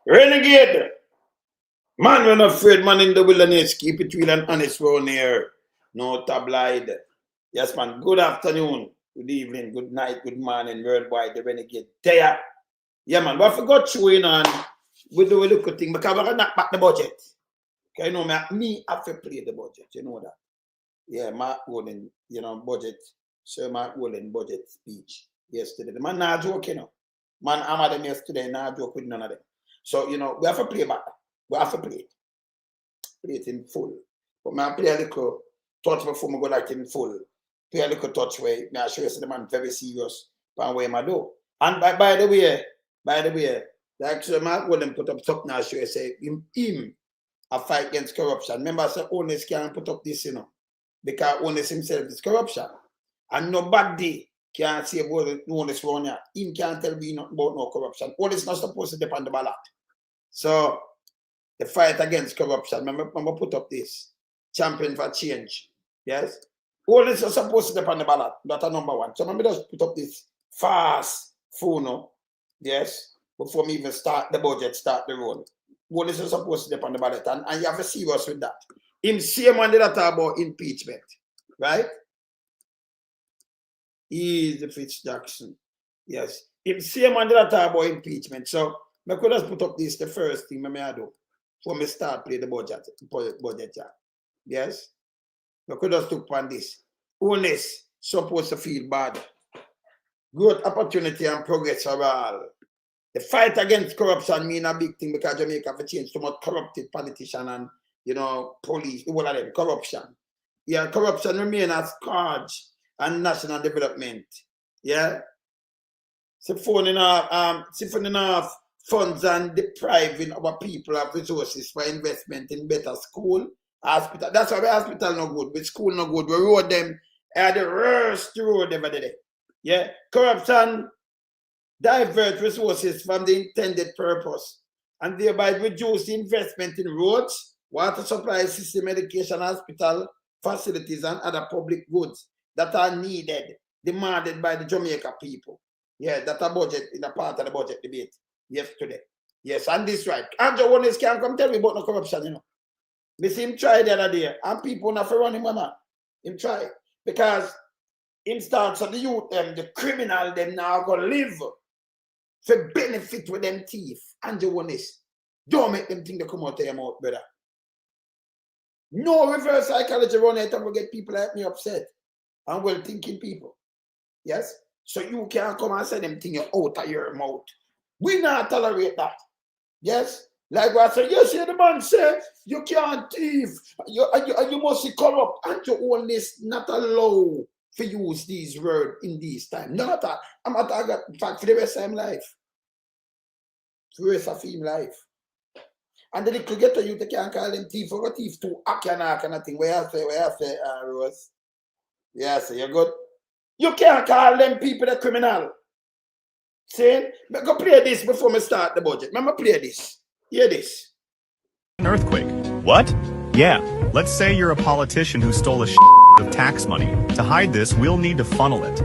Renegade. Man, we're not afraid, man, in the wilderness. Keep it real and honest round here. No tabloid. Yes, man. Good afternoon, good evening, good night, good morning, worldwide, the Renegade. There. Yeah, man. What I forgot to win on, we do a little thing because we're going to knock back the budget. Okay, you know, me, I have to play the budget. You know that. Yeah, Mark Wolin, you know, budget. Sir Mark Wolin budget speech yesterday. The man not joking, you know. Man, I'm at them yesterday, not joke with none of them. So, you know, we have to play back. We have to play it. Play it in full. But man, play a little touch before we go like in full. Play a little touch where I show you the man very serious by way I do. And by the way, like Sir Mark Wolin put up something I show you say him a fight against corruption. Remember, I said Holness can't put up this, you know, because Holness himself is corruption. And nobody can say about Holness around here. Him can't tell me nothing about no corruption. Holness not supposed to depend on the ballot. So, the fight against corruption, remember put up this. Champion for change. Yes? Holness is supposed to depend on the ballot. That's a number one. So, remember just put up this fast phone. Yes? Before me even start the budget, start the road. Holness is supposed to depend on the ballot, and you have to see us with that. Him same one that talk about impeachment, right? He's the Fitz Jackson. Yes. Him same one that talk about impeachment. So I could just put up this the first thing I do before me start play the budget. Yes? I could just look on this. Holness supposed to feel bad. Growth, opportunity, and progress for all. The fight against corruption mean a big thing because Jamaica have changed so much corrupted politician and, you know, police, all of them, corruption. Yeah, corruption remain as scourge and national development. Yeah? Siphoning off funds and depriving our people of resources for investment in better school, hospital. That's why the hospital no good, with school no good. We road them are the worst road ever did. Yeah? Corruption divert resources from the intended purpose and thereby reduce the investment in roads, water supply system, education, hospital, facilities, and other public goods that are needed, demanded by the Jamaica people. Yeah, that's a budget, in a part of the budget debate yesterday. Yes, and this right. Andrew Holness can't come tell me about no corruption, you know. We see him try the other day, and people not for run him, man. Him try. Because him starts of the youth, them, the criminal, them now go live for benefit with them thief. Andrew Holness. Don't make them think they come out of your mouth, brother. No reverse psychology run it and get people like me upset. And well-thinking people. Yes? So you can't come and say them things out of your mouth. We not tolerate that. Yes? Like what I said, you see the man say, you can't thief, you must be corrupt. Andrew Holness not allow to use these words in this time. None of that. I'm not talking about, in fact, for the rest of his life. For the rest of his life. And then they get to you, they can't call them thief or a thief too. I kind of thing. Where I say, Rose? Yes, you're good. You can't call them people the criminal. See? Go play this before me start the budget. Remember, play this. Hear this. An earthquake. What? Yeah. Let's say you're a politician who stole a of tax money. To hide this, we'll need to funnel it.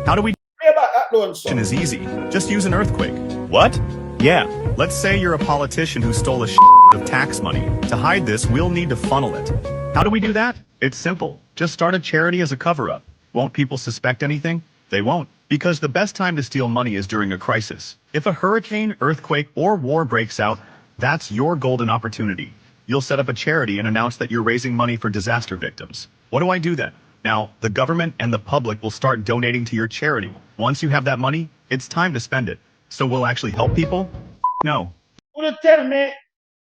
How do we? Play about that one, son. Is easy. Just use an earthquake. What? Yeah. Let's say you're a politician who stole a of tax money. To hide this, we'll need to funnel it. How do we do that? It's simple. Just start a charity as a cover-up. Won't people suspect anything? They won't, because the best time to steal money is during a crisis. If a hurricane, earthquake, or war breaks out, that's your golden opportunity. You'll set up a charity and announce that you're raising money for disaster victims. What do I do then? Now, the government and the public will start donating to your charity. Once you have that money, it's time to spend it. So we'll actually help people? No. Would you tell me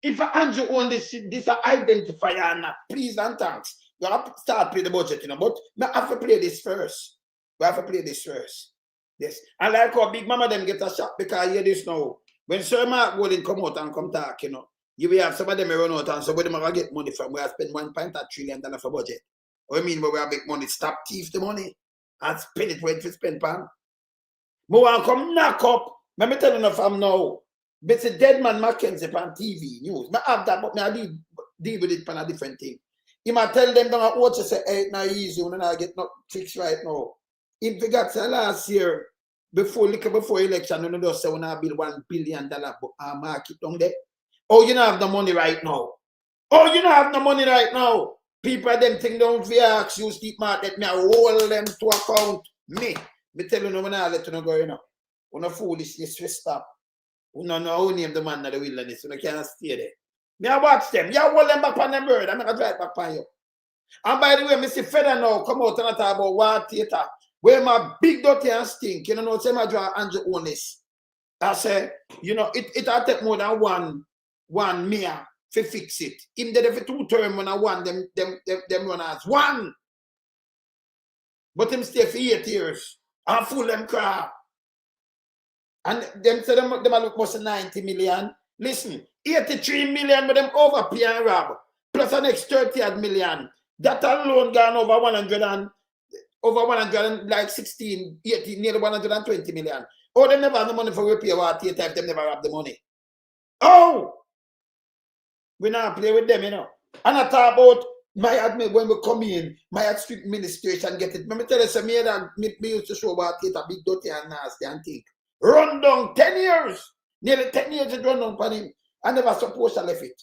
if Andrew Holness this identifier or not? Please and thanks. You have to start play the budget, you know, but I have to play this first. We have to play this first. Yes. And like how Big Mama them get a shot because I hear this now. When Sir Mark Golden come out and come talk, you know, you will have some of them run out and some of them are get money from. We have spent $1.3 trillion for budget. What I mean, we have make money, stop thief the money and spend it where to spend pan. But when I come knock up, let me tell you enough I'm now. But it's a dead man Mackenzie on TV news. I have that, but I deal with it on a different thing. He might tell them don't watch and say, hey, it's not easy, when I get not fixed right now. If we got last year, before election, you just say we now build $1 billion market down there. Oh, you don't have the money right now. Oh, you don't have the money right now. People them think don't fear ask you steep market, me I roll them to account. Me tell you no, when I let you know go, you know. When a foolishness will stop. We don't know who name the man of the wilderness, so you can't stay there. Me I watch them. You hold them back on them bird, I'm gonna drive back on you. And by the way, me see Feder now come out and talk about war theater. Where my big dirty and stink, you know, say my draw Andrew Holness. I say, you know, it'll take more than one mayor to fix it. Him did it for 2 terms when I want them runners. One. But him stay for 8 years. And fool them crap. And them say them look most 90 million. Listen, 83 million with them overpay and rob. Plus an next 30 million. That alone gone over 116, 18, nearly 120 million. Oh, they never have the money for repair water theater if they never have the money. Oh! We not play with them, you know. And I talk about my admin when we come in, my street administration get it. Let me tell you, me used to show water theater big dirty and nasty and think. Run down 10 years. Nearly 10 years it run down for him. I never supposed to left it.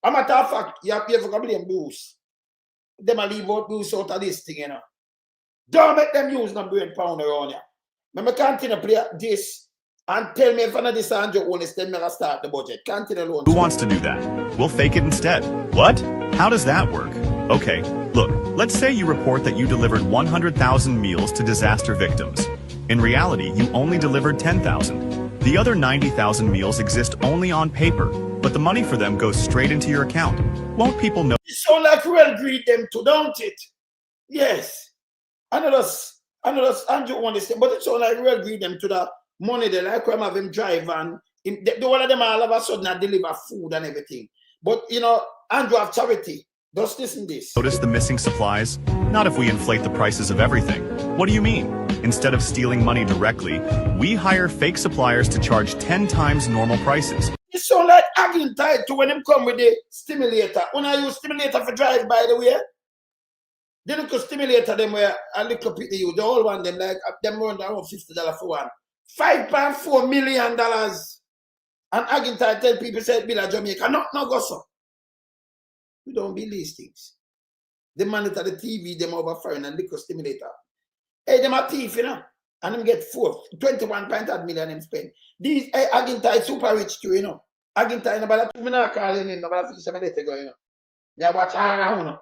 A matter of fact, you have to blame Bruce. Them a leave out Bruce out of this thing, you know. Don't make them use no brain pound around here. Let me continue to play this and tell me if none of this Andrew Holness, then I'll start the budget. Continue alone. Who wants to do that? We'll fake it instead. What? How does that work? Okay, look, let's say you report that you delivered 100,000 meals to disaster victims. In reality, you only delivered 10,000. The other 90,000 meals exist only on paper, but the money for them goes straight into your account. Won't people know? It sounds like we'll greet them too, don't it? Yes. I know that's Andrew Holness, but it sounds like we'll greet them to the money they like when have him drive and the one of them all of a sudden deliver food and everything. But you know, Andrew have charity. Just listen this. Notice the missing supplies? Not if we inflate the prices of everything. What do you mean? Instead of stealing money directly, we hire fake suppliers to charge 10 times normal prices. It sounds like having tied to when them come with the stimulator. When I use stimulator for drive, by the way, they look stimulator them where I look up at you, the whole one them like them run around $50 for one. $5.4 million. And again tell people say Bill Jamaica. No go so. We don't build these things. They monitor the TV, them over foreign and liquor stimulator. Hey, them are thief, you know. And them get 21.8 million them spend. These Agintai super rich too, you know. Agintai, no matter two minutes calling in, no matter 57 minutes ago, you know. They watch around, you know.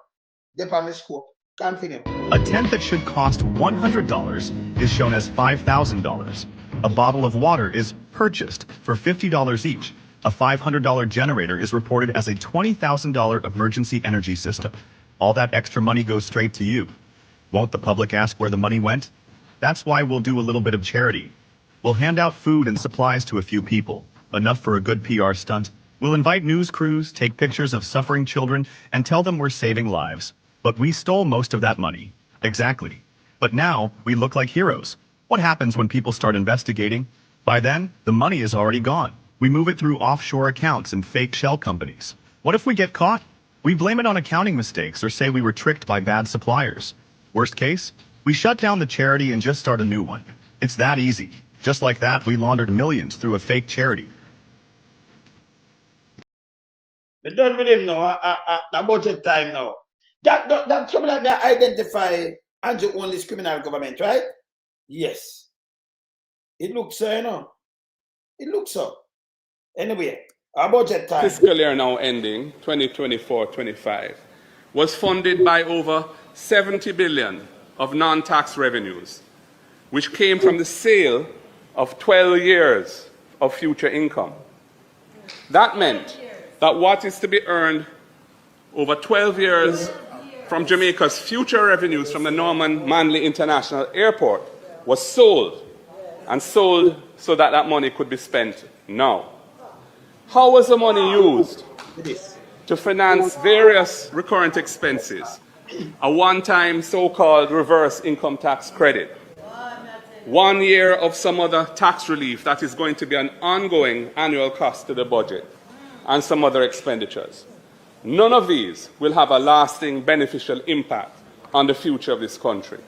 They pay me scope. Continue. A tent that should cost $100 is shown as $5,000. A bottle of water is purchased for $50 each. A $500 generator is reported as a $20,000 emergency energy system. All that extra money goes straight to you. Won't the public ask where the money went? That's why we'll do a little bit of charity. We'll hand out food and supplies to a few people, enough for a good PR stunt. We'll invite news crews, take pictures of suffering children, and tell them we're saving lives. But we stole most of that money. Exactly. But now, we look like heroes. What happens when people start investigating? By then, the money is already gone. We move it through offshore accounts and fake shell companies. What if we get caught? We blame it on accounting mistakes or say we were tricked by bad suppliers. Worst case, we shut down the charity and just start a new one. It's that easy. Just like that, we laundered millions through a fake charity. They done with him now, a budget time now. That's something like that identify Andrew Holness criminal government, right? Yes. It looks so, you know. It looks so. Anyway, our budget time. Fiscal year now ending, 2024-25, was funded by over 70 billion of non-tax revenues, which came from the sale of 12 years of future income. That meant that what is to be earned over 12 years from Jamaica's future revenues from the Norman Manley International Airport was sold, and sold so that that money could be spent now. How was the money used? To finance various recurrent expenses, a one-time so-called reverse income tax credit, 1 year of some other tax relief that is going to be an ongoing annual cost to the budget, and some other expenditures. None of these will have a lasting beneficial impact on the future of this country.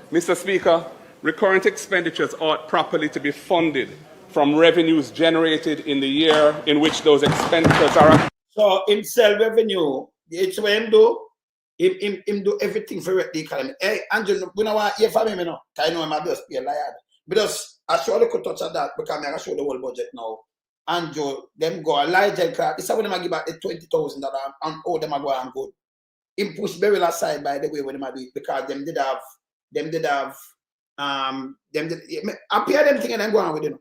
Mr. Speaker, recurrent expenditures ought properly to be funded from revenues generated in the year in which those expenditures are. So in sell revenue, it's what him do. Him do everything for the economy. Hey, Andrew, we know what hear from him, you know. I know him I just be a liar. Because I surely could touch on that because I show the whole budget now. Andrew, them go Elijah Clark. This is when them give back the $20,000 and all them are go and good. Him push Beryl aside by the way when them do it because them did have I pay them thing and then go on with it.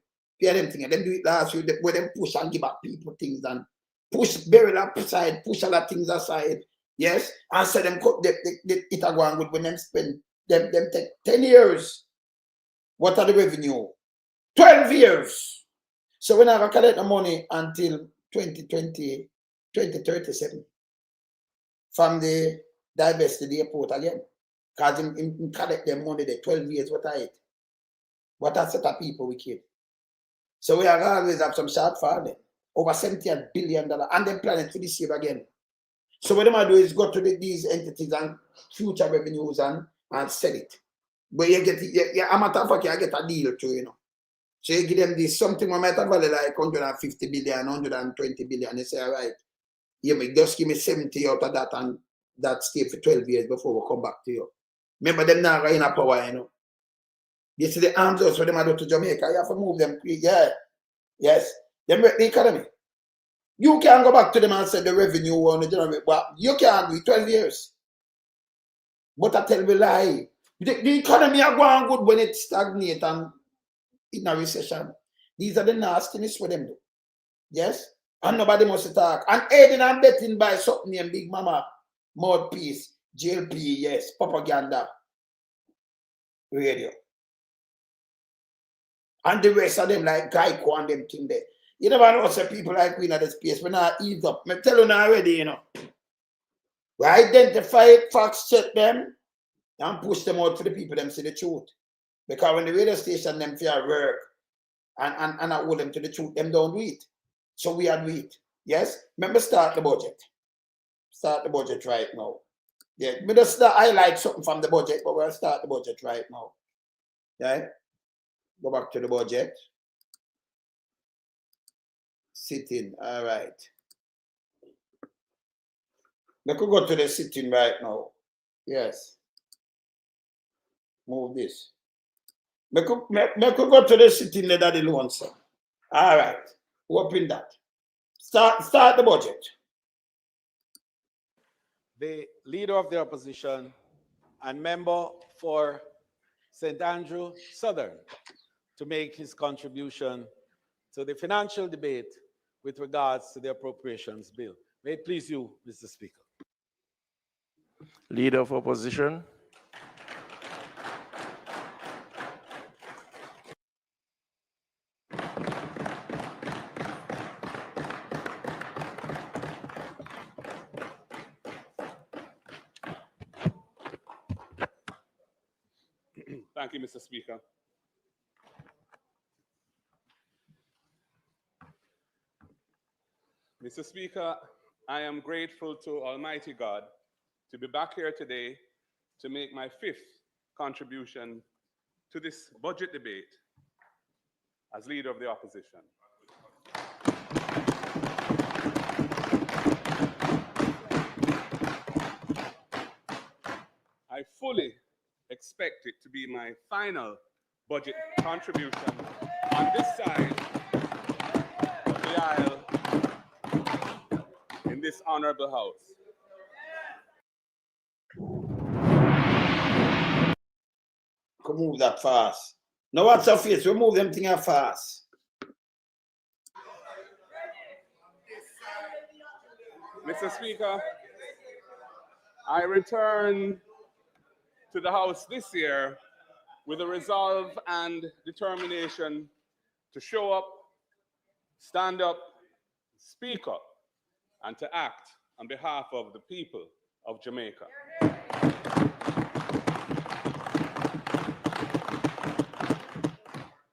Pay them thing and them do it last year where them push and give back people things and push Beryl aside, push a lot of things aside. Yes, and so them cut it a go on good when them spend them take 10 years. What are the revenue? 12 years. So we're not going to collect the money until 2037 from the divested airport again. Because him collect them money there, 12 years, what are it? What are set of people wicked? So we are always have some shortfall there. Over $70 billion. And they're planning for this year again. So what they do is go to these entities and future revenues and sell it. But you get a matter of fact, you get a deal too, you know. So you give them this something that might have value like 150 billion, 120 billion. They say, all right, you just give me 70 out of that and that stay for 12 years before we come back to you. Remember them now in a power, you know. You see the arms also them do to Jamaica, you have to move them quick, yeah. Yes. Them break the economy. You can't go back to them and say the revenue on the general, but you can't do it 12 years. But I tell you a lie. The economy are going good when it stagnates and in a recession. These are the nastiness for them do. Yes? And nobody must talk. And aiding and betting by something named Big Mama, Mouthpiece, JLP, yes, propaganda, radio. And the rest of them like Geico and them thing there. You never know say people like we in the space. We're not ease up. I tell you now already, you know. We identify it, facts check them, and push them out for the people them see the truth. Because when the radio station them fear work and I hold them to the truth, them don't do it. So we are do it. Yes? Remember start the budget. Start the budget right now. Yeah, we just highlight something from the budget, but we'll start the budget right now. Yeah? Go back to the budget. Sitting. All right. We could go to the sitting right now. Yes. Move this. We could go to the sitting that the loan, sir. All right. Open that. Start the budget. The leader of the opposition and member for St. Andrew Southern to make his contribution to the financial debate with regards to the appropriations bill. May it please you, Mr. Speaker. Leader of opposition. Thank you, Mr. Speaker. Mr. Speaker, I am grateful to Almighty God to be back here today to make my fifth contribution to this budget debate as leader of the opposition. I fully expect it to be my final budget contribution on this side of the aisle in this honorable house. Could move that fast. No, what's your face? We move them thing fast. Mr. Speaker, I return to the House this year with a resolve and determination to show up, stand up, speak up, and to act on behalf of the people of Jamaica.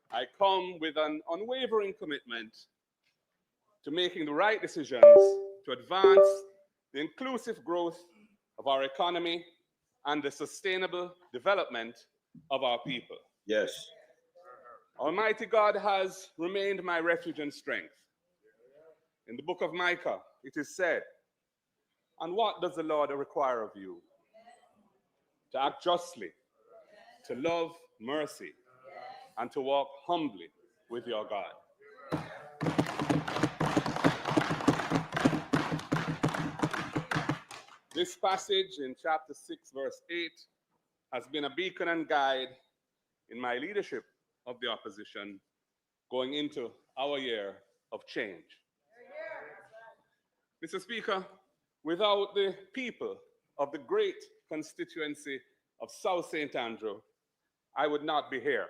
I come with an unwavering commitment to making the right decisions to advance the inclusive growth of our economy and the sustainable development of our people. Yes. Almighty God has remained my refuge and strength. In the book of Micah, it is said, "And what does the Lord require of you? To act justly, to love mercy, and to walk humbly with your God." This passage in chapter 6, verse 8, has been a beacon and guide in my leadership of the opposition going into our year of change. Mr. Speaker, without the people of the great constituency of South St. Andrew, I would not be here.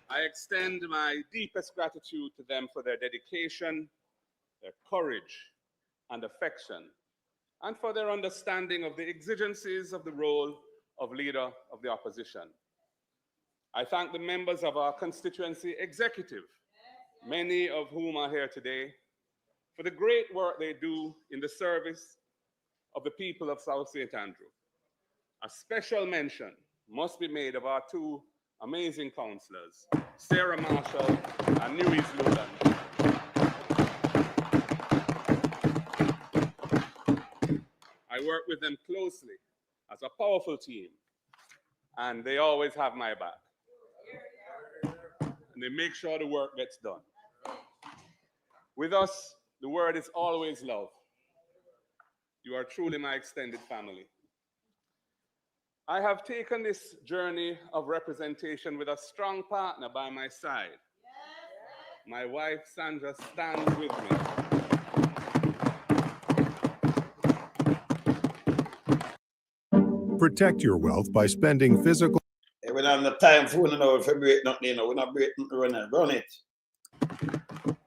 I extend my deepest gratitude to them for their dedication, their courage, and affection, and for their understanding of the exigencies of the role of leader of the opposition. I thank the members of our constituency executive, many of whom are here today, for the great work they do in the service of the people of South St. Andrew. A special mention must be made of our two amazing councillors, Sarah Marshall and Louise Lulan. I work with them closely as a powerful team, and they always have my back. And they make sure the work gets done. With us, the word is always love. You are truly my extended family. I have taken this journey of representation with a strong partner by my side. My wife, Sandra, stands with me. Protect your wealth by spending physical. We don't have no time for you know, if we break nothing, you know, we're not breaking, run it.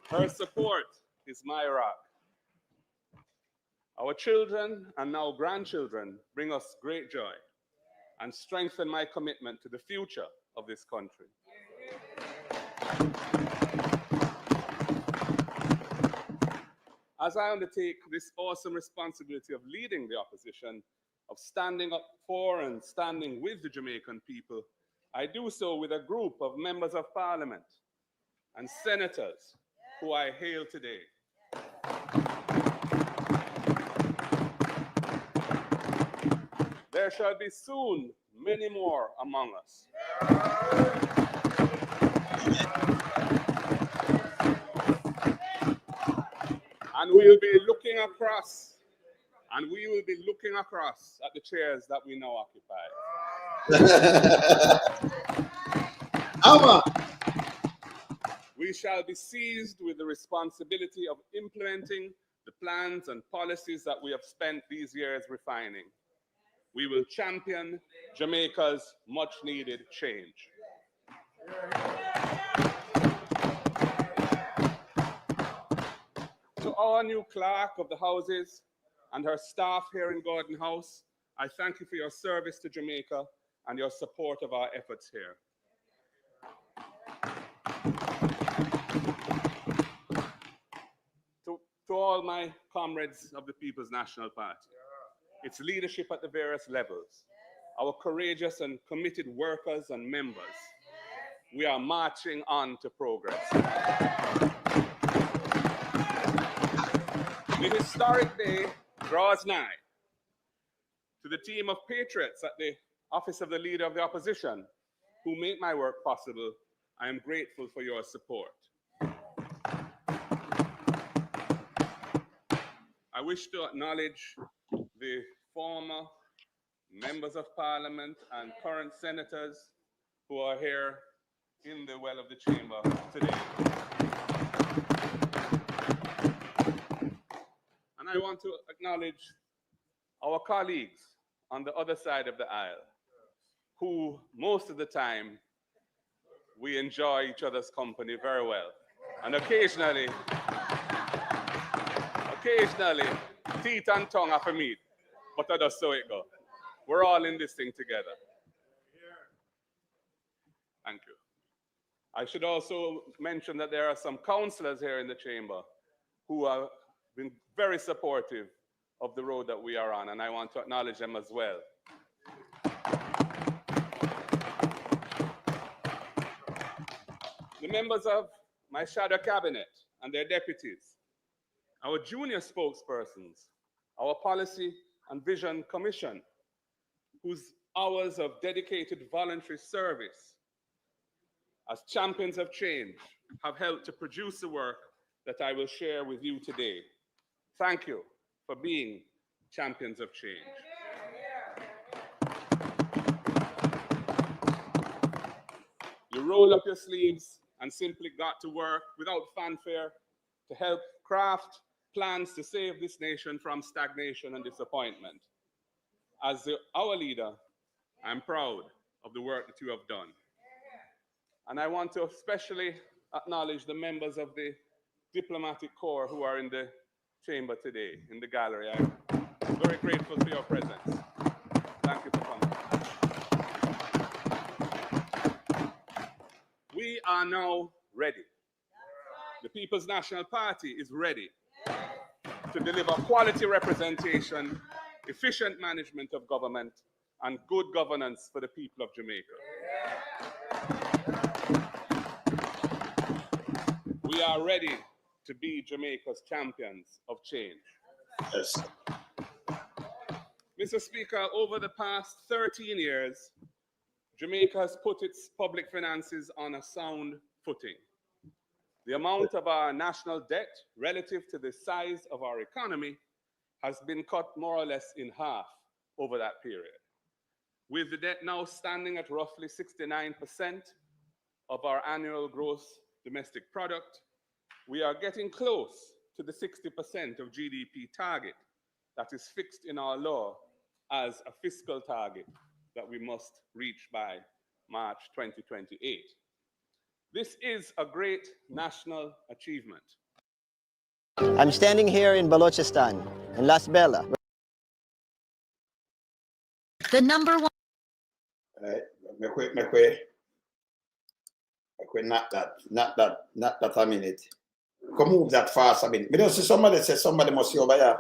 Her support is my rock. Our children and now grandchildren bring us great joy and strengthen my commitment to the future of this country. As I undertake this awesome responsibility of leading the opposition, of standing up for and standing with the Jamaican people, I do so with a group of members of parliament and senators who I hail today. There shall be soon many more among us. And we will be looking across, at the chairs that we now occupy. We shall be seized with the responsibility of implementing the plans and policies that we have spent these years refining. We will champion Jamaica's much-needed change. To our new clerk of the houses and her staff here in Gordon House, I thank you for your service to Jamaica and your support of our efforts here. To all my comrades of the People's National Party, its leadership at the various levels, our courageous and committed workers and members, we are marching on to progress. The historic day draws nigh. To the team of patriots at the office of the Leader of the Opposition who make my work possible, I am grateful for your support. I wish to acknowledge the former members of parliament and current senators who are here in the well of the chamber today. And I want to acknowledge our colleagues on the other side of the aisle, who most of the time we enjoy each other's company very well. And occasionally, teeth and tongue have to meet, but that's so it goes. We're all in this thing together. Thank you. I should also mention that there are some councillors here in the chamber who have been very supportive of the road that we are on, and I want to acknowledge them as well. The members of my shadow cabinet and their deputies, our junior spokespersons, our policy and vision commission, whose hours of dedicated voluntary service as champions of change have helped to produce the work that I will share with you today. Thank you for being champions of change. You roll up your sleeves and simply got to work without fanfare to help craft plans to save this nation from stagnation and disappointment. As our leader, I'm proud of the work that you have done. And I want to especially acknowledge the members of the diplomatic corps who are in the chamber today, in the gallery. I'm very grateful for your presence. Thank you for coming. We are now ready. The People's National Party is ready to deliver quality representation, efficient management of government, and good governance for the people of Jamaica. We are ready to be Jamaica's champions of change. Yes. Mr. Speaker, over the past 13 years, Jamaica has put its public finances on a sound footing. The amount of our national debt relative to the size of our economy has been cut more or less in half over that period, with the debt now standing at roughly 69% of our annual gross domestic product. We are getting close to the 60% of GDP target that is fixed in our law as a fiscal target that we must reach by March 2028. This is a great national achievement. I'm standing here in Balochistan, in Las Bela. The number one. Not that a minute. Come move that fast a minute. Me don't see somebody say somebody must be over here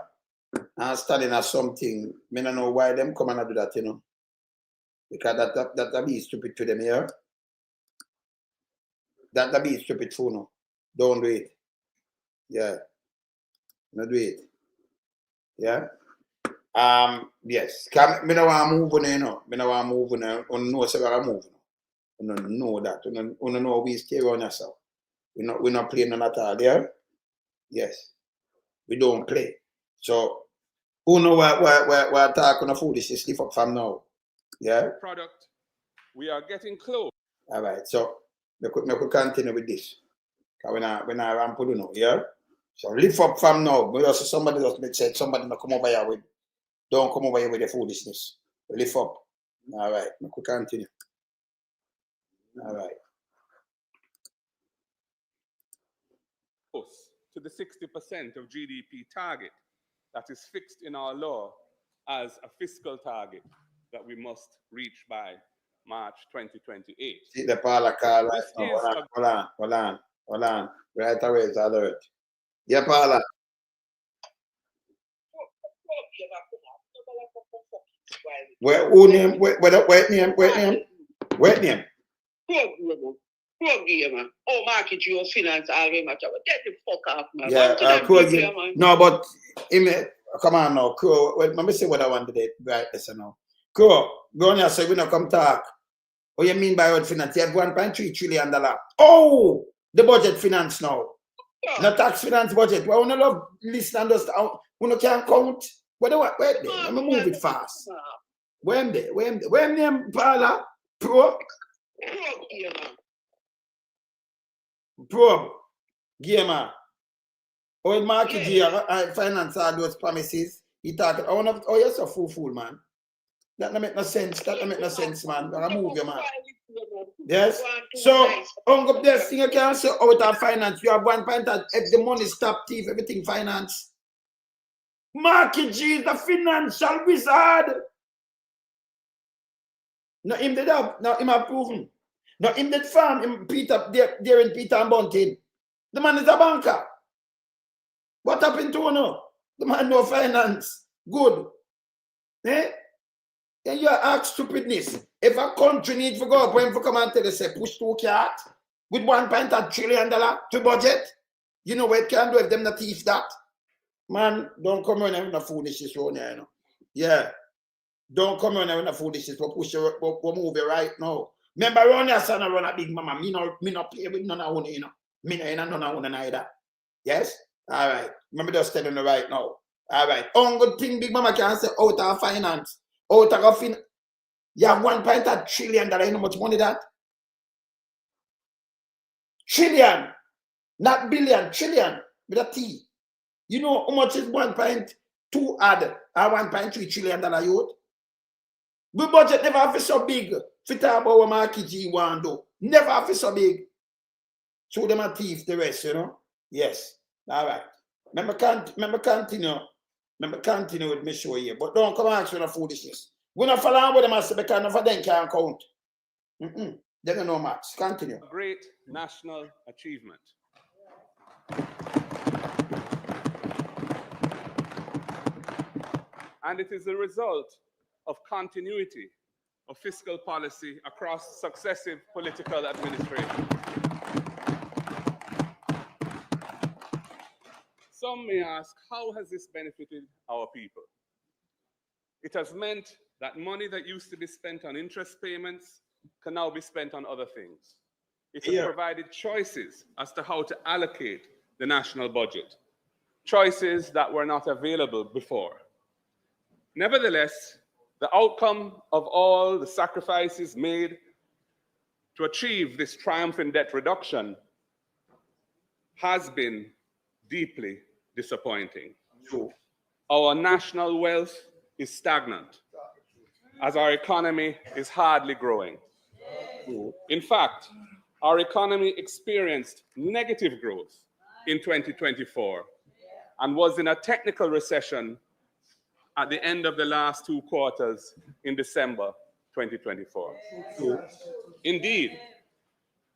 and studying at something. Me don't know why them come and do that, you know. Because that be stupid to them here. That be stupid for no. Don't do it. Yeah. No do it. Yeah. Yes. Me don't want to move on, you know. Me don't want to move on. You know, say we're moving. You don't know that. You don't know we stay on yourself. We're not playing none at all, yeah? Yes. We don't play. So, who know we're talking of foolishness lift up from now? Yeah? Product, we are getting close. All right. So, we could continue with this. Because we're not ramping, you know, yeah? So, lift up from now. Because somebody just said somebody not come over here with, don't come over here with the foolishness. Lift up. All right. We could continue. All right. To the 60% of GDP target that is fixed in our law as a fiscal target that we must reach by March 2028. See the parlor call right now. Hold on. Right away, it's alert. Yeah, Paula. Where name? Where name? Program. Oh, market your finance already much. Get the fuck off, man. Yeah, no, but come on now, Crow. Wait, let me see what I want today. Right, listen now. Crow, go on here, so we not come talk. What you mean by road finance? You have $1.3 trillion. Oh, the budget finance now. Yeah. No tax finance budget. Well, we don't love listen and just we no can't count. Wait there. Let me move it fast. Where name Paula? Pro? Probe, gamer. Old market here, I finance all those promises. He talking. Oh, you're so fool, man. That don't make no sense. Man. I move you, man. Yes. So, on the best thing you can say out of finance, you have 1 point that if the money stop thief, everything finance. Market G is the financial wizard. No, him did up. No, him have proven. Now, in that farm, in Peter, there in Peter and Bunting, the man is a banker. What happened to him? The man no finance. Good. Eh? Then you ask stupidness. If a country needs to go up, when to come and tell us, say, push 2 cards with $1.3 trillion to budget, you know what it can do if them not teach that? Man, don't come on with no foolishness around here, you know. Yeah. Don't come on with no foolishness. We'll push it, we'll move it right now. Remember, around here, son, I run a big mama. Me no play with none of one, you know. Me no in none of one either. Yes? All right. Remember, just telling you right now. All right. One good thing Big Mama can say out of finance. Out of finance. You have $1.3 trillion. You know how much money that? Trillion. Not billion. Trillion. With a T. You know how much is 1.2 add or $1.3 trillion youth? The budget never have so big. Fit about what Marky G want do. Never have so big. So them a thief the rest, you know? Yes. All right. Remember continue with me show here. But don't come ask for no foolishness. We're not following with them as because none of them can count. They don't know maths. Continue. A great national achievement. And it is the result of continuity of fiscal policy across successive political administrations. Some may ask, how has this benefited our people? It has meant that money that used to be spent on interest payments can now be spent on other things. It has provided choices as to how to allocate the national budget, choices that were not available before. Nevertheless, the outcome of all the sacrifices made to achieve this triumph in debt reduction has been deeply disappointing. Our national wealth is stagnant, as our economy is hardly growing. In fact, our economy experienced negative growth in 2024 and was in a technical recession at the end of the last 2 quarters in December 2024. Indeed,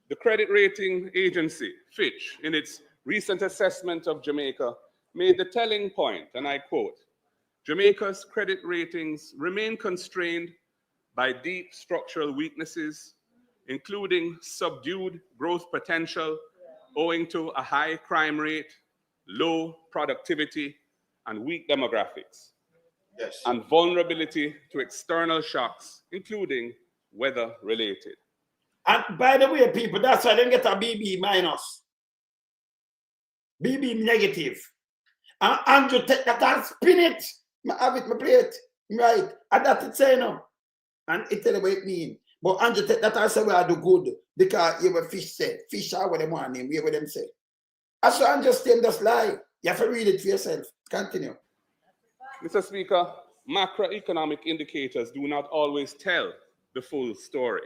the credit rating agency, Fitch, in its recent assessment of Jamaica, made the telling point, and I quote, "Jamaica's credit ratings remain constrained by deep structural weaknesses, including subdued growth potential owing to a high crime rate, low productivity, and weak demographics, and vulnerability to external shocks, including weather-related." And by the way, people, that's why they get a BB minus. BB negative. And Andrew take that and spin it. I have it, I play it. Right. And that's it saying now. And it tell you what it mean. But Andrew take that and say we are do good. Because you will fish say. Fish are what they want name. Hear what them say. That's why Andrew Stem just lie. You have to read it for yourself. Continue. Mr. Speaker, macroeconomic indicators do not always tell the full story.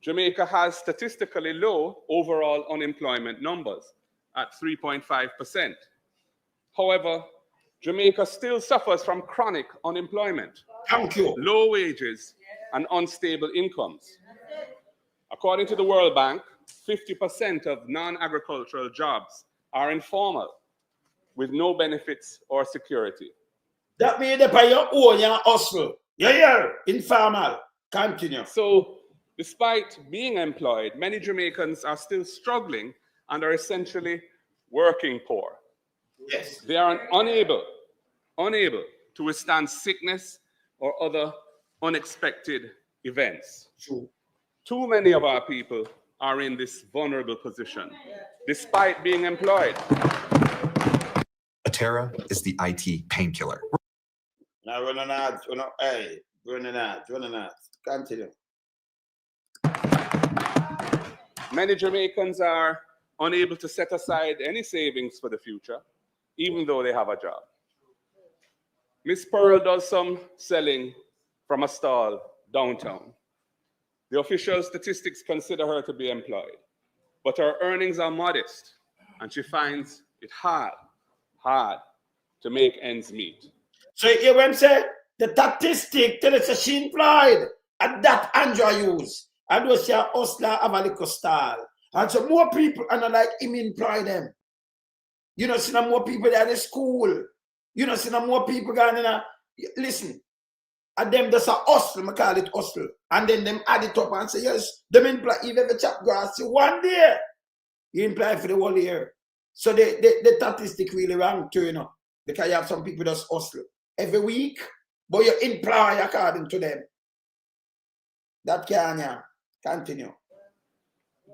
Jamaica has statistically low overall unemployment numbers at 3.5%. However, Jamaica still suffers from chronic unemployment, low wages, and unstable incomes. According to the World Bank, 50% of non-agricultural jobs are informal, with no benefits or security. That means they pay your own, your hustle. Yeah, informal. Continue. So, despite being employed, many Jamaicans are still struggling and are essentially working poor. Yes. They are unable to withstand sickness or other unexpected events. True. Too many of our people are in this vulnerable position, despite being employed. Atera is the IT painkiller. Now running ads, running ads. Continue. Many Jamaicans are unable to set aside any savings for the future, even though they have a job. Miss Pearl does some selling from a stall downtown. The official statistics consider her to be employed, but her earnings are modest, and she finds it hard to make ends meet. So you hear what I'm saying? The statistic tell us that she employed, and that Andrew use. And those your hustler have a little style. And so more people are not like him employ them. You know, see more people at the school. You know, see no more people going in. Listen, and them just a hustle, I call it hustle. And then them add it up and say, yes, them imply if every chap grass one day, you imply for the whole year. So the statistic really wrong too, you know, because you have some people just hustle every week, but you imply according to them. That can continue.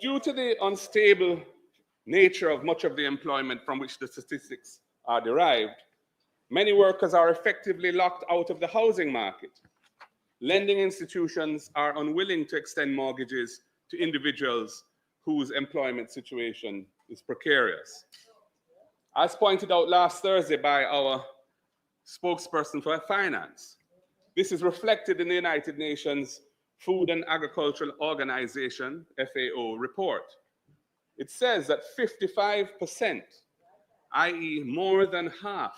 Due to the unstable nature of much of the employment from which the statistics are derived, many workers are effectively locked out of the housing market. Lending institutions are unwilling to extend mortgages to individuals whose employment situation is precarious. As pointed out last Thursday by our spokesperson for finance, this is reflected in the United Nations Food and Agricultural Organization, FAO, report. It says that 55%, i.e. more than half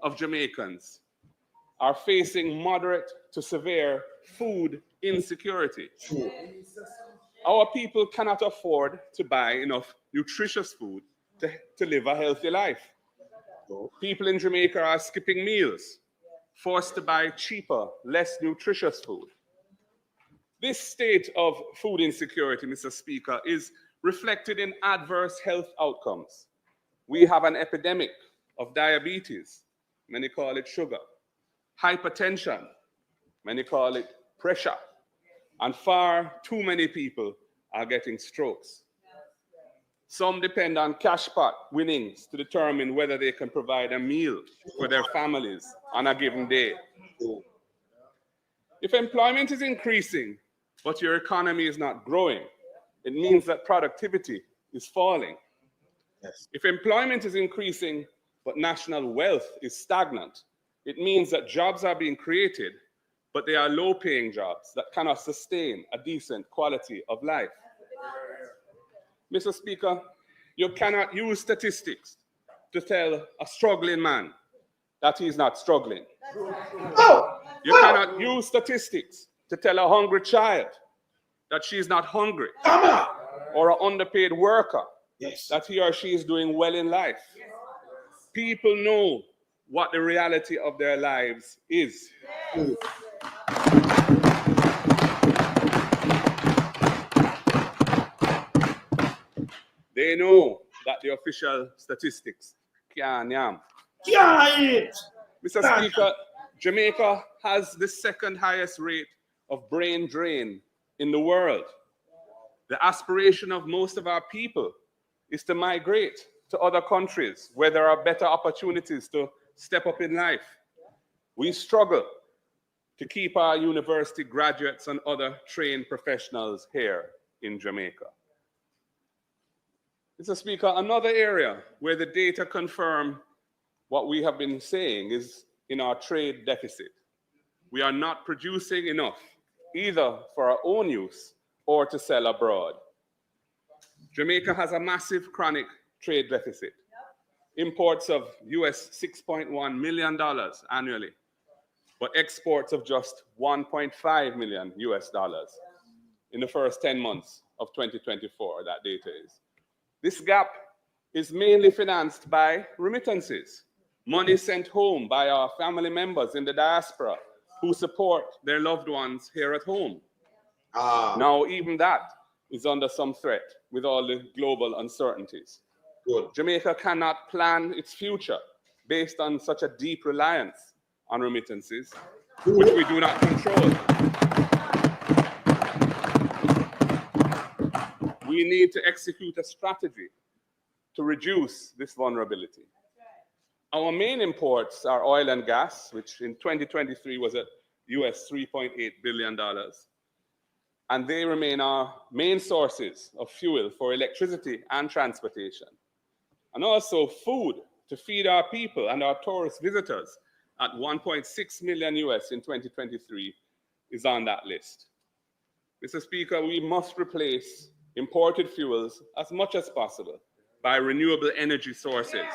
of Jamaicans, are facing moderate to severe food insecurity. Our people cannot afford to buy enough nutritious food to live a healthy life. People in Jamaica are skipping meals, forced to buy cheaper, less nutritious food. This state of food insecurity, Mr. Speaker, is reflected in adverse health outcomes. We have an epidemic of diabetes, many call it sugar, hypertension, many call it pressure, and far too many people are getting strokes. Some depend on cash pot winnings to determine whether they can provide a meal for their families on a given day. If employment is increasing, but your economy is not growing, it means that productivity is falling. Yes. If employment is increasing, but national wealth is stagnant, it means that jobs are being created, but they are low-paying jobs that cannot sustain a decent quality of life. Mr. Speaker, you cannot use statistics to tell a struggling man that he's not struggling. You cannot use statistics to tell a hungry child that she's not hungry, or an underpaid worker that he or she is doing well in life. People know what the reality of their lives is. They know that the official statistics can't yam. Mr. Speaker, Jamaica has the second highest rate of brain drain in the world. The aspiration of most of our people is to migrate to other countries where there are better opportunities to step up in life. We struggle to keep our university graduates and other trained professionals here in Jamaica. Mr. Speaker, another area where the data confirm what we have been saying is in our trade deficit. We are not producing enough, either for our own use or to sell abroad. Jamaica has a massive chronic trade deficit. Imports of US $6.1 million annually, but exports of just $1.5 million US in the first 10 months of 2024, that data is. This gap is mainly financed by remittances, money sent home by our family members in the diaspora who support their loved ones here at home. Now, even that is under some threat with all the global uncertainties. Jamaica cannot plan its future based on such a deep reliance on remittances, which we do not control. We need to execute a strategy to reduce this vulnerability. Our main imports are oil and gas, which in 2023 was at US $3.8 billion. And they remain our main sources of fuel for electricity and transportation. And also food to feed our people and our tourist visitors at 1.6 million US in 2023 is on that list. Mr. Speaker, we must replace imported fuels as much as possible by renewable energy sources.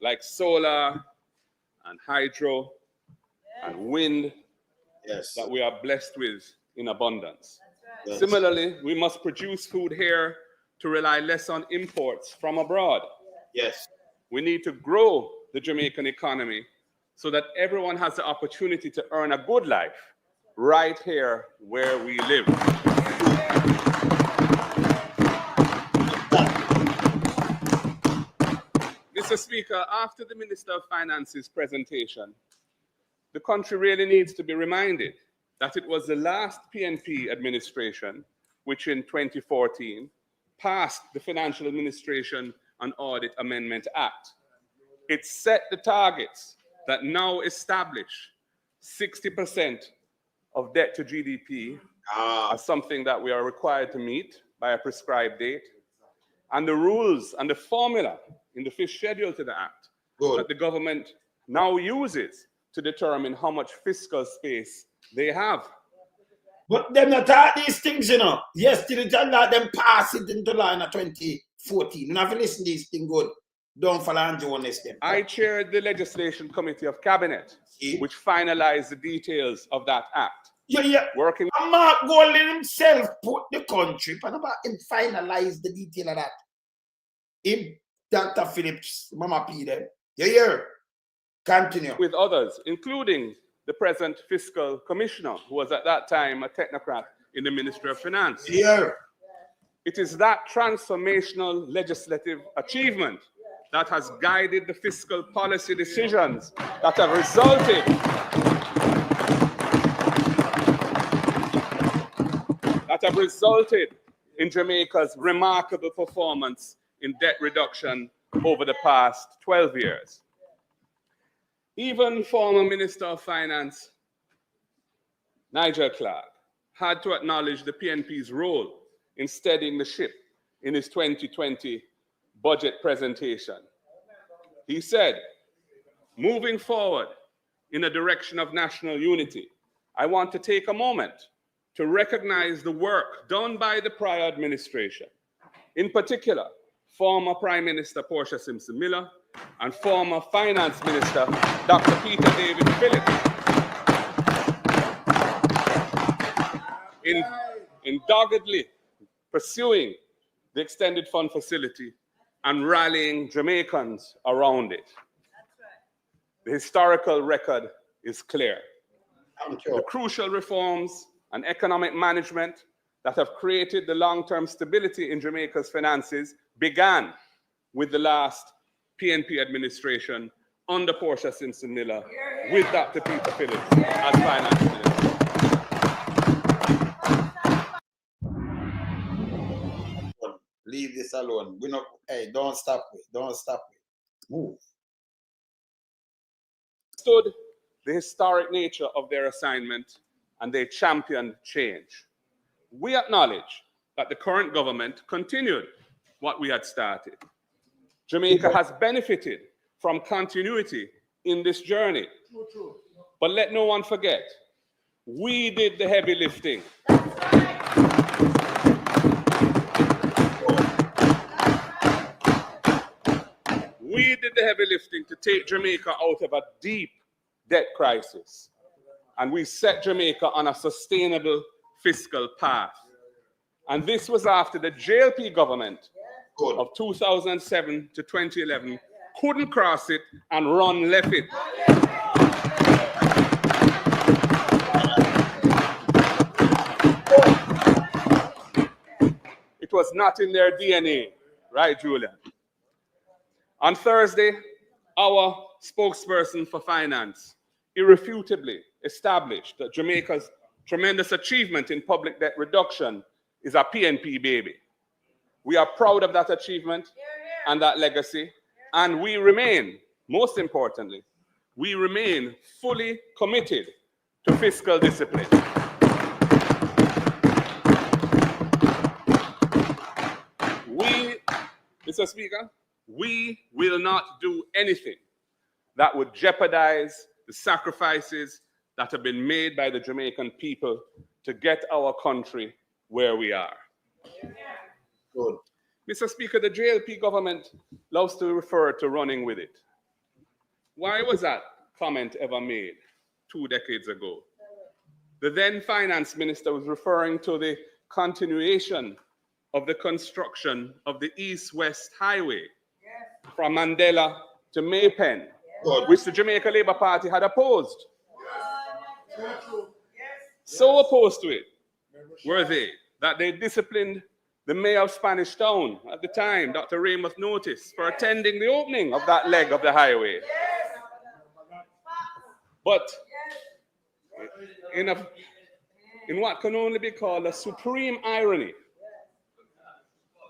Like solar and hydro and wind that we are blessed with in abundance. Similarly, we must produce food here to rely less on imports from abroad. Yes. We need to grow the Jamaican economy so that everyone has the opportunity to earn a good life right here where we live. Mr. Speaker, after the Minister of Finance's presentation, the country really needs to be reminded that it was the last PNP administration which in 2014 passed the Financial Administration and Audit Amendment Act. It set the targets that now establish 60% of debt to GDP as something that we are required to meet by a prescribed date, and the rules and the formula in the fifth schedule to the Act that the government now uses to determine how much fiscal space they have. But them not all these things, you know. Yesterday, them pass it into law in 2014. You have to listen to these things good. Don't follow and Holness them. I chaired the Legislation Committee of Cabinet, which finalized the details of that act. Yeah. Working. Mark Golding himself put the country, but about him finalize the detail of that. Him, Dr. Phillips, Mama P. them. Yeah. Continue. With others, including the present Fiscal Commissioner, who was at that time a technocrat in the Ministry of Finance. Yeah. It is that transformational legislative achievement that has guided the fiscal policy decisions that have resulted in Jamaica's remarkable performance in debt reduction over the past 12 years. Even former Minister of Finance Nigel Clark had to acknowledge the PNP's role in steadying the ship in his 2020 budget presentation. He said, moving forward in a direction of national unity, I want to take a moment to recognize the work done by the prior administration, in particular, former Prime Minister Portia Simpson Miller and former Finance Minister Dr. Peter David Phillips in doggedly pursuing the extended fund facility and rallying Jamaicans around it. The historical record is clear. The crucial reforms and economic management that have created the long-term stability in Jamaica's finances began with the last PNP administration under Portia Simpson Miller with Dr. Peter Phillips as Finance Minister. Leave this alone. We not. Hey, don't stop it. Don't stop it. Move. Stood the historic nature of their assignment and they championed change. We acknowledge that the current government continued what we had started. Jamaica has benefited from continuity in this journey. But let no one forget, we did the heavy lifting. We did the heavy lifting to take Jamaica out of a deep debt crisis. And we set Jamaica on a sustainable fiscal path. And this was after the JLP government of 2007 to 2011 couldn't cross it and run left it. It was not in their DNA, right, Julian? On Thursday, our spokesperson for finance irrefutably established that Jamaica's tremendous achievement in public debt reduction is a PNP baby. We are proud of that achievement and that legacy, and we remain, most importantly, we remain fully committed to fiscal discipline. Mr. Speaker, we will not do anything that would jeopardize the sacrifices that have been made by the Jamaican people to get our country where we are. Good. Mr. Speaker, the JLP government loves to refer to running with it. Why was that comment ever made 2 decades ago? The then finance minister was referring to the continuation of the construction of the East-West Highway from Mandela to Maypen, which the Jamaica Labour Party had opposed. So opposed to it were they that they disciplined the mayor of Spanish Town at the time, Dr. Raymond Notice, for attending the opening of that leg of the highway. But in what can only be called a supreme irony,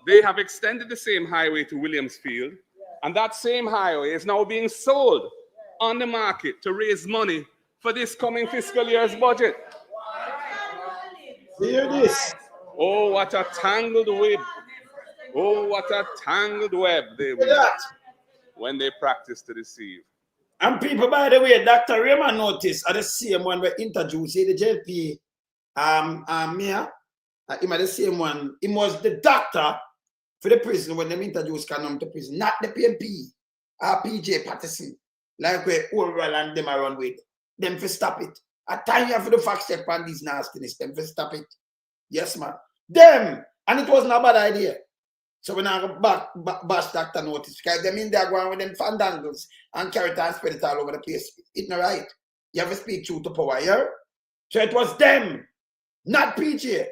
they have extended the same highway to Williamsfield, and that same highway is now being sold on the market to raise money for this coming fiscal year's budget. Hear this. Oh, what a tangled web. Oh, what a tangled web they Hear weave that. when they practice to deceive. And people, by the way, Dr. Raymond Notice are the same one we introduced the JP mayor. Him are the same one. He was the doctor for the prison when they introduced Canum to prison, not the PMP or PJ Patterson, like where Orwell and them are run with. Them for stop it. At time you have to fact check on these nastiness, them for stop it. Yes, man. Them. And it wasn't a bad idea. So when I bash Dr. Notice, because them in there going with them fandangles and carry it and spread it all over the place. It's not right. You have to speak truth to power, yeah? So it was them, not PJ.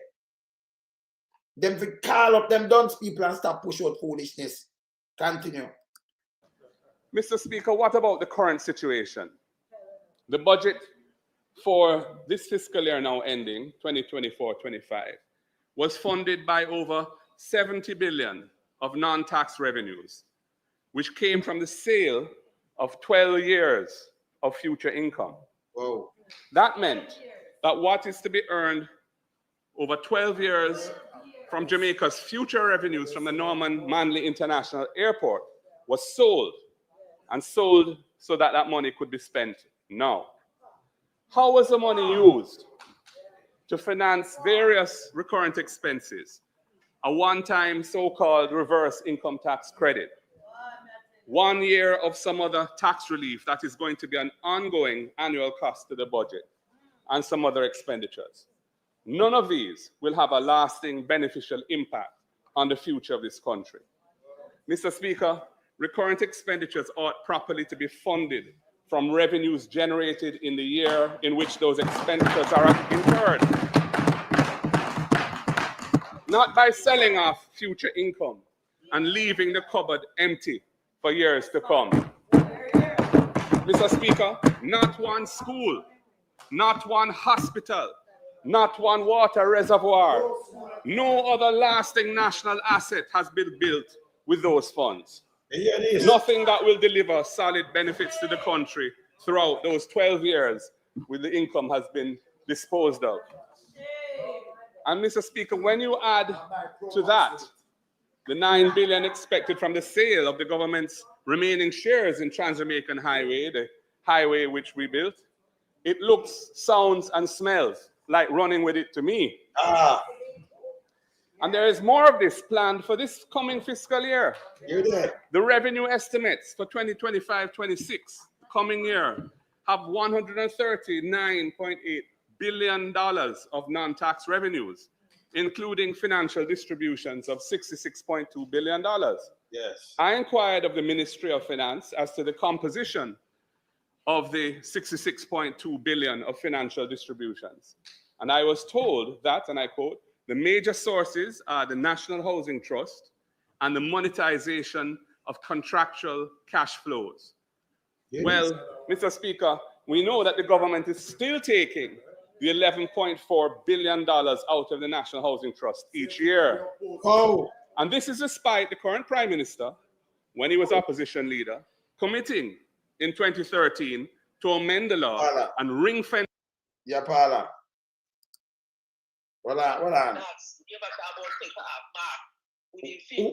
Them to call up them dunce people and stop push out foolishness. Continue. Mr. Speaker, what about the current situation? The budget for this fiscal year now ending, 2024-25, was funded by over 70 billion of non-tax revenues, which came from the sale of 12 years of future income. Whoa. That meant that what is to be earned over 12 years from Jamaica's future revenues from the Norman Manley International Airport was sold, and sold so that that money could be spent now. How was the money used? To finance various recurrent expenses, a one-time so-called reverse income tax credit, 1 year of some other tax relief that is going to be an ongoing annual cost to the budget, and some other expenditures. None of these will have a lasting beneficial impact on the future of this country. Mr. Speaker, recurrent expenditures ought properly to be funded from revenues generated in the year in which those expenditures are incurred, not by selling off future income and leaving the cupboard empty for years to come. Mr. Speaker, not one school, not one hospital, not one water reservoir, no other lasting national asset has been built with those funds. Nothing that will deliver solid benefits to the country throughout those 12 years when the income has been disposed of. And Mr. Speaker, when you add to that the 9 billion expected from the sale of the government's remaining shares in Trans-Jamaican Highway, the highway which we built, it looks, sounds, and smells like running with it to me. And there is more of this planned for this coming fiscal year. The revenue estimates for 2025-26, the coming year, have $139.8 billion of non-tax revenues, including financial distributions of $66.2 billion. Yes. I inquired of the Ministry of Finance as to the composition of the $66.2 billion of financial distributions. And I was told that, and I quote, the major sources are the National Housing Trust and the monetization of contractual cash flows. Yes. Well, Mr. Speaker, we know that the government is still taking the $11.4 billion out of the National Housing Trust each year. Oh. And this is despite the current Prime Minister, when he was opposition leader, committing in 2013 to amend the law and ring-fence. Yeah, Paula. Hold on.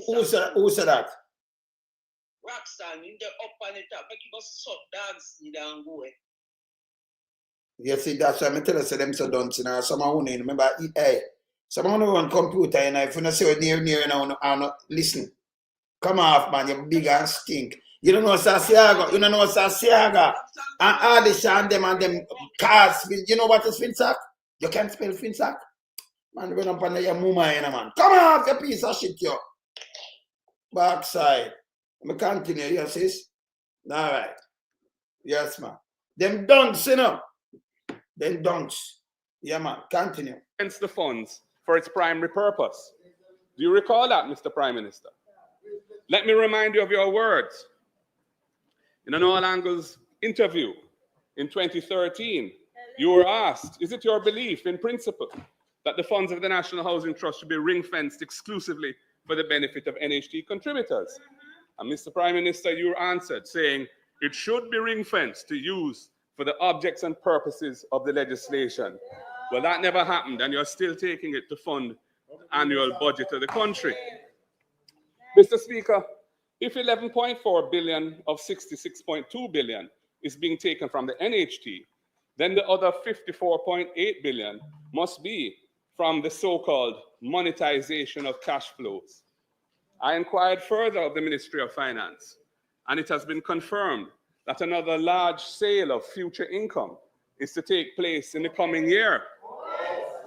Who said that? Roxanne, in the up and the top, make you go suck dogs, you don't go. You see, that's why I tell us them so don't, you know, someone who remember, hey, someone who on computer, and if you don't say it near, and listen, come off, man, you big and stink. You don't know Sasiaga, you don't know Sasiaga, and Adisha and them cars, you know what is Finsack? You can't spell Finsack? Man, run up under your muma, you know, man. Come off your piece of shit, yo. Backside. Let me continue, you sis. All right. Yes, man. Them dunks, you know. Them dunks. Yeah, man. Continue. Hence the funds for its primary purpose. Do you recall that, Mr. Prime Minister? Let me remind you of your words. In an All Angles interview in 2013, you were asked, is it your belief in principle that the funds of the National Housing Trust should be ring-fenced exclusively for the benefit of NHT contributors? And Mr. Prime Minister, you answered saying it should be ring-fenced to use for the objects and purposes of the legislation. Well, that never happened, and you're still taking it to fund the annual budget of the country. Mr. Speaker, if 11.4 billion of 66.2 billion is being taken from the NHT, then the other 54.8 billion must be from the so-called monetization of cash flows. I inquired further of the Ministry of Finance, and it has been confirmed that another large sale of future income is to take place in the coming year.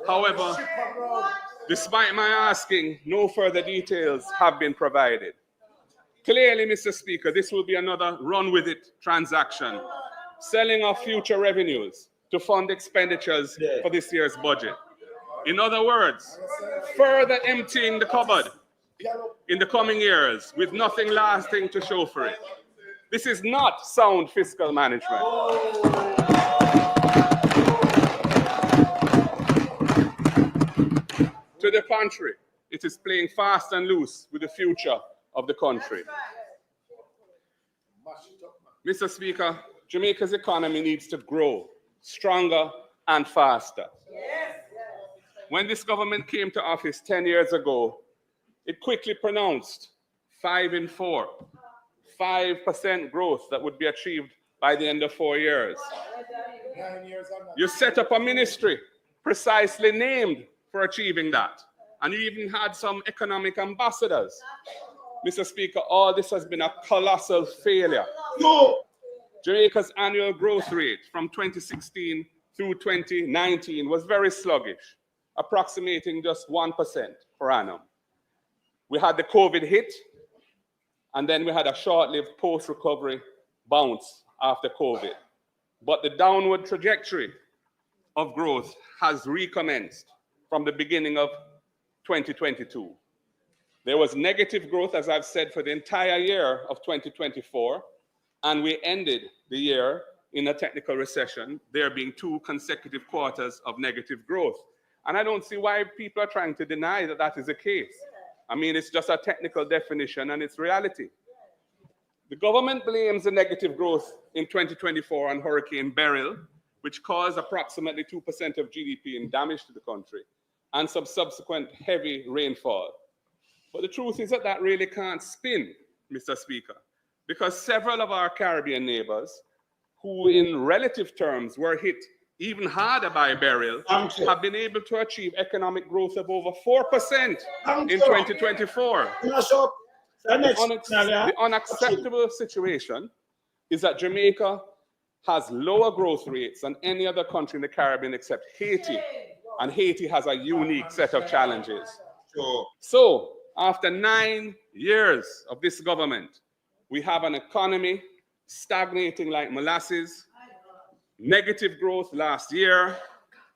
However, despite my asking, no further details have been provided. Clearly, Mr. Speaker, this will be another run-with-it transaction, selling off future revenues to fund expenditures for this year's budget. In other words, further emptying the cupboard in the coming years with nothing lasting to show for it. This is not sound fiscal management. To the contrary, it is playing fast and loose with the future of the country. Mr. Speaker, Jamaica's economy needs to grow stronger and faster. When this government came to office 10 years ago, it quickly pronounced 5 in 4, 5% growth that would be achieved by the end of 4 years. You set up a ministry precisely named for achieving that. And you even had some economic ambassadors. Mr. Speaker, all this has been a colossal failure. No. Jamaica's annual growth rate from 2016 through 2019 was very sluggish, approximating just 1% per annum. We had the COVID hit, and then we had a short-lived post-recovery bounce after COVID. But the downward trajectory of growth has recommenced from the beginning of 2022. There was negative growth, as I've said, for the entire year of 2024, and we ended the year in a technical recession, there being 2 consecutive quarters of negative growth. And I don't see why people are trying to deny that that is the case. I mean, it's just a technical definition and it's reality. The government blames the negative growth in 2024 on Hurricane Beryl, which caused approximately 2% of GDP in damage to the country, and some subsequent heavy rainfall. But the truth is that that really can't spin, Mr. Speaker, because several of our Caribbean neighbors, who in relative terms were hit even harder by Beryl, have been able to achieve economic growth of over 4% in 2024. The unacceptable situation is that Jamaica has lower growth rates than any other country in the Caribbean except Haiti, and Haiti has a unique set of challenges. So, after 9 years of this government, we have an economy stagnating like molasses, negative growth last year,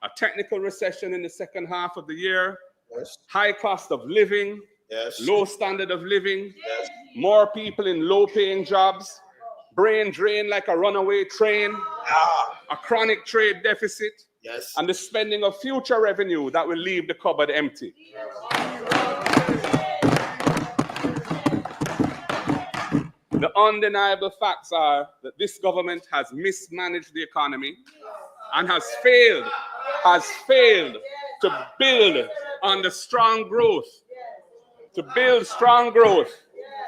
a technical recession in the second half of the year, high cost of living, low standard of living, more people in low-paying jobs, brain drain like a runaway train, a chronic trade deficit, and the spending of future revenue that will leave the cupboard empty. The undeniable facts are that this government has mismanaged the economy and has failed to build on the strong growth,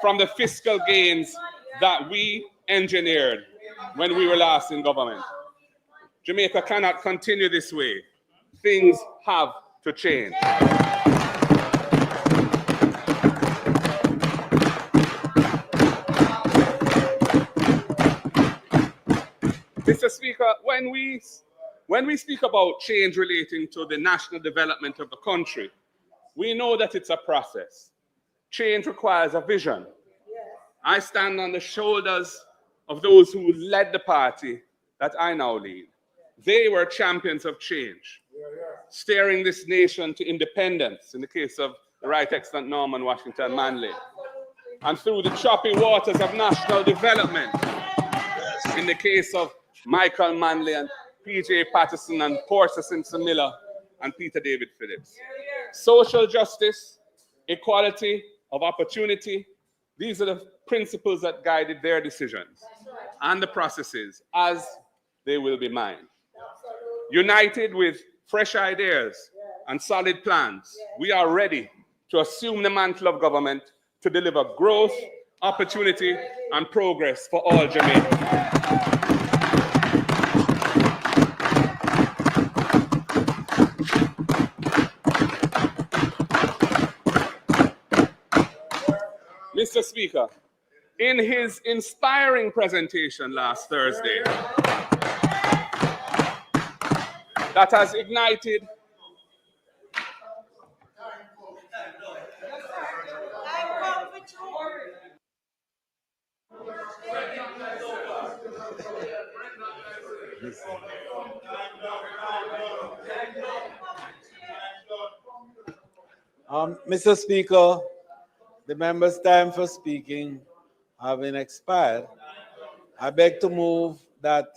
from the fiscal gains that we engineered when we were last in government. Jamaica cannot continue this way. Things have to change. Mr. Speaker, when we When we speak about change relating to the national development of the country, we know that it's a process. Change requires a vision. I stand on the shoulders of those who led the party that I now lead. They were champions of change, steering this nation to independence in the case of the Right Excellent Norman Washington Manley, and through the choppy waters of national development in the case of Michael Manley and P.J. Patterson and Porter Simpson Miller and Peter David Phillips. Social justice, equality of opportunity, these are the principles that guided their decisions and the processes as they will be mine. United with fresh ideas and solid plans, we are ready to assume the mantle of government to deliver growth, opportunity, and progress for all Jamaicans. Mr. Speaker, in his inspiring presentation last Thursday, that has ignited Mr. Speaker, the member's time for speaking having expired, I beg to move that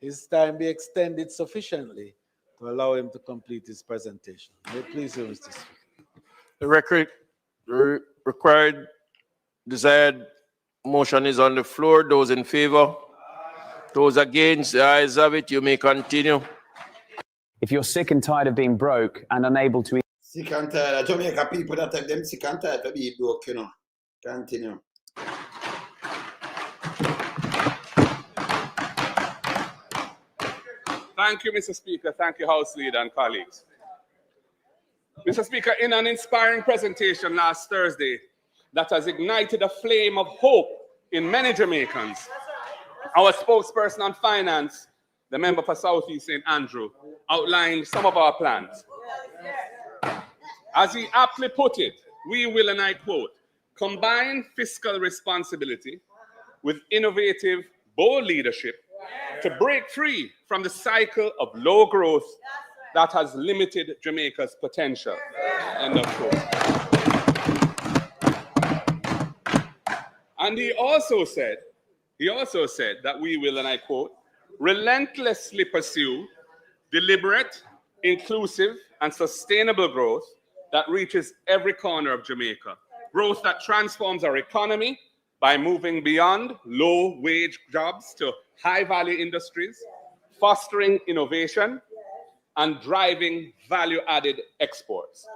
his time be extended sufficiently to allow him to complete his presentation. May it please you, Mr. Speaker. The required desired motion is on the floor. Those in favor? Those against? The ayes have it. You may continue. If you're sick and tired of being broke and unable to... Sick and tired. Jamaica people that have them sick and tired to be broke, you know. Continue. Thank you, Mr. Speaker. Thank you, House Leader and colleagues. Mr. Speaker, in an inspiring presentation last Thursday that has ignited a flame of hope in many Jamaicans, our spokesperson on finance, the member for Southeast St. Andrew, outlined some of our plans. As he aptly put it, we will, and I quote, combine fiscal responsibility with innovative, bold leadership to break free from the cycle of low growth that has limited Jamaica's potential. End of quote. And he also said that we will, and I quote, relentlessly pursue deliberate, inclusive, and sustainable growth that reaches every corner of Jamaica. Growth that transforms our economy by moving beyond low-wage jobs to high-value industries, fostering innovation, and driving value-added exports.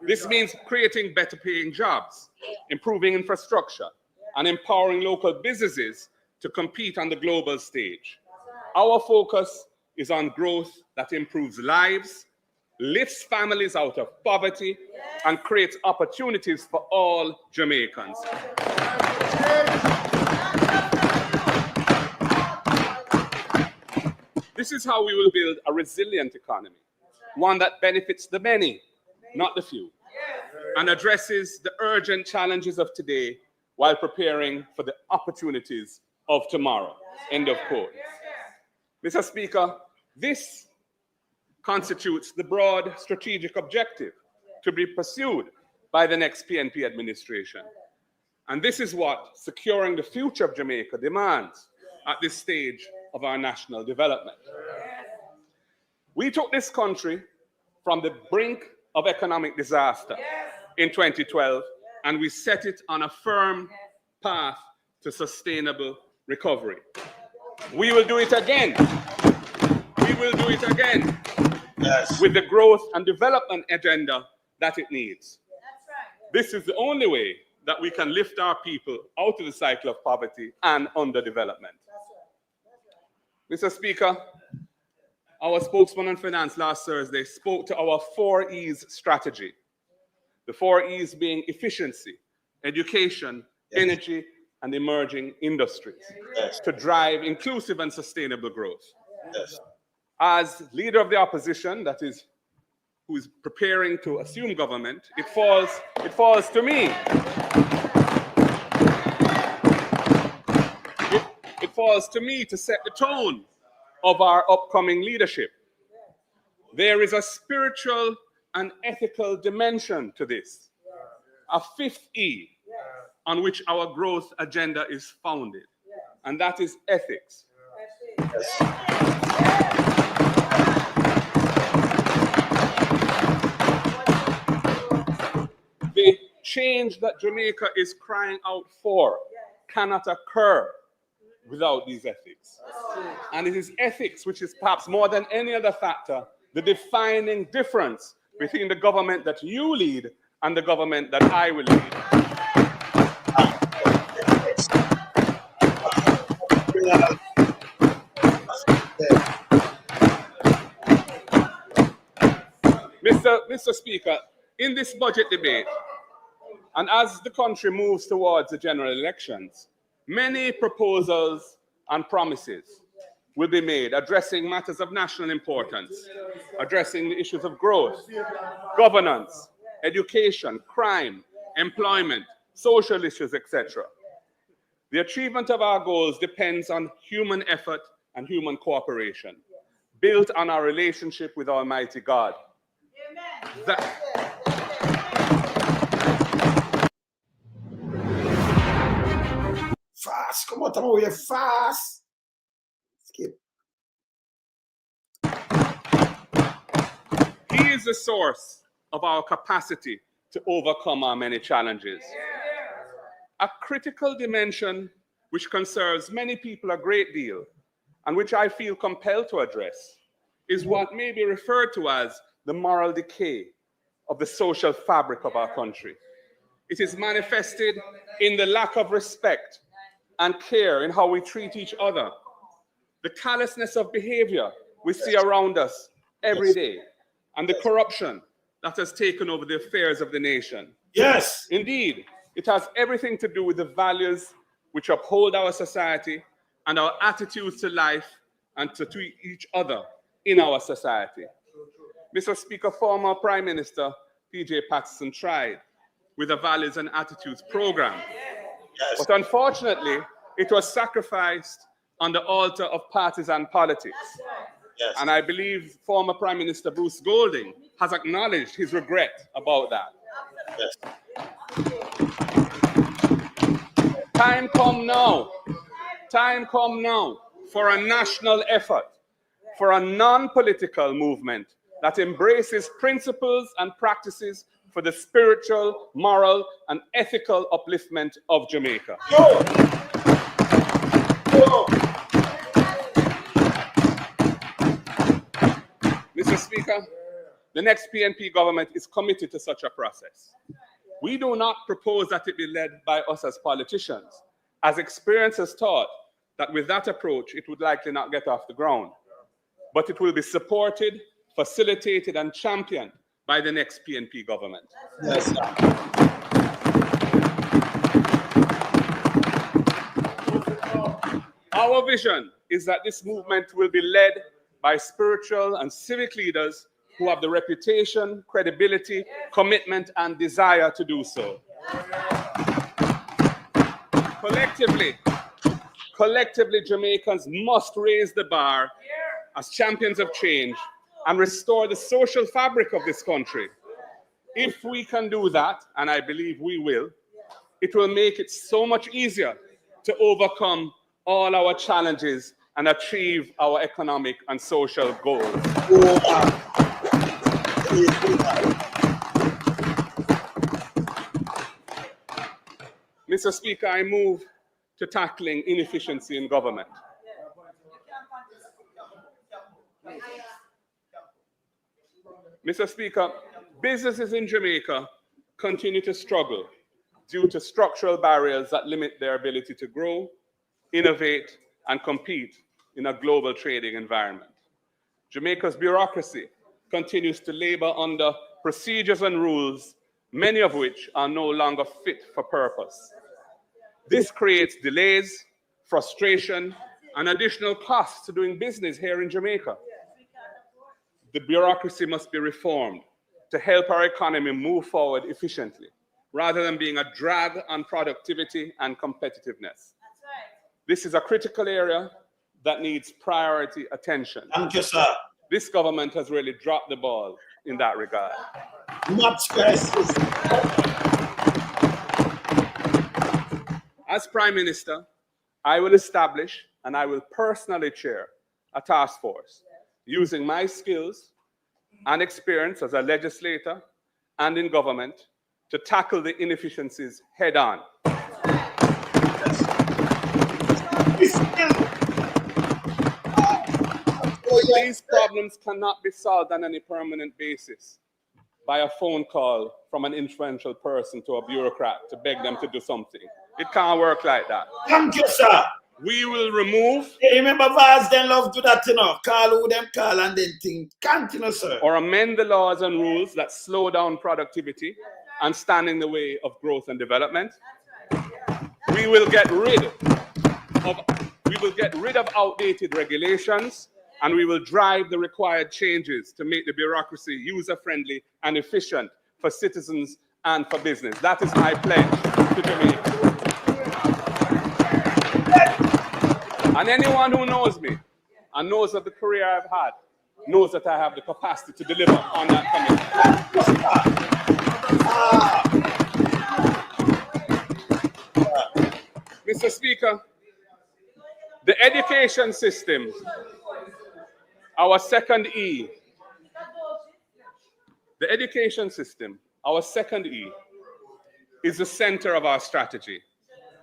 This means creating better-paying jobs, improving infrastructure, and empowering local businesses to compete on the global stage. Our focus is on growth that improves lives, lifts families out of poverty, and creates opportunities for all Jamaicans. This is how we will build a resilient economy, one that benefits the many, not the few, and addresses the urgent challenges of today while preparing for the opportunities of tomorrow. End of quote. Mr. Speaker, this constitutes the broad strategic objective to be pursued by the next PNP administration. And this is what securing the future of Jamaica demands at this stage of our national development. We took this country from the brink of economic disaster in 2012, and we set it on a firm path to sustainable recovery. We will do it again. We will do it again. Yes. With the growth and development agenda that it needs. This is the only way that we can lift our people out of the cycle of poverty and underdevelopment. Mr. Speaker, our spokesman on finance last Thursday spoke to our 4 E's strategy. The 4 E's being efficiency, education, energy, and emerging industries to drive inclusive and sustainable growth. As leader of the opposition, that is, who is preparing to assume government, it falls to me. It falls to me to set the tone of our upcoming leadership. There is a spiritual and ethical dimension to this, a fifth E on which our growth agenda is founded, and that is ethics. The change that Jamaica is crying out for cannot occur without these ethics. And it is ethics which is perhaps more than any other factor the defining difference between the government that you lead and the government that I will lead. Mr. Speaker, in this budget debate, and as the country moves towards the general elections, many proposals and promises will be made addressing matters of national importance, addressing the issues of growth, governance, education, crime, employment, social issues, etc. The achievement of our goals depends on human effort and human cooperation, built on our relationship with Almighty God. Fast, come on, here, fast. Skip. He is the source of our capacity to overcome our many challenges. A critical dimension which concerns many people a great deal, and which I feel compelled to address, is what may be referred to as the moral decay of the social fabric of our country. It is manifested in the lack of respect and care in how we treat each other, the callousness of behavior we see around us every day, and the corruption that has taken over the affairs of the nation. Yes. Indeed, it has everything to do with the values which uphold our society and our attitudes to life and to each other in our society. Mr. Speaker, former Prime Minister P.J. Patterson tried with a values and attitudes program. Yes. But unfortunately, it was sacrificed on the altar of partisan politics. Yes. And I believe former Prime Minister Bruce Golding has acknowledged his regret about that. Yes. Time come now for a national effort, for a non-political movement that embraces principles and practices for the spiritual, moral, and ethical upliftment of Jamaica. Mr. Speaker, the next PNP government is committed to such a process. We do not propose that it be led by us as politicians, as experience has taught that with that approach, it would likely not get off the ground. But it will be supported, facilitated, and championed by the next PNP government. Yes, sir. Our vision is that this movement will be led by spiritual and civic leaders who have the reputation, credibility, commitment, and desire to do so. Collectively, Jamaicans must raise the bar as champions of change and restore the social fabric of this country. If we can do that, and I believe we will, it will make it so much easier to overcome all our challenges and achieve our economic and social goals. Mr. Speaker, I move to tackling inefficiency in government. Mr. Speaker, businesses in Jamaica continue to struggle due to structural barriers that limit their ability to grow, innovate, and compete in a global trading environment. Jamaica's bureaucracy continues to labor under procedures and rules, many of which are no longer fit for purpose. This creates delays, frustration, and additional costs to doing business here in Jamaica. the bureaucracy must be reformed to help our economy move forward efficiently, rather than being a drag on productivity and competitiveness. This is a critical area that needs priority attention. Thank you, sir. This government has really dropped the ball in that regard. Much crisis. As Prime Minister, I will establish and I will personally chair a task force using my skills and experience as a legislator and in government to tackle the inefficiencies head on. These problems cannot be solved on any permanent basis by a phone call from an influential person to a bureaucrat to beg them to do something. It can't work like that. Thank you, sir. We will remove. Hey, remember, Vaz, them love to that, you know. Call who them call and then think. Continue, sir. Or amend the laws and rules that slow down productivity and stand in the way of growth and development. We will get rid of outdated regulations, and we will drive the required changes to make the bureaucracy user-friendly and efficient for citizens and for business. That is my pledge to Jamaica. And anyone who knows me and knows of the career I've had knows that I have the capacity to deliver on that commitment. Mr. Speaker, the education system, our second E. The education system, our second E, is the center of our strategy.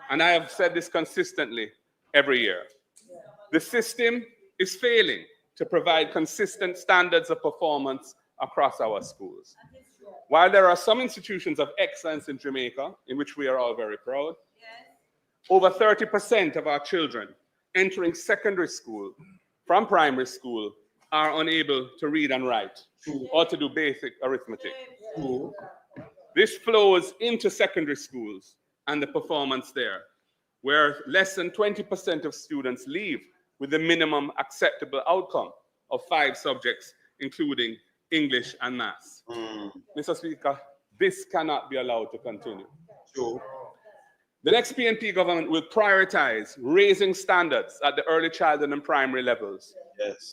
And I have said this consistently every year. The system is failing to provide consistent standards of performance across our schools. While there are some institutions of excellence in Jamaica, in which we are all very proud, over 30% of our children entering secondary school from primary school are unable to read and write or to do basic arithmetic. This flows into secondary schools and the performance there, where less than 20% of students leave with the minimum acceptable outcome of 5 subjects, including English and maths. Mr. Speaker, this cannot be allowed to continue. The next PNP government will prioritize raising standards at the early childhood and primary levels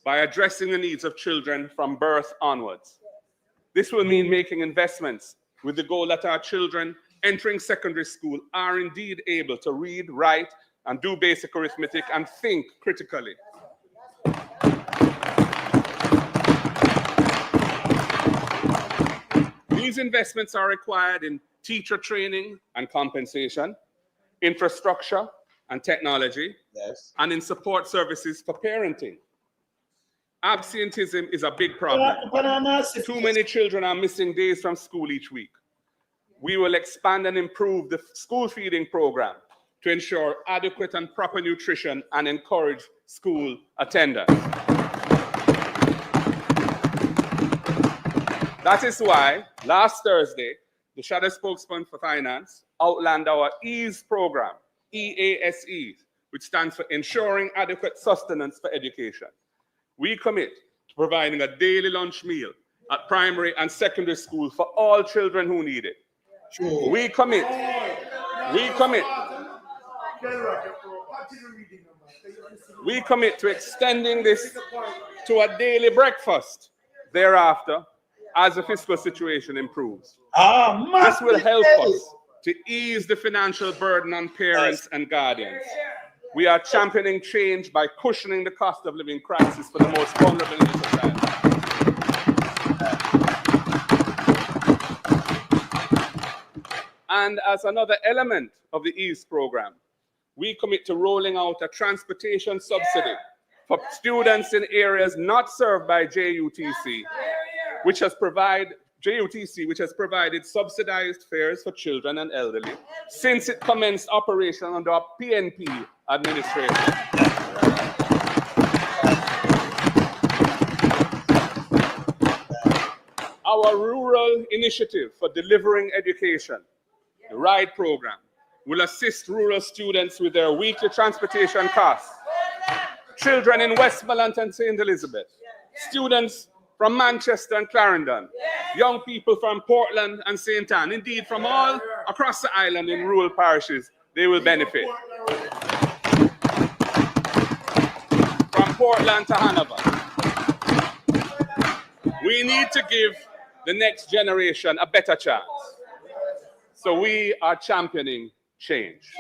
by addressing the needs of children from birth onwards. This will mean making investments with the goal that our children entering secondary school are indeed able to read, write, and do basic arithmetic and think critically. These investments are required in teacher training and compensation, infrastructure and technology, and in support services for parenting. Absenteeism is a big problem. Too many children are missing days from school each week. We will expand and improve the school feeding program to ensure adequate and proper nutrition and encourage school attendance. That is why last Thursday, the Shadow Spokesman for Finance outlined our EASE program, EASE, which stands for Ensuring Adequate Sustenance for Education. We commit to providing a daily lunch meal at primary and secondary school for all children who need it. We commit to extending this to a daily breakfast thereafter as the fiscal situation improves. This will help us to ease the financial burden on parents and guardians. We are championing change by cushioning the cost of living crisis for the most vulnerable in the society. And as another element of the EASE program, we commit to rolling out a transportation subsidy for students in areas not served by JUTC, which has provided subsidized fares for children and elderly since it commenced operation under a PNP administration. Our rural initiative for delivering education, the RIDE program, will assist rural students with their weekly transportation costs. Children in Westmoreland and St. Elizabeth, students from Manchester and Clarendon, young people from Portland and St. Ann, indeed from all across the island in rural parishes, they will benefit. From Portland to Hanover. We need to give the next generation a better chance. So we are championing change.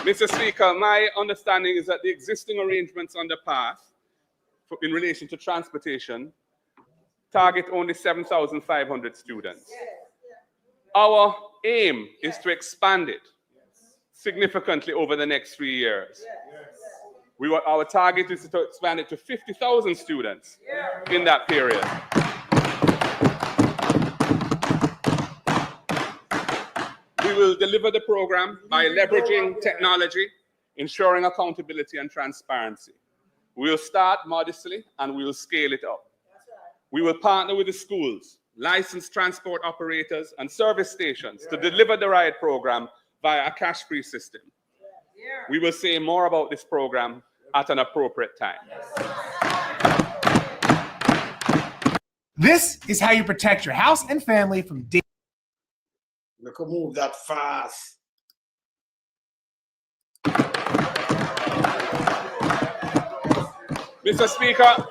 Mr. Speaker, my understanding is that the existing arrangements on the path in relation to transportation target only 7,500 students. Our aim is to expand it significantly over the next 3 years. Our target is to expand it to 50,000 students in that period. We will deliver the program by leveraging technology, ensuring accountability and transparency. We will start modestly and we will scale it up. We will partner with the schools, licensed transport operators, and service stations to deliver the ride program via a cash-free system. We will say more about this program at an appropriate time. This is how you protect your house and family from danger. We can move that fast. Mr. Speaker,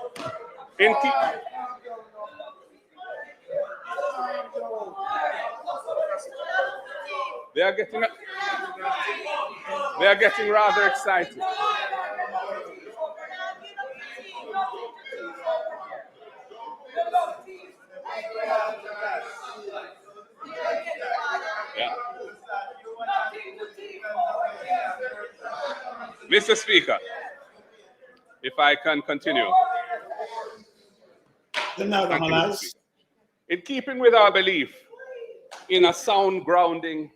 they are getting rather excited. Yeah. Mr. Speaker, if I can continue. In keeping with our belief in a sound grounding,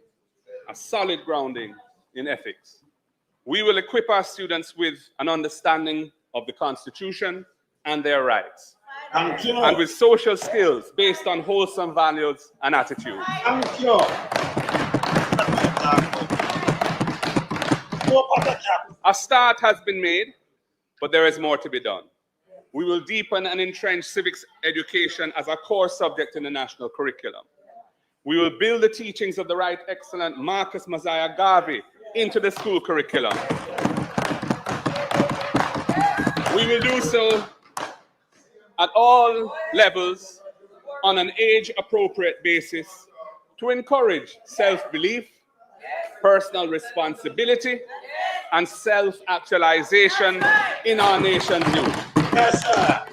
a solid grounding in ethics, we will equip our students with an understanding of the Constitution and their rights, and with social skills based on wholesome values and attitudes. A start has been made, but there is more to be done. We will deepen and entrench civics education as a core subject in the national curriculum. We will build the teachings of the Right Excellent Marcus Mosiah Garvey into the school curriculum. We will do so at all levels on an age-appropriate basis to encourage self-belief, personal responsibility, and self-actualization in our nation's youth. Yes, sir.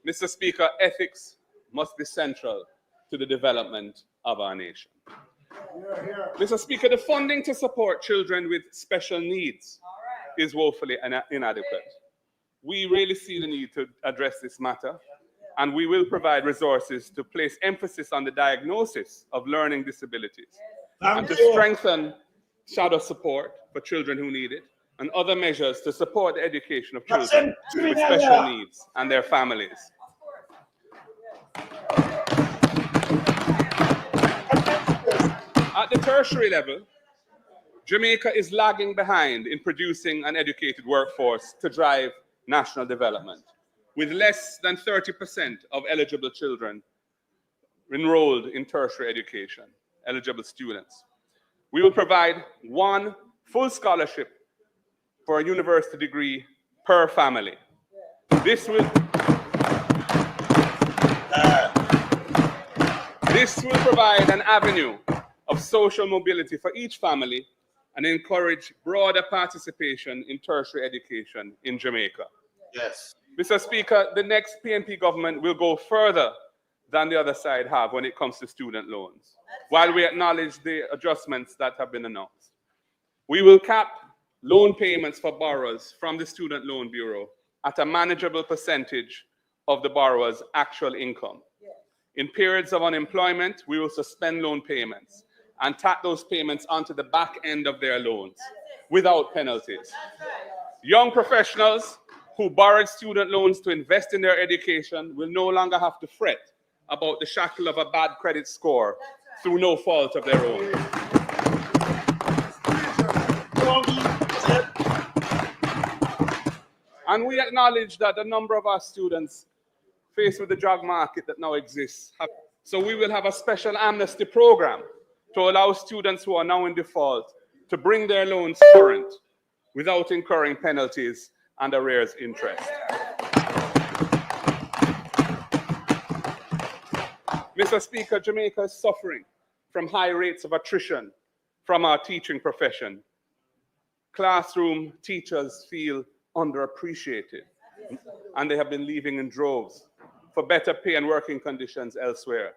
Mr. Speaker, ethics must be central to the development of our nation. Mr. Speaker, the funding to support children with special needs is woefully inadequate. We really see the need to address this matter, and we will provide resources to place emphasis on the diagnosis of learning disabilities and to strengthen shadow support for children who need it, and other measures to support the education of children with special needs and their families. At the tertiary level, Jamaica is lagging behind in producing an educated workforce to drive national development, with less than 30% of eligible children enrolled in tertiary education, eligible students. We will provide one full scholarship for a university degree per family. This will provide an avenue of social mobility for each family and encourage broader participation in tertiary education in Jamaica. Yes. Mr. Speaker, the next PNP government will go further than the other side have when it comes to student loans, while we acknowledge the adjustments that have been announced. We will cap loan payments for borrowers from the Student Loan Bureau at a manageable percentage of the borrower's actual income. In periods of unemployment, we will suspend loan payments and tack those payments onto the back end of their loans without penalties. Young professionals who borrowed student loans to invest in their education will no longer have to fret about the shackle of a bad credit score through no fault of their own. And we acknowledge that a number of our students faced with the job market that now exists. So we will have a special amnesty program to allow students who are now in default to bring their loans current without incurring penalties and arrears interest. Mr. Speaker, Jamaica is suffering from high rates of attrition from our teaching profession. Classroom teachers feel underappreciated, and they have been leaving in droves for better pay and working conditions elsewhere.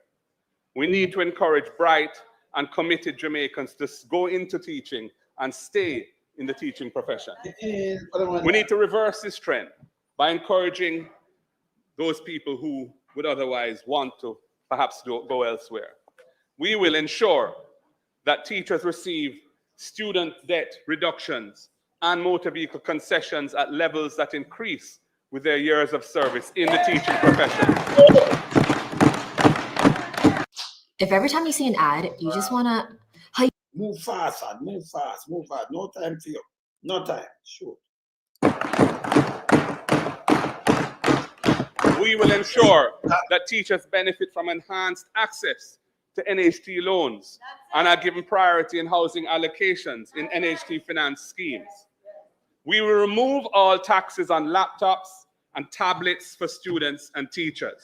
We need to encourage bright and committed Jamaicans to go into teaching and stay in the teaching profession. We need to reverse this trend by encouraging those people who would otherwise want to perhaps go elsewhere. We will ensure that teachers receive student debt reductions and motor vehicle concessions at levels that increase with their years of service in the teaching profession. If every time you see an ad, you just want to move fast, son. Move fast, move fast. No time for you. No time. Sure. We will ensure that teachers benefit from enhanced access to NHT loans and are given priority in housing allocations in NHT finance schemes. We will remove all taxes on laptops and tablets for students and teachers.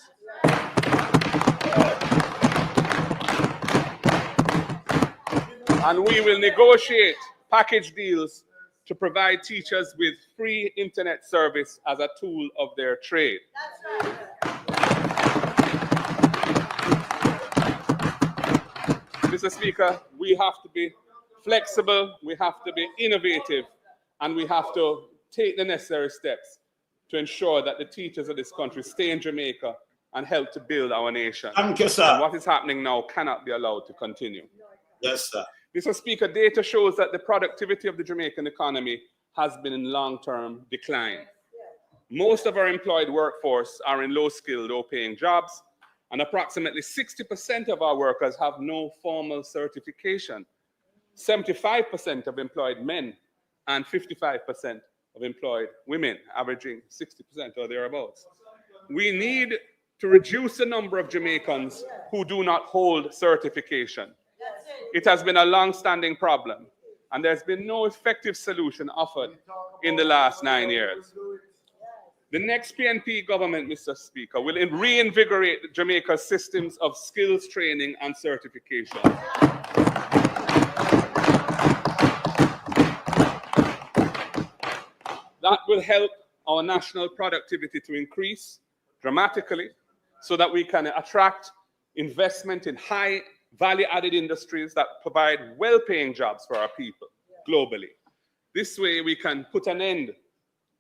And we will negotiate package deals to provide teachers with free internet service as a tool of their trade. Mr. Speaker, we have to be flexible, we have to be innovative, and we have to take the necessary steps to ensure that the teachers of this country stay in Jamaica and help to build our nation. Thank you, sir. And what is happening now cannot be allowed to continue. Yes, sir. Mr. Speaker, data shows that the productivity of the Jamaican economy has been in long-term decline. Most of our employed workforce are in low-skilled, low-paying jobs, and approximately 60% of our workers have no formal certification. 75% of employed men and 55% of employed women, averaging 60% or thereabouts. We need to reduce the number of Jamaicans who do not hold certification. It has been a long-standing problem, and there's been no effective solution offered in the last 9 years. The next PNP government, Mr. Speaker, will reinvigorate Jamaica's systems of skills training and certification. That will help our national productivity to increase dramatically so that we can attract investment in high value-added industries that provide well-paying jobs for our people globally. This way we can put an end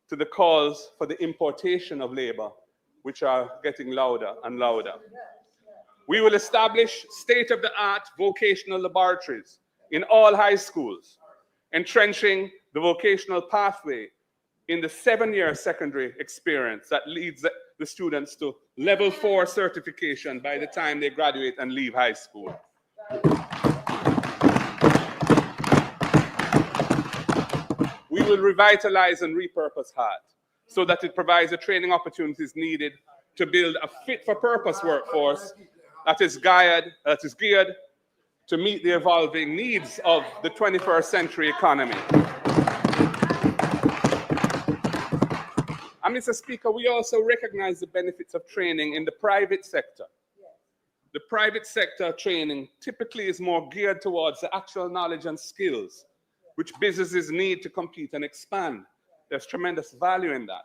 to the calls for the importation of labor, which are getting louder and louder. We will establish state-of-the-art vocational laboratories in all high schools, entrenching the vocational pathway in the 7-year secondary experience that leads the students to level 4 certification by the time they graduate and leave high school. We will revitalize and repurpose HEART so that it provides the training opportunities needed to build a fit-for-purpose workforce that is geared to meet the evolving needs of the 21st century economy. And Mr. Speaker, we also recognize the benefits of training in the private sector. The private sector training typically is more geared towards the actual knowledge and skills which businesses need to compete and expand. There's tremendous value in that.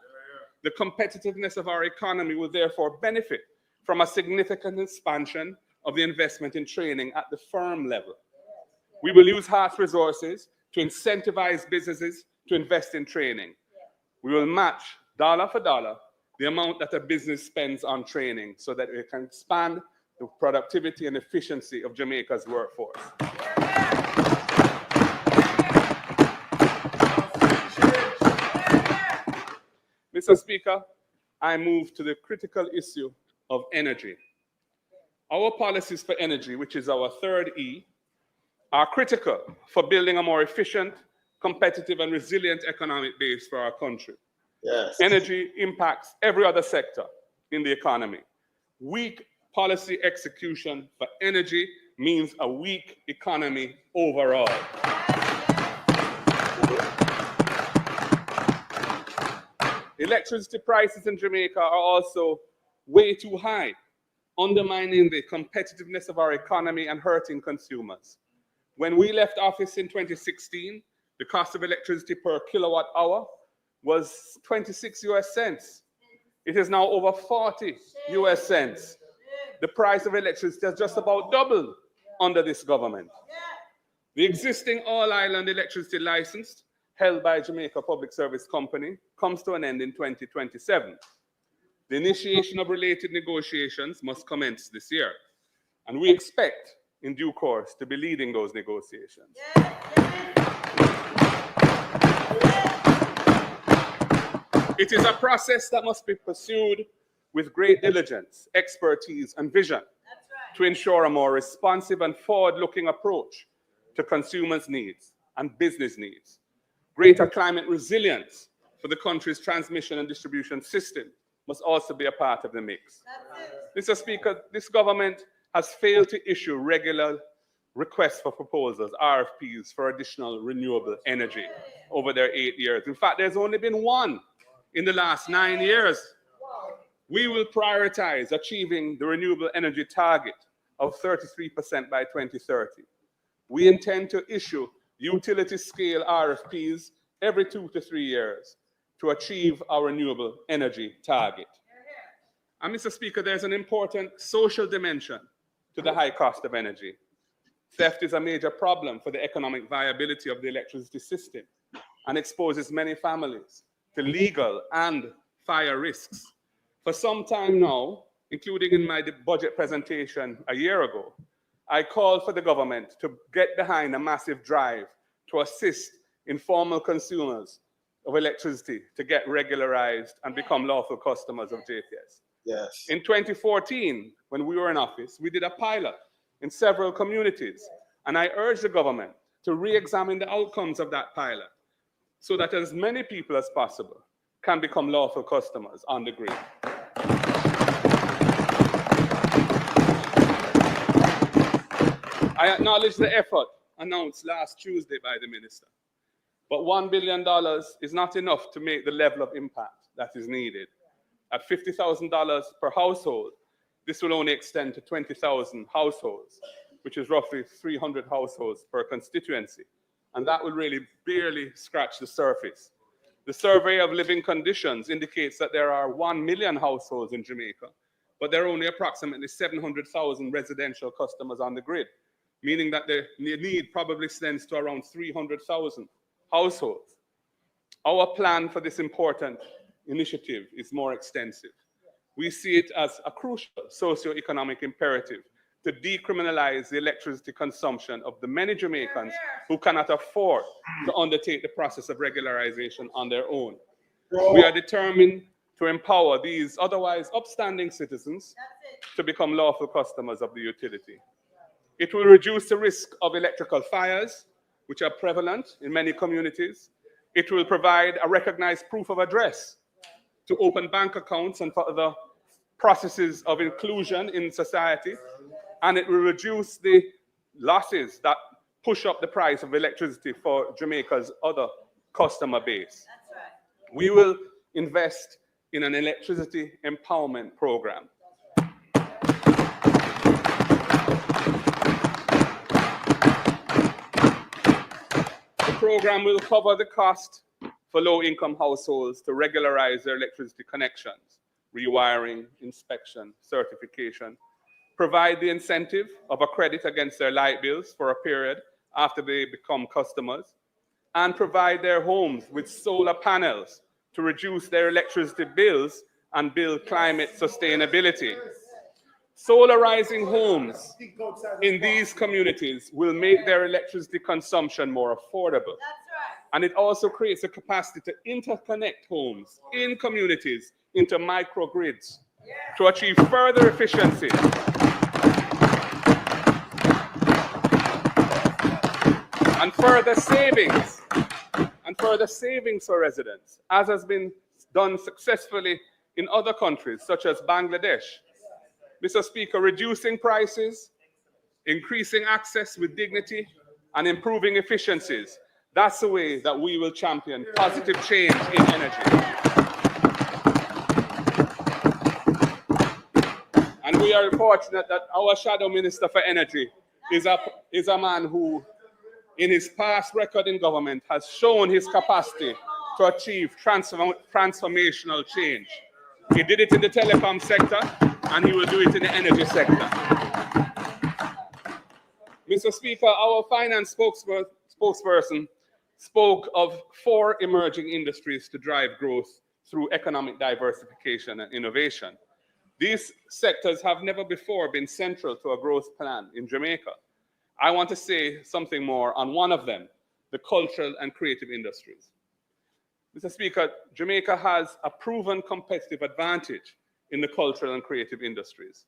The competitiveness of our economy will therefore benefit from a significant expansion of the investment in training at the firm level. We will use HEART's resources to incentivize businesses to invest in training. We will match dollar for dollar the amount that a business spends on training so that it can expand the productivity and efficiency of Jamaica's workforce. Mr. Speaker, I move to the critical issue of energy. Our policies for energy, which is our third E, are critical for building a more efficient, competitive, and resilient economic base for our country. Yes. Energy impacts every other sector in the economy. Weak policy execution for energy means a weak economy overall. Electricity prices in Jamaica are also way too high, undermining the competitiveness of our economy and hurting consumers. When we left office in 2016, the cost of electricity per kilowatt hour was 26 US cents. It is now over 40 US cents. The price of electricity has just about doubled under this government. The existing all-island electricity license held by Jamaica Public Service Company comes to an end in 2027. The initiation of related negotiations must commence this year, and we expect in due course to be leading those negotiations. It is a process that must be pursued with great diligence, expertise, and vision to ensure a more responsive and forward-looking approach to consumers' needs and business needs. Greater climate resilience for the country's transmission and distribution system must also be a part of the mix. Mr. Speaker, this government has failed to issue regular requests for proposals, RFPs, for additional renewable energy over their 8 years. In fact, there's only been one in the last 9 years. We will prioritize achieving the renewable energy target of 33% by 2030. We intend to issue utility-scale RFPs every 2 to 3 years to achieve our renewable energy target. And Mr. Speaker, there's an important social dimension to the high cost of energy. Theft is a major problem for the economic viability of the electricity system and exposes many families to legal and fire risks. For some time now, including in my budget presentation a year ago, I called for the government to get behind a massive drive to assist informal consumers of electricity to get regularized and become lawful customers of JPS. Yes. In 2014, when we were in office, we did a pilot in several communities, and I urged the government to re-examine the outcomes of that pilot so that as many people as possible can become lawful customers on the grid. I acknowledge the effort announced last Tuesday by the minister, but $1 billion is not enough to make the level of impact that is needed. At $50,000 per household, this will only extend to 20,000 households, which is roughly 300 households per constituency. And that will really barely scratch the surface. The survey of living conditions indicates that there are 1 million households in Jamaica, but there are only approximately 700,000 residential customers on the grid, meaning that the need probably extends to around 300,000 households. Our plan for this important initiative is more extensive. We see it as a crucial socioeconomic imperative to decriminalize the electricity consumption of the many Jamaicans who cannot afford to undertake the process of regularization on their own. We are determined to empower these otherwise upstanding citizens to become lawful customers of the utility. It will reduce the risk of electrical fires, which are prevalent in many communities. It will provide a recognized proof of address to open bank accounts and for other processes of inclusion in society. And it will reduce the losses that push up the price of electricity for Jamaica's other customer base. We will invest in an electricity empowerment program. The program will cover the cost for low-income households to regularize their electricity connections, rewiring, inspection, certification, provide the incentive of a credit against their light bills for a period after they become customers, and provide their homes with solar panels to reduce their electricity bills and build climate sustainability. Solarizing homes in these communities will make their electricity consumption more affordable. And it also creates a capacity to interconnect homes in communities into microgrids to achieve further efficiency and further savings for residents, as has been done successfully in other countries, such as Bangladesh. Mr. Speaker, reducing prices, increasing access with dignity, and improving efficiencies. That's the way that we will champion positive change in energy. And we are fortunate that our Shadow Minister for Energy is a man who, in his past record in government, has shown his capacity to achieve transformational change. He did it in the telecom sector, and he will do it in the energy sector. Mr. Speaker, our finance spokesperson spoke of 4 emerging industries to drive growth through economic diversification and innovation. These sectors have never before been central to a growth plan in Jamaica. I want to say something more on one of them, the cultural and creative industries. Mr. Speaker, Jamaica has a proven competitive advantage in the cultural and creative industries.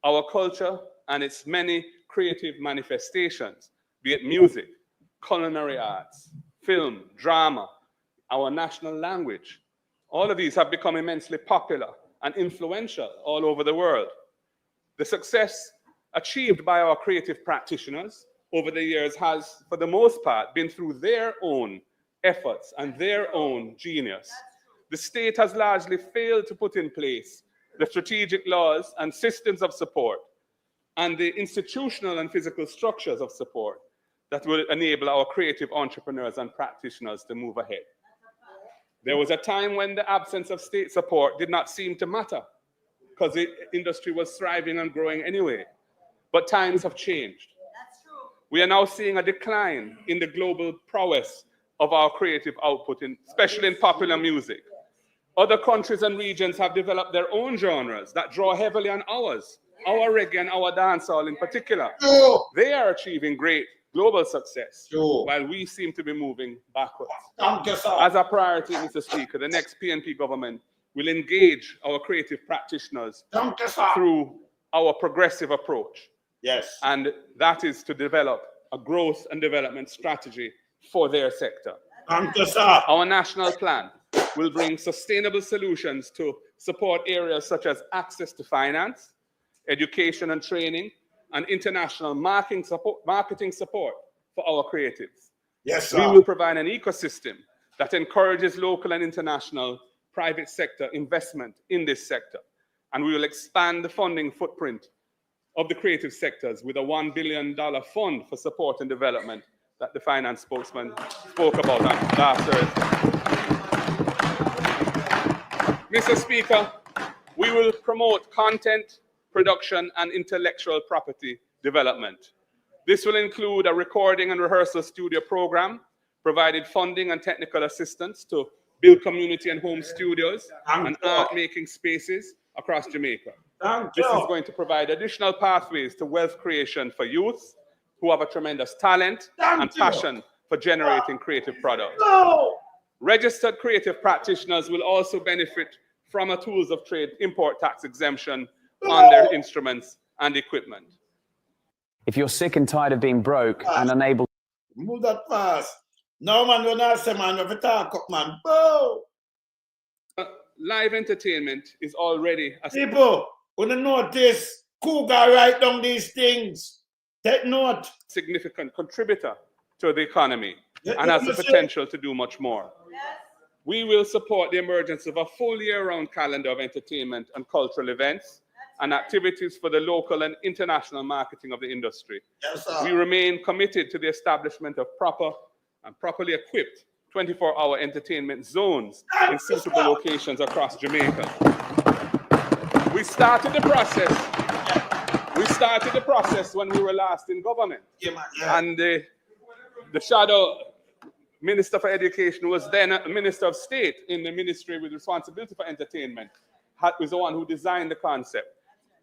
Our culture and its many creative manifestations, be it music, culinary arts, film, drama, our national language, all of these have become immensely popular and influential all over the world. The success achieved by our creative practitioners over the years has, for the most part, been through their own efforts and their own genius. The state has largely failed to put in place the strategic laws and systems of support and the institutional and physical structures of support that will enable our creative entrepreneurs and practitioners to move ahead. There was a time when the absence of state support did not seem to matter because the industry was thriving and growing anyway. But times have changed. That's true. We are now seeing a decline in the global prowess of our creative output, especially in popular music. Other countries and regions have developed their own genres that draw heavily on ours, our reggae and our dancehall in particular. They are achieving great global success, while we seem to be moving backwards. As a priority, Mr. Speaker, the next PNP government will engage our creative practitioners through our progressive approach. Yes. And that is to develop a growth and development strategy for their sector. Our national plan will bring sustainable solutions to support areas such as access to finance, education and training, and international marketing support for our creatives. Yes, sir. We will provide an ecosystem that encourages local and international private sector investment in this sector. And we will expand the funding footprint of the creative sectors with a $1 billion fund for support and development that the finance spokesman spoke about last Thursday. Mr. Speaker, we will promote content, production, and intellectual property development. This will include a recording and rehearsal studio program, provided funding and technical assistance to build community and home studios and art-making spaces across Jamaica. This is going to provide additional pathways to wealth creation for youth who have a tremendous talent and passion for generating creative products. Registered creative practitioners will also benefit from a tools of trade import tax exemption on their instruments and equipment. If you're sick and tired of being broke and unable... Move that fast. No, man, when I say, man, if you talk up, man, boom. Live entertainment is already... People, when you notice, Cougar write down these things. Take note. Significant contributor to the economy and has the potential to do much more. We will support the emergence of a full year-round calendar of entertainment and cultural events and activities for the local and international marketing of the industry. Yes, sir. We remain committed to the establishment of proper and properly equipped 24-hour entertainment zones in suitable locations across Jamaica. We started the process. We started the process when we were last in government. Yeah, man, yeah. And the shadow Minister for Education was then a Minister of State in the ministry with responsibility for entertainment, was the one who designed the concept.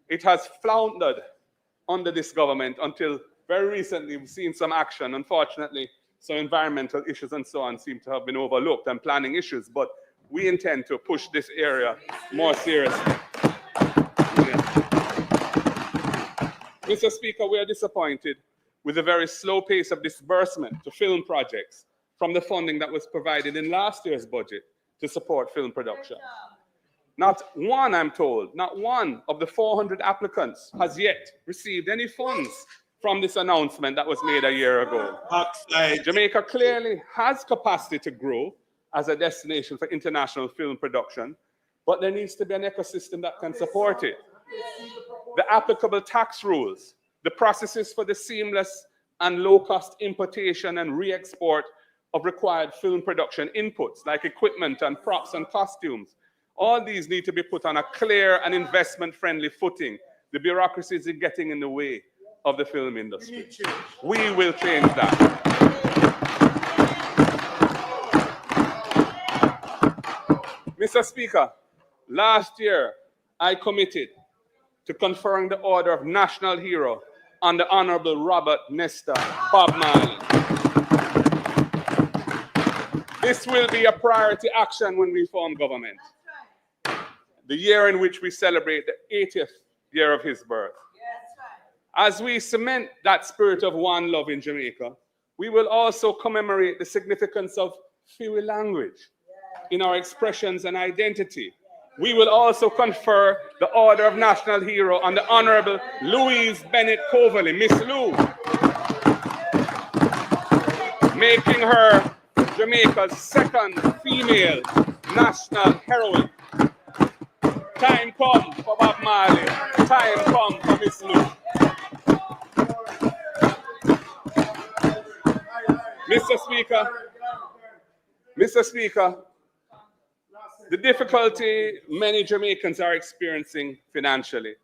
It has floundered under this government until very recently we've seen some action. Unfortunately, some environmental issues and so on seem to have been overlooked and planning issues, but we intend to push this area more seriously. Mr. Speaker, we are disappointed with the very slow pace of disbursement to film projects from the funding that was provided in last year's budget to support film production. Not one, I'm told, not one of the 400 applicants has yet received any funds from this announcement that was made a year ago. Jamaica clearly has capacity to grow as a destination for international film production, but there needs to be an ecosystem that can support it. The applicable tax rules, the processes for the seamless and low-cost importation and re-export of required film production inputs like equipment and props and costumes, all these need to be put on a clear and investment-friendly footing. The bureaucracy is getting in the way of the film industry. We will change that. Mr. Speaker, last year I committed to conferring the Order of National Hero on the Honorable Robert Nesta Bob Marley. This will be a priority action when we form government. The year in which we celebrate the 80th year of his birth. As we cement that spirit of one love in Jamaica, we will also commemorate the significance of Fiwi language in our expressions and identity. We will also confer the Order of National Hero on the Honorable Louise Bennett Coverley, Miss Lou, making her Jamaica's second female national heroine. Time come for Bob Marley. Time come for Miss Lou. Mr. Speaker, the difficulty many Jamaicans are experiencing financially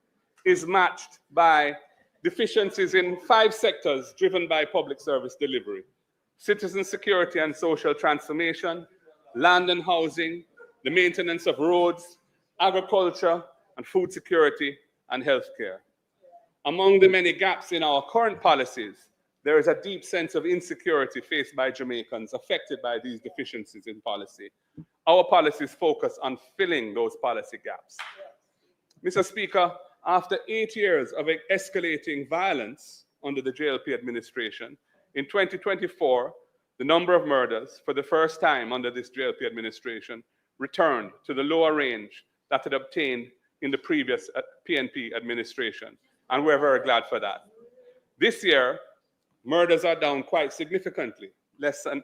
is matched by deficiencies in 5 sectors driven by public service delivery: citizen security and social transformation, land and housing, the maintenance of roads, agriculture and food security, and healthcare. Among the many gaps in our current policies, there is a deep sense of insecurity faced by Jamaicans affected by these deficiencies in policy. Our policies focus on filling those policy gaps. Mr. Speaker, after 8 years of escalating violence under the JLP administration, in 2024, the number of murders, for the first time under this JLP administration, returned to the lower range that it obtained in the previous PNP administration, and we're very glad for that. This year, murders are down quite significantly, less than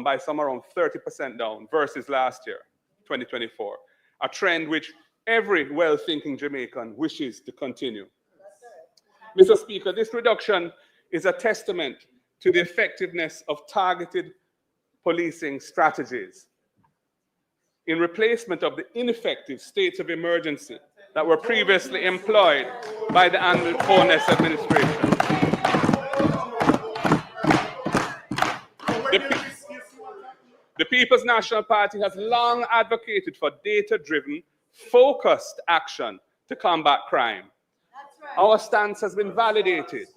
by some around 30% down versus last year, 2024, a trend which every well-thinking Jamaican wishes to continue. Mr. Speaker, this reduction is a testament to the effectiveness of targeted policing strategies in replacement of the ineffective states of emergency that were previously employed by the Holness administration. The People's National Party has long advocated for data-driven, focused action to combat crime. Our stance has been validated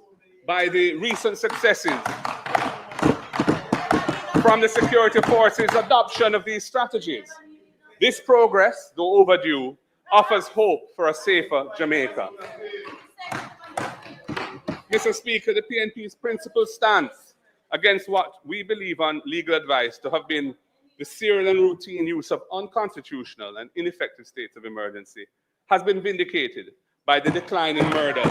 by the recent successes from the security forces' adoption of these strategies. This progress, though overdue, offers hope for a safer Jamaica. Mr. Speaker, the PNP's principal stance against what we believe on legal advice to have been the serial and routine use of unconstitutional and ineffective states of emergency has been vindicated by the decline in murders.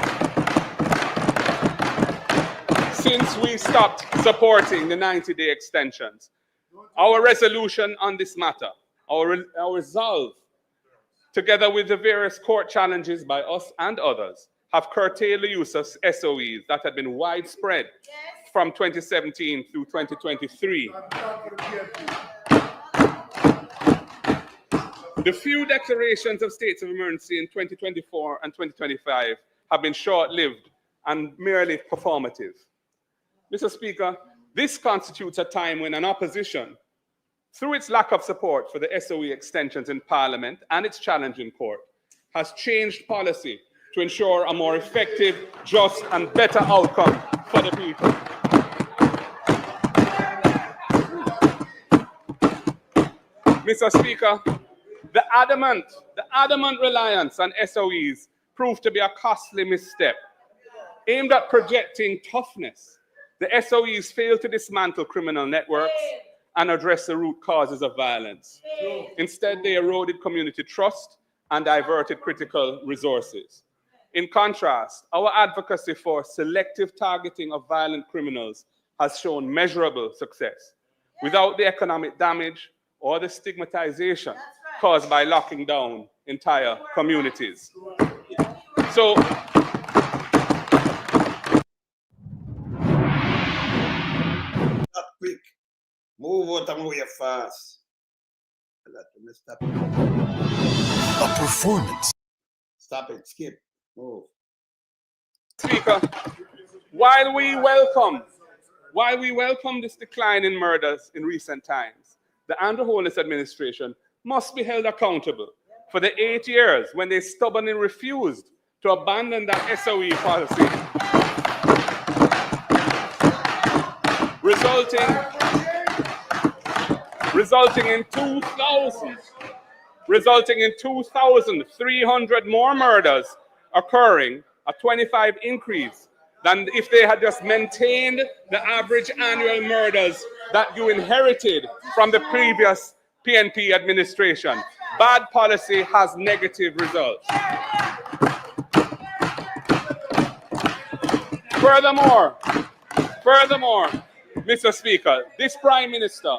Since we stopped supporting the 90-day extensions, our resolution on this matter, our resolve, together with the various court challenges by us and others, have curtailed the use of SOEs that had been widespread from 2017 through 2023. The few declarations of states of emergency in 2024 and 2025 have been short-lived and merely performative. Mr. Speaker, this constitutes a time when an opposition, through its lack of support for the SOE extensions in Parliament and its challenge in court, has changed policy to ensure a more effective, just, and better outcome for the people. Mr. Speaker, the adamant reliance on SOEs proved to be a costly misstep. Aimed at projecting toughness, the SOEs failed to dismantle criminal networks and address the root causes of violence. Instead, they eroded community trust and diverted critical resources. In contrast, our advocacy for selective targeting of violent criminals has shown measurable success without the economic damage or the stigmatization caused by locking down entire communities. So, Not quick. Move out and move fast. Stop. A performance. Stop it. Skip. Move. Speaker, while we welcome this decline in murders in recent times, the Andrew Holness administration must be held accountable for the 8 years when they stubbornly refused to abandon that SOE policy, resulting in 2,300 more murders occurring, a 25% increase than if they had just maintained the average annual murders that you inherited from the previous PNP administration. Bad policy has negative results. Furthermore, Mr. Speaker, this Prime Minister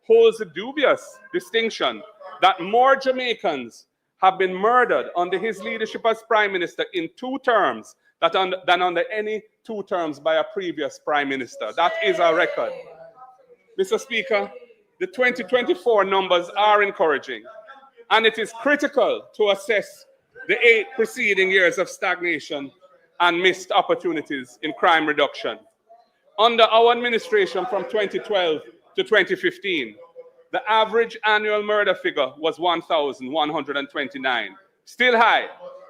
holds the dubious distinction that more Jamaicans have been murdered under his leadership as Prime Minister in 2 terms than under any 2 terms by a previous Prime Minister. That is our record. Mr. Speaker, the 2024 numbers are encouraging, and it is critical to assess the 8 preceding years of stagnation and missed opportunities in crime reduction. Under our administration from 2012 to 2015, the average annual murder figure was 1,129. Still high,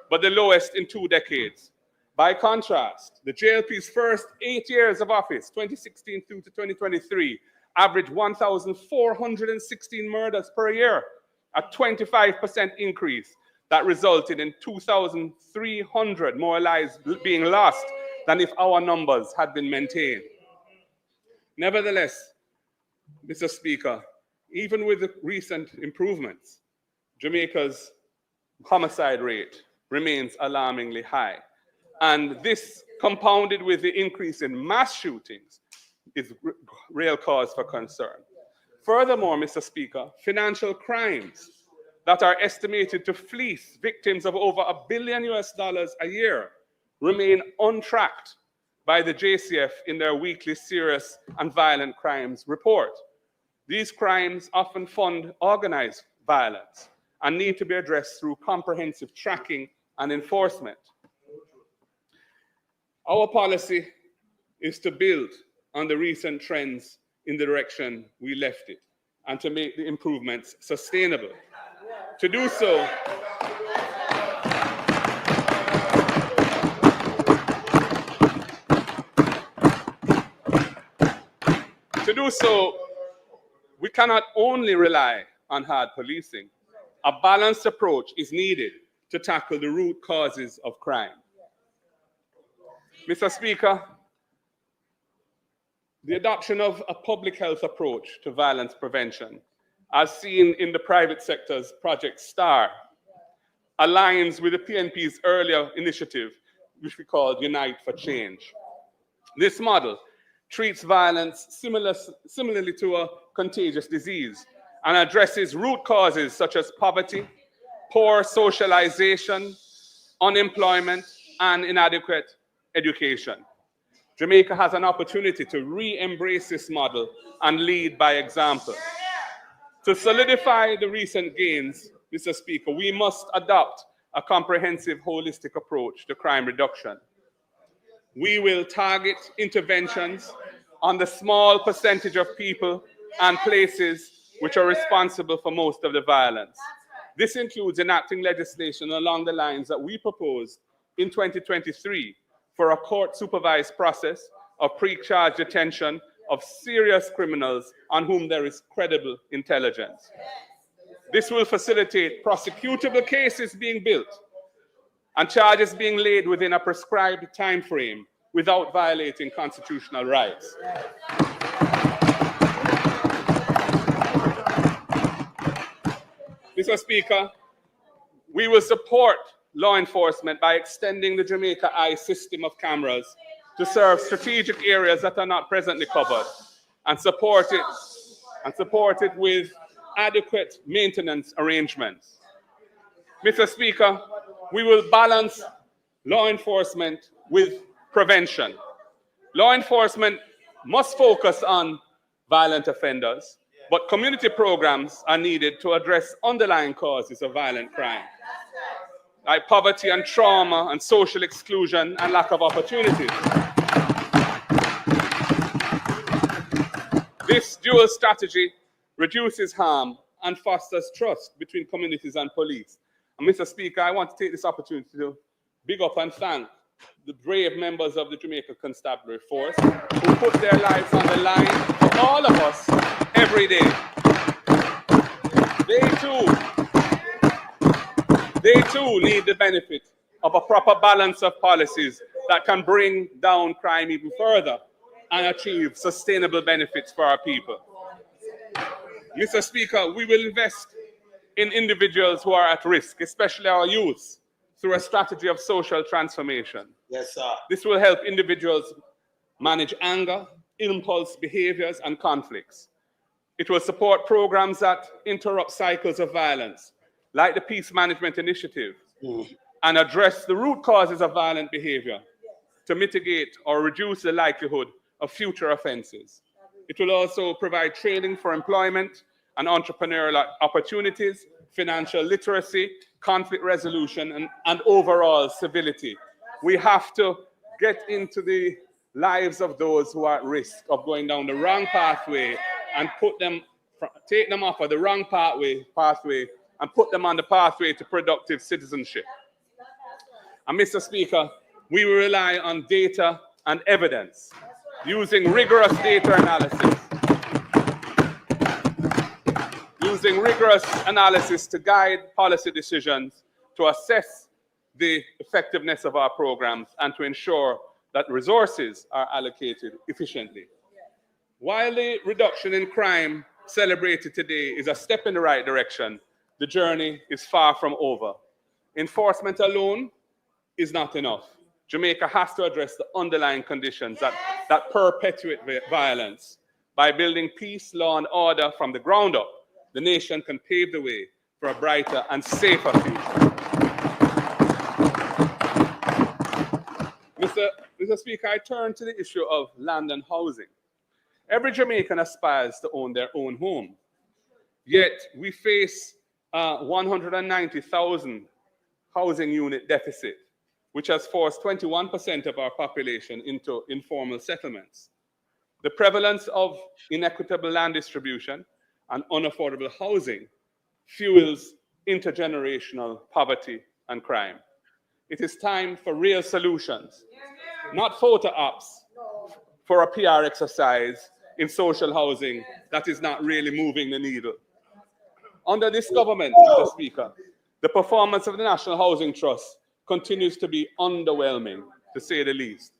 but the lowest in 2 decades. By contrast, the JLP's first 8 years of office, 2016 through to 2023, averaged 1,416 murders per year, a 25% increase that resulted in 2,300 more lives being lost than if our numbers had been maintained. Nevertheless, Mr. Speaker, even with the recent improvements, Jamaica's homicide rate remains alarmingly high. And this, compounded with the increase in mass shootings, is real cause for concern. Furthermore, Mr. Speaker, financial crimes that are estimated to fleece victims of over $1 billion a year remain untracked by the JCF in their weekly serious and violent crimes report. These crimes often fund organized violence and need to be addressed through comprehensive tracking and enforcement. Our policy is to build on the recent trends in the direction we left it and to make the improvements sustainable. To do so, we cannot only rely on hard policing. A balanced approach is needed to tackle the root causes of crime. Mr. Speaker, the adoption of a public health approach to violence prevention, as seen in the private sector's Project STAR, aligns with the PNP's earlier initiative, which we called Unite for Change. This model treats violence similarly to a contagious disease and addresses root causes such as poverty, poor socialization, unemployment, and inadequate education. Jamaica has an opportunity to re-embrace this model and lead by example. To solidify the recent gains, Mr. Speaker, we must adopt a comprehensive, holistic approach to crime reduction. We will target interventions on the small percentage of people and places which are responsible for most of the violence. This includes enacting legislation along the lines that we proposed in 2023 for a court-supervised process of pre-charge detention of serious criminals on whom there is credible intelligence. This will facilitate prosecutable cases being built and charges being laid within a prescribed time frame without violating constitutional rights. Mr. Speaker, we will support law enforcement by extending the Jamaica Eye system of cameras to serve strategic areas that are not presently covered and support it with adequate maintenance arrangements. Mr. Speaker, we will balance law enforcement with prevention. Law enforcement must focus on violent offenders, but community programs are needed to address underlying causes of violent crime, like poverty and trauma and social exclusion and lack of opportunities. This dual strategy reduces harm and fosters trust between communities and police. And Mr. Speaker, I want to take this opportunity to big up and thank the brave members of the Jamaica Constabulary Force who put their lives on the line for all of us every day. They too need the benefit of a proper balance of policies that can bring down crime even further and achieve sustainable benefits for our people. Mr. Speaker, we will invest in individuals who are at risk, especially our youth, through a strategy of social transformation. Yes, sir. This will help individuals manage anger, impulse behaviors, and conflicts. It will support programs that interrupt cycles of violence, like the Peace Management Initiative, and address the root causes of violent behavior to mitigate or reduce the likelihood of future offenses. It will also provide training for employment and entrepreneurial opportunities, financial literacy, conflict resolution, and overall civility. We have to get into the lives of those who are at risk of going down the wrong pathway and take them off of the wrong pathway and put them on the pathway to productive citizenship. And Mr. Speaker, we will rely on data and evidence, using rigorous data analysis to guide policy decisions, to assess the effectiveness of our programs, and to ensure that resources are allocated efficiently. While the reduction in crime celebrated today is a step in the right direction, the journey is far from over. Enforcement alone is not enough. Jamaica has to address the underlying conditions that perpetuate violence. By building peace, law, and order from the ground up, the nation can pave the way for a brighter and safer future. Mr. Speaker, I turn to the issue of land and housing. Every Jamaican aspires to own their own home. Yet we face a 190,000 housing unit deficit, which has forced 21% of our population into informal settlements. The prevalence of inequitable land distribution and unaffordable housing fuels intergenerational poverty and crime. It is time for real solutions, not photo ops for a PR exercise in social housing that is not really moving the needle. Under this government, Mr. Speaker, the performance of the National Housing Trust continues to be underwhelming, to say the least.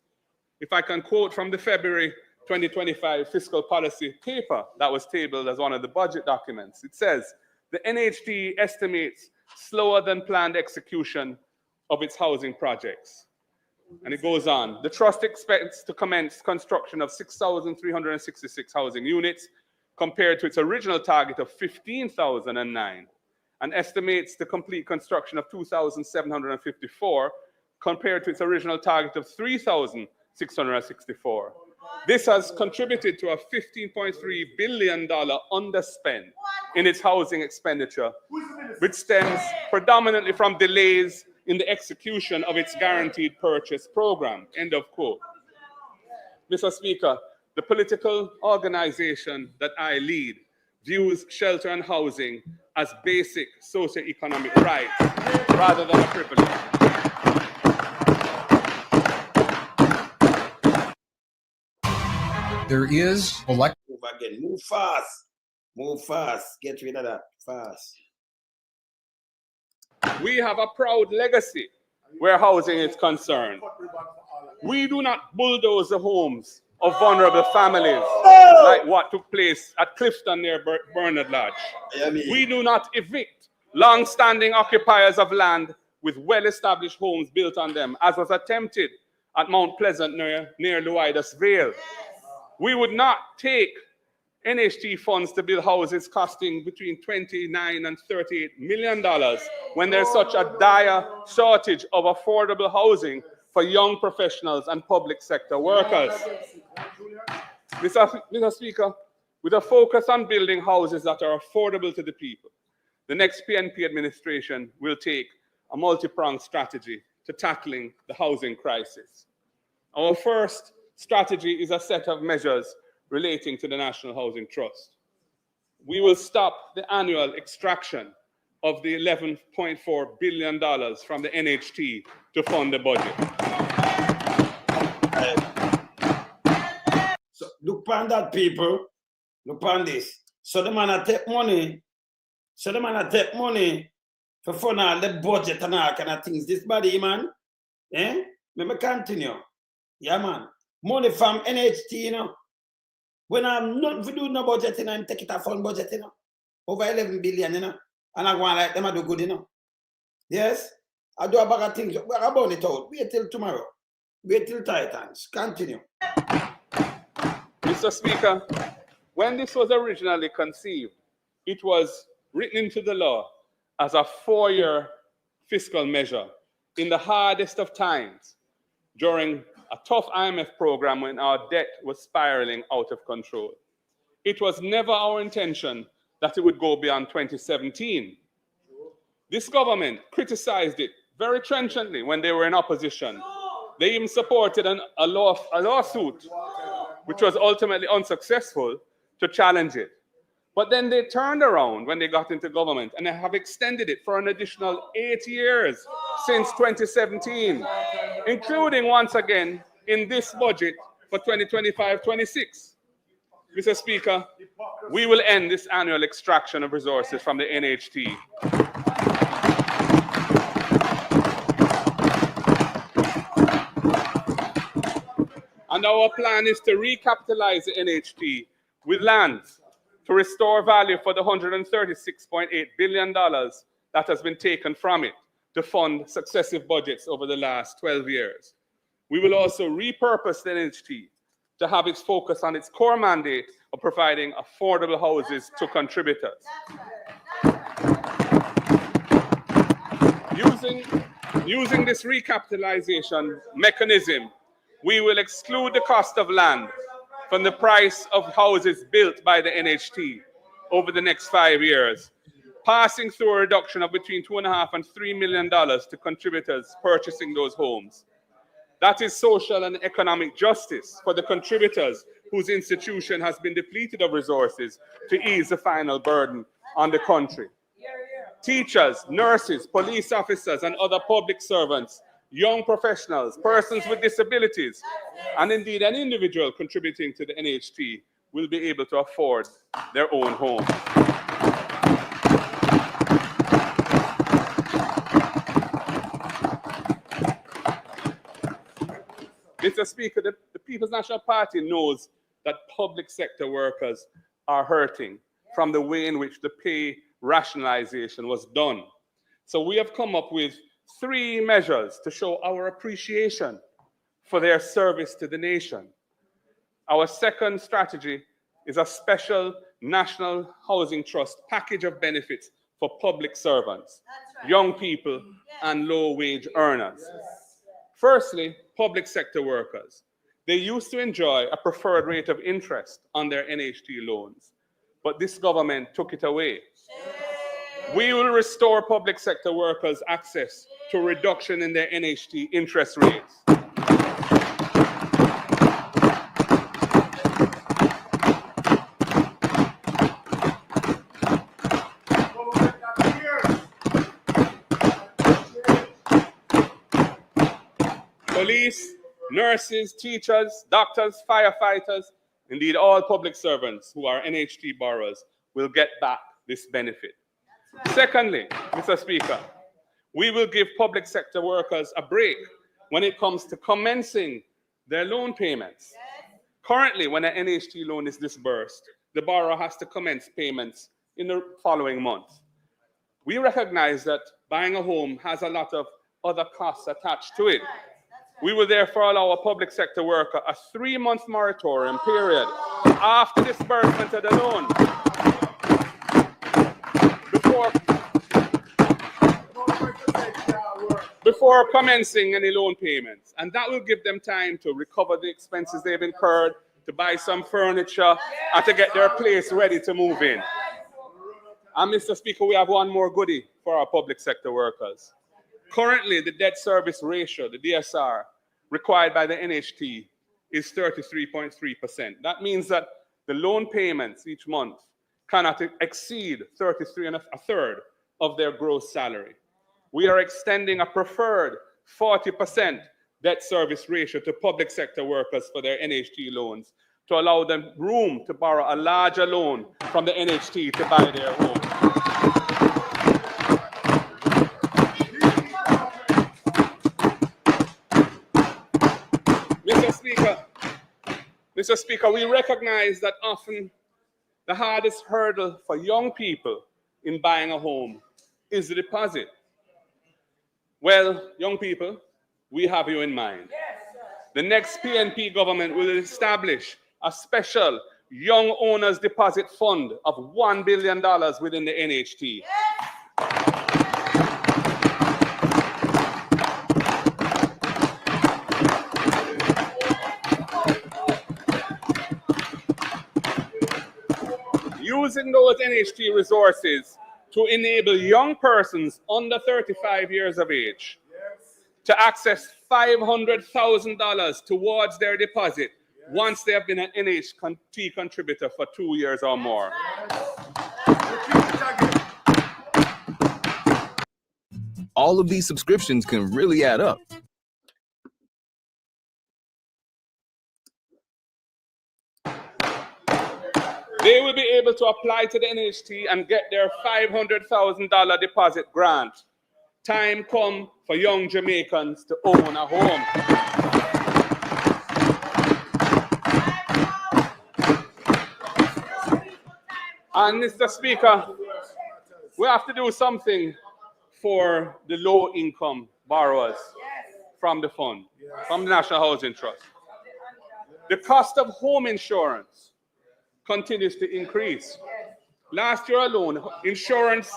If I can quote from the February 2025 fiscal policy paper that was tabled as one of the budget documents, it says, the NHT estimates slower than planned execution of its housing projects. And it goes on. The trust expects to commence construction of 6,366 housing units compared to its original target of 15,009, and estimates to complete construction of 2,754 compared to its original target of 3,664. This has contributed to a $15.3 billion underspend in its housing expenditure, which stems predominantly from delays in the execution of its guaranteed purchase program, end of quote. Mr. Speaker, the political organization that I lead views shelter and housing as basic socioeconomic rights rather than a privilege. There is Move again. Move fast. Move fast. Get rid of that fast. We have a proud legacy where housing is concerned. We do not bulldoze the homes of vulnerable families like what took place at Clifton near Bernard Lodge. We do not evict long-standing occupiers of land with well-established homes built on them, as was attempted at Mount Pleasant near Luidas Vale. We would not take NHT funds to build houses costing between $29 and $38 million when there's such a dire shortage of affordable housing for young professionals and public sector workers. Mr. Speaker, with a focus on building houses that are affordable to the people, the next PNP administration will take a multi-pronged strategy to tackling the housing crisis. Our first strategy is a set of measures relating to the National Housing Trust. We will stop the annual extraction of the $11.4 billion from the NHT to fund the budget. So look on that, people. Look on this. So the man take money. So the man take money for fund all the budget and all kind of things. This body, man. Eh? Let me continue. Yeah, man. Money from NHT, you know. When I'm not do no budget, you know, and take it a fund budget, you know. Over 11 billion, you know. And I go like them, I do good, you know. Yes? I do a bag of things. We're about it out. Wait till tomorrow. Wait till Titans. Continue. Mr. Speaker, when this was originally conceived, it was written into the law as a 4-year fiscal measure in the hardest of times during a tough IMF program when our debt was spiraling out of control. It was never our intention that it would go beyond 2017. This government criticized it very trenchantly when they were in opposition. They even supported a lawsuit, which was ultimately unsuccessful, to challenge it. But then they turned around when they got into government and they have extended it for an additional 8 years since 2017, including once again in this budget for 2025-26. Mr. Speaker, we will end this annual extraction of resources from the NHT. And our plan is to recapitalize the NHT with lands to restore value for the $136.8 billion that has been taken from it to fund successive budgets over the last 12 years. We will also repurpose the NHT to have its focus on its core mandate of providing affordable houses to contributors. Using this recapitalization mechanism, we will exclude the cost of land from the price of houses built by the NHT over the next 5 years, passing through a reduction of between $2.5 and $3 million to contributors purchasing those homes. That is social and economic justice for the contributors whose institution has been depleted of resources to ease the final burden on the country. Teachers, nurses, police officers, and other public servants, young professionals, persons with disabilities, and indeed an individual contributing to the NHT will be able to afford their own home. Mr. Speaker, the People's National Party knows that public sector workers are hurting from the way in which the pay rationalization was done. So we have come up with 3 measures to show our appreciation for their service to the nation. Our second strategy is a special National Housing Trust package of benefits for public servants, young people, and low-wage earners. Firstly, public sector workers. They used to enjoy a preferred rate of interest on their NHT loans, but this government took it away. We will restore public sector workers access to a reduction in their NHT interest rates. Police, nurses, teachers, doctors, firefighters, indeed all public servants who are NHT borrowers will get back this benefit. Secondly, Mr. Speaker, we will give public sector workers a break when it comes to commencing their loan payments. Currently, when an NHT loan is disbursed, the borrower has to commence payments in the following month. We recognize that buying a home has a lot of other costs attached to it. We will therefore allow a public sector worker a 3-month moratorium period after disbursement of the loan before commencing any loan payments. And that will give them time to recover the expenses they've incurred, to buy some furniture, and to get their place ready to move in. And Mr. Speaker, we have one more goodie for our public sector workers. Currently, the debt service ratio, the DSR, required by the NHT is 33.3%. That means that the loan payments each month cannot exceed 33 1/3 of their gross salary. We are extending a preferred 40% debt service ratio to public sector workers for their NHT loans to allow them room to borrow a larger loan from the NHT to buy their home. Mr. Speaker, we recognize that often the hardest hurdle for young people in buying a home is the deposit. Well, young people, we have you in mind. The next PNP government will establish a special Young Owners Deposit Fund of $1 billion within the NHT. Using those NHT resources to enable young persons under 35 years of age to access $500,000 towards their deposit once they have been an NHT contributor for 2 years or more. All of these subscriptions can really add up. They will be able to apply to the NHT and get their $500,000 deposit grant. Time come for young Jamaicans to own a home. And Mr. Speaker, we have to do something for the low-income borrowers from the fund, from the National Housing Trust. The cost of home insurance continues to increase. Last year alone, insurance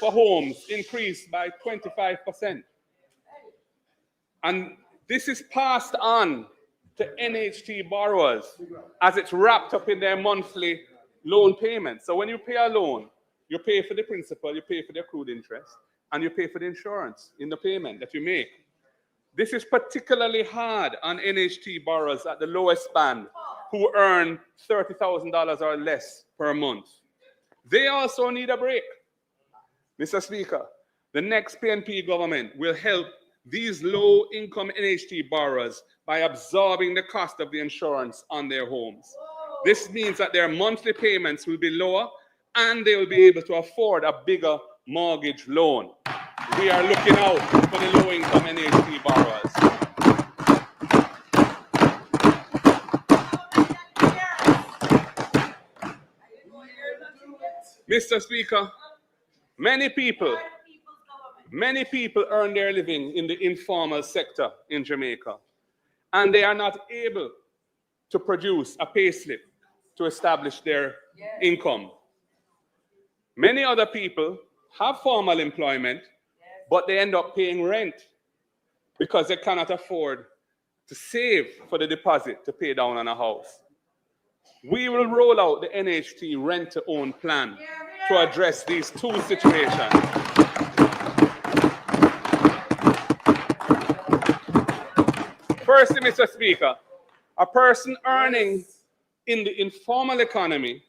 for homes increased by 25%. And this is passed on to NHT borrowers as it's wrapped up in their monthly loan payments. So when you pay a loan, you pay for the principal, you pay for the accrued interest, and you pay for the insurance in the payment that you make. This is particularly hard on NHT borrowers at the lowest band who earn $30,000 or less per month. They also need a break. Mr. Speaker, the next PNP government will help these low-income NHT borrowers by absorbing the cost of the insurance on their homes. This means that their monthly payments will be lower and they will be able to afford a bigger mortgage loan. We are looking out for the low-income NHT borrowers. Mr. Speaker, many people earn their living in the informal sector in Jamaica, and they are not able to produce a payslip to establish their income. Many other people have formal employment, but they end up paying rent because they cannot afford to save for the deposit to pay down on a house. We will roll out the NHT rent-to-own plan to address these two situations. Firstly, Mr. Speaker, a person earning in the informal economy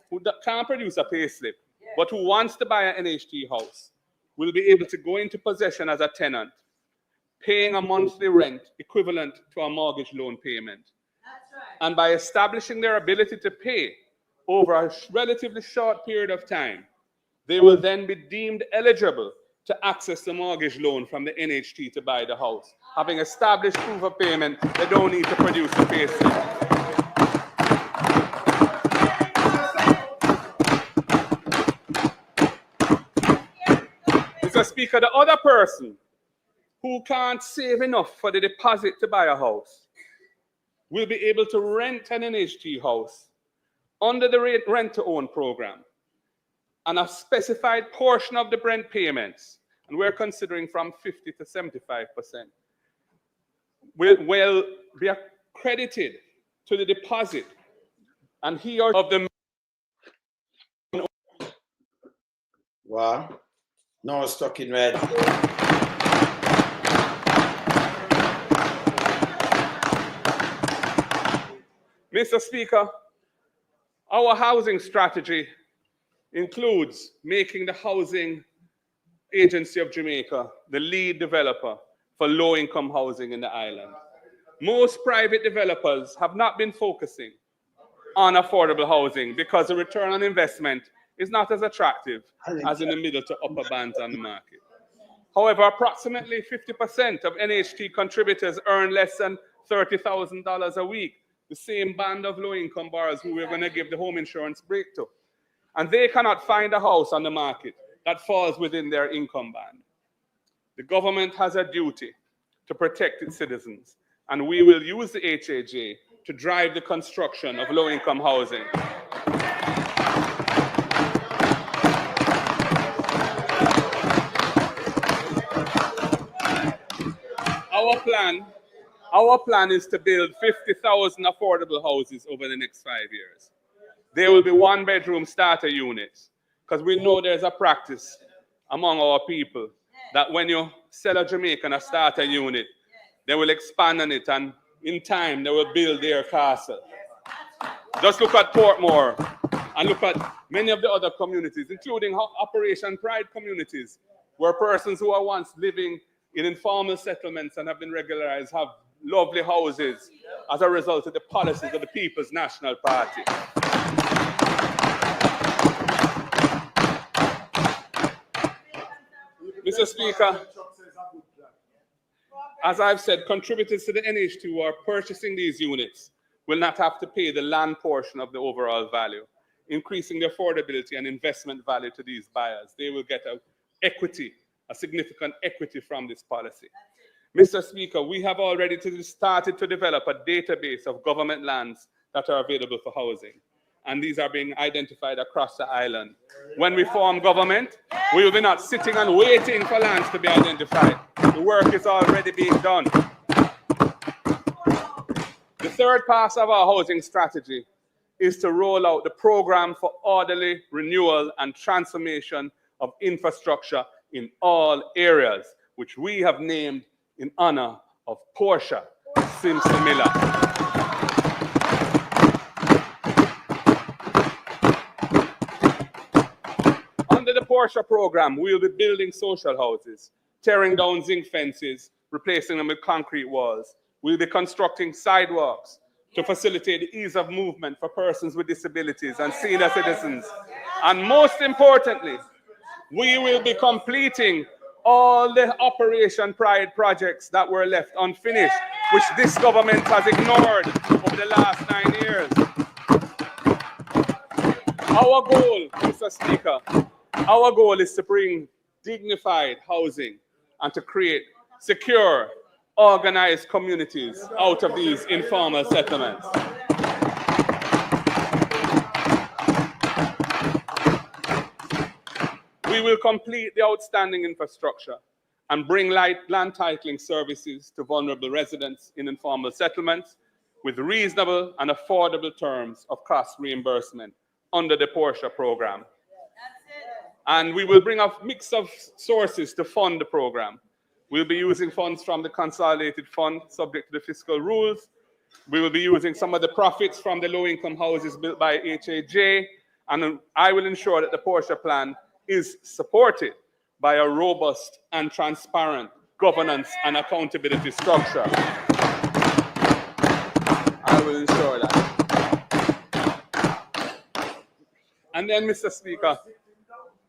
who can't produce a payslip, but who wants to buy an NHT house, will be able to go into possession as a tenant, paying a monthly rent equivalent to a mortgage loan payment. And by establishing their ability to pay over a relatively short period of time, they will then be deemed eligible to access the mortgage loan from the NHT to buy the house. Having established proof of payment, they don't need to produce a payslip. Mr. Speaker, the other person who can't save enough for the deposit to buy a house will be able to rent an NHT house under the rent-to-own program, and a specified portion of the rent payments, and we're considering from 50 to 75%, will be accredited to the deposit, and he or of the Wow. No stuck in red. Mr. Speaker, our housing strategy includes making the Housing Agency of Jamaica the lead developer for low-income housing in the island. Most private developers have not been focusing on affordable housing because the return on investment is not as attractive as in the middle to upper bands on the market. However, approximately 50% of NHT contributors earn less than $30,000 a week, the same band of low-income borrowers who we're going to give the home insurance break to. And they cannot find a house on the market that falls within their income band. The government has a duty to protect its citizens, and we will use the HAJ to drive the construction of low-income housing. Our plan is to build 50,000 affordable houses over the next 5 years. There will be one-bedroom starter units, because we know there's a practice among our people that when you sell a Jamaican a starter unit, they will expand on it, and in time they will build their castle. Just look at Portmore and look at many of the other communities, including Operation Pride communities, where persons who are once living in informal settlements and have been regularized have lovely houses as a result of the policies of the People's National Party. Mr. Speaker, as I've said, contributors to the NH2 who are purchasing these units will not have to pay the land portion of the overall value, increasing the affordability and investment value to these buyers. They will get a significant equity from this policy. Mr. Speaker, we have already started to develop a database of government lands that are available for housing, and these are being identified across the island. When we form government, we will be not sitting and waiting for lands to be identified. The work is already being done. The third part of our housing strategy is to roll out the program for orderly renewal and transformation of infrastructure in all areas, which we have named in honor of Portia Simpson Miller. Under the Portia program, we will be building social houses, tearing down zinc fences, replacing them with concrete walls. We'll be constructing sidewalks to facilitate the ease of movement for persons with disabilities and senior citizens. And most importantly, we will be completing all the Operation Pride projects that were left unfinished, which this government has ignored over the last 9 years. Our goal, Mr. Speaker, our goal is to bring dignified housing and to create secure, organized communities out of these informal settlements. We will complete the outstanding infrastructure and bring land titling services to vulnerable residents in informal settlements with reasonable and affordable terms of cost reimbursement under the Portia program. And we will bring a mix of sources to fund the program. We'll be using funds from the consolidated fund subject to the fiscal rules. We will be using some of the profits from the low-income houses built by HAJ, and I will ensure that the Portia plan is supported by a robust and transparent governance and accountability structure. I will ensure that. And then, Mr. Speaker,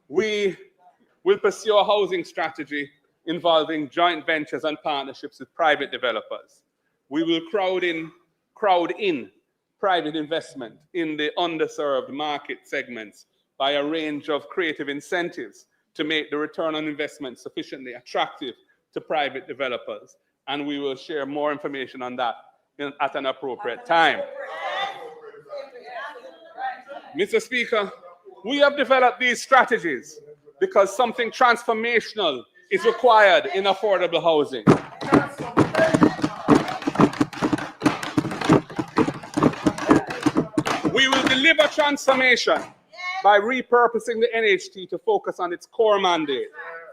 we will pursue a housing strategy involving joint ventures and partnerships with private developers. We will crowd in private investment in the underserved market segments by a range of creative incentives to make the return on investment sufficiently attractive to private developers. And we will share more information on that at an appropriate time. Mr. Speaker, we have developed these strategies because something transformational is required in affordable housing. We will deliver transformation by repurposing the NHT to focus on its core mandate.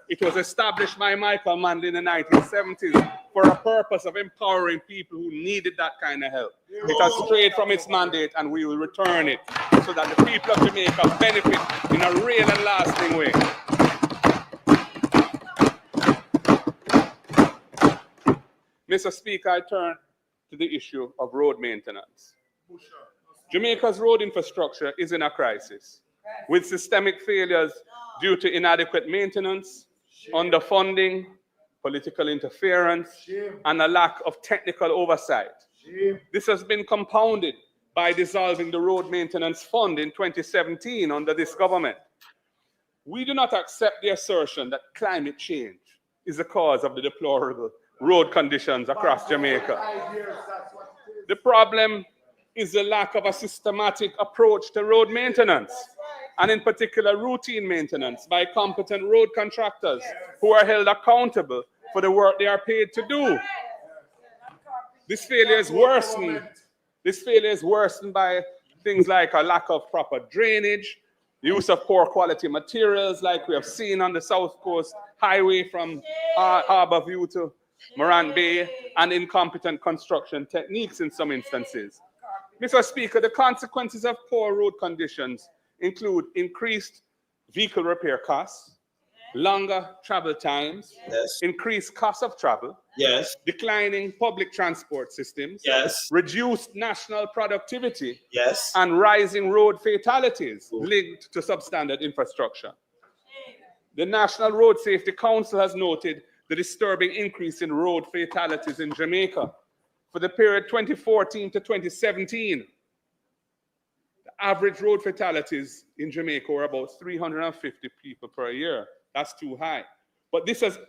It was established by Michael Manley in the 1970s for a purpose of empowering people who needed that kind of help. It has strayed from its mandate, and we will return it so that the people of Jamaica benefit in a real and lasting way. Mr. Speaker, I turn to the issue of road maintenance. Jamaica's road infrastructure is in a crisis, with systemic failures due to inadequate maintenance, underfunding, political interference, and a lack of technical oversight. This has been compounded by dissolving the Road Maintenance Fund in 2017 under this government. We do not accept the assertion that climate change is the cause of the deplorable road conditions across Jamaica. The problem is the lack of a systematic approach to road maintenance, and in particular routine maintenance by competent road contractors who are held accountable for the work they are paid to do. This failure is worsened by things like a lack of proper drainage, the use of poor quality materials like we have seen on the South Coast Highway from Harbour View to Morant Bay, and incompetent construction techniques in some instances. Mr. Speaker, the consequences of poor road conditions include increased vehicle repair costs, longer travel times, increased cost of travel, declining public transport systems, reduced national productivity, and rising road fatalities linked to substandard infrastructure. The National Road Safety Council has noted the disturbing increase in road fatalities in Jamaica. For the period 2014 to 2017, the average road fatalities in Jamaica were about 350 people per year. That's too high. But this has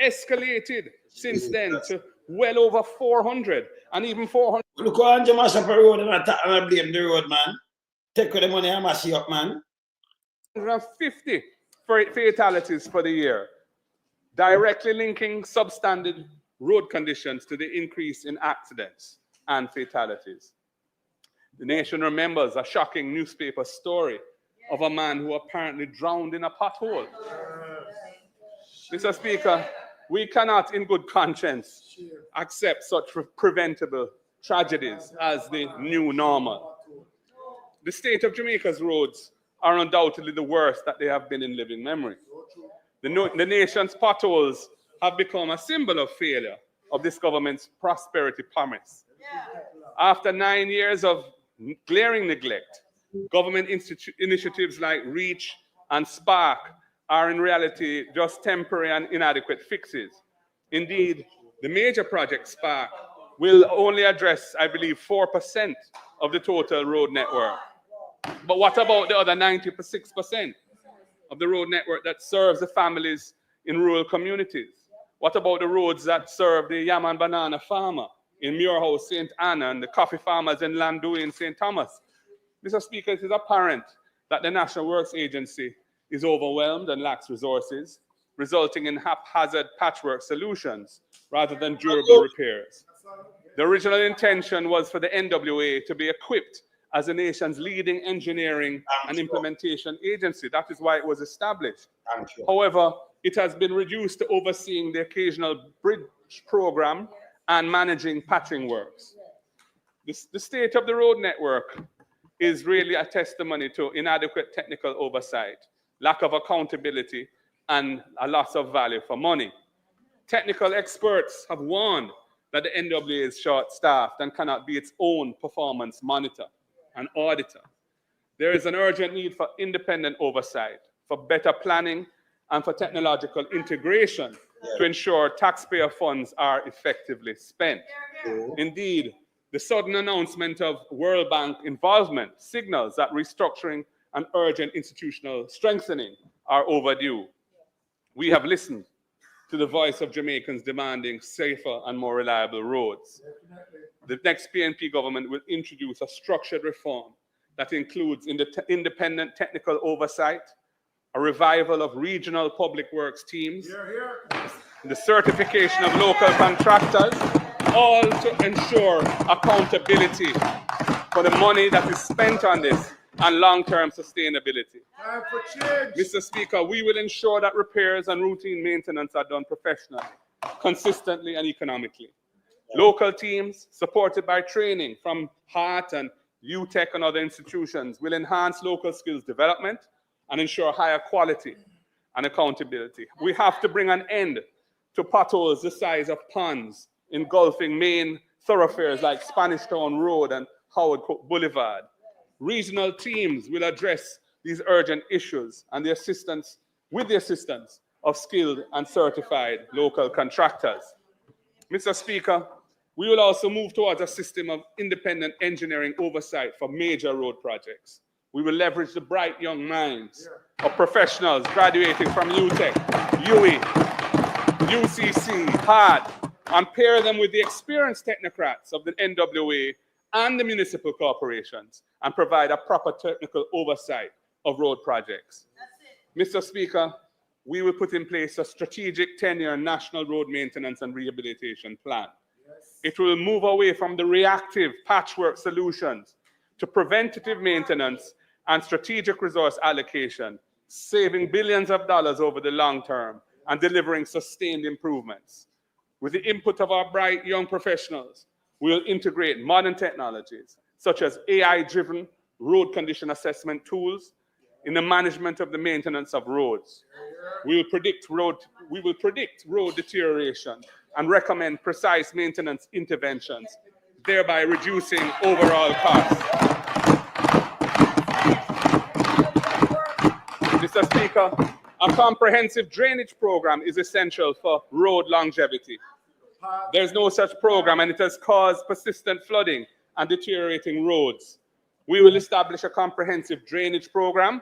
escalated since then to well over 400 and even 400. Look how Anjo mash up a road and I blame the road, man. Take the money and mash it up, man. 150 fatalities for the year, directly linking substandard road conditions to the increase in accidents and fatalities. The nation remembers a shocking newspaper story of a man who apparently drowned in a pothole. Mr. Speaker, we cannot in good conscience accept such preventable tragedies as the new normal. The state of Jamaica's roads are undoubtedly the worst that they have been in living memory. The nation's potholes have become a symbol of failure of this government's prosperity promise. After 9 years of glaring neglect, government initiatives like REACH and SPARK are in reality just temporary and inadequate fixes. Indeed, the major project SPARK will only address, I believe, 4% of the total road network. But what about the other 96% of the road network that serves the families in rural communities? What about the roads that serve the yam and banana farmer in Muirhouse, St. Anna, and the coffee farmers in Landui and St. Thomas? Mr. Speaker, it is apparent that the National Works Agency is overwhelmed and lacks resources, resulting in haphazard patchwork solutions rather than durable repairs. The original intention was for the NWA to be equipped as the nation's leading engineering and implementation agency. That is why it was established. However, it has been reduced to overseeing the occasional bridge program and managing patching works. The state of the road network is really a testimony to inadequate technical oversight, lack of accountability, and a loss of value for money. Technical experts have warned that the NWA is short-staffed and cannot be its own performance monitor and auditor. There is an urgent need for independent oversight, for better planning, and for technological integration to ensure taxpayer funds are effectively spent. Indeed, the sudden announcement of World Bank involvement signals that restructuring and urgent institutional strengthening are overdue. We have listened to the voice of Jamaicans demanding safer and more reliable roads. The next PNP government will introduce a structured reform that includes independent technical oversight, a revival of regional public works teams, the certification of local contractors, all to ensure accountability for the money that is spent on this and long-term sustainability. Time for change. Mr. Speaker, we will ensure that repairs and routine maintenance are done professionally, consistently and economically. Local teams, supported by training from HART and UTech and other institutions, will enhance local skills development and ensure higher quality and accountability. We have to bring an end to potholes the size of ponds engulfing main thoroughfares like Spanish Town Road and Howard Cook Boulevard. Regional teams will address these urgent issues and with the assistance of skilled and certified local contractors. Mr. Speaker, we will also move towards a system of independent engineering oversight for major road projects. We will leverage the bright young minds of professionals graduating from UTech, UE, UCC, HART, and pair them with the experienced technocrats of the NWA and the municipal corporations and provide a proper technical oversight of road projects. Mr. Speaker, we will put in place a strategic 10-year national road maintenance and rehabilitation plan. It will move away from the reactive patchwork solutions to preventative maintenance and strategic resource allocation, saving billions of dollars over the long term and delivering sustained improvements. With the input of our bright young professionals, we will integrate modern technologies such as AI-driven road condition assessment tools in the management of the maintenance of roads. We will predict road deterioration and recommend precise maintenance interventions, thereby reducing overall costs. Mr. Speaker, a comprehensive drainage program is essential for road longevity. There's no such program, and it has caused persistent flooding and deteriorating roads. We will establish a comprehensive drainage program,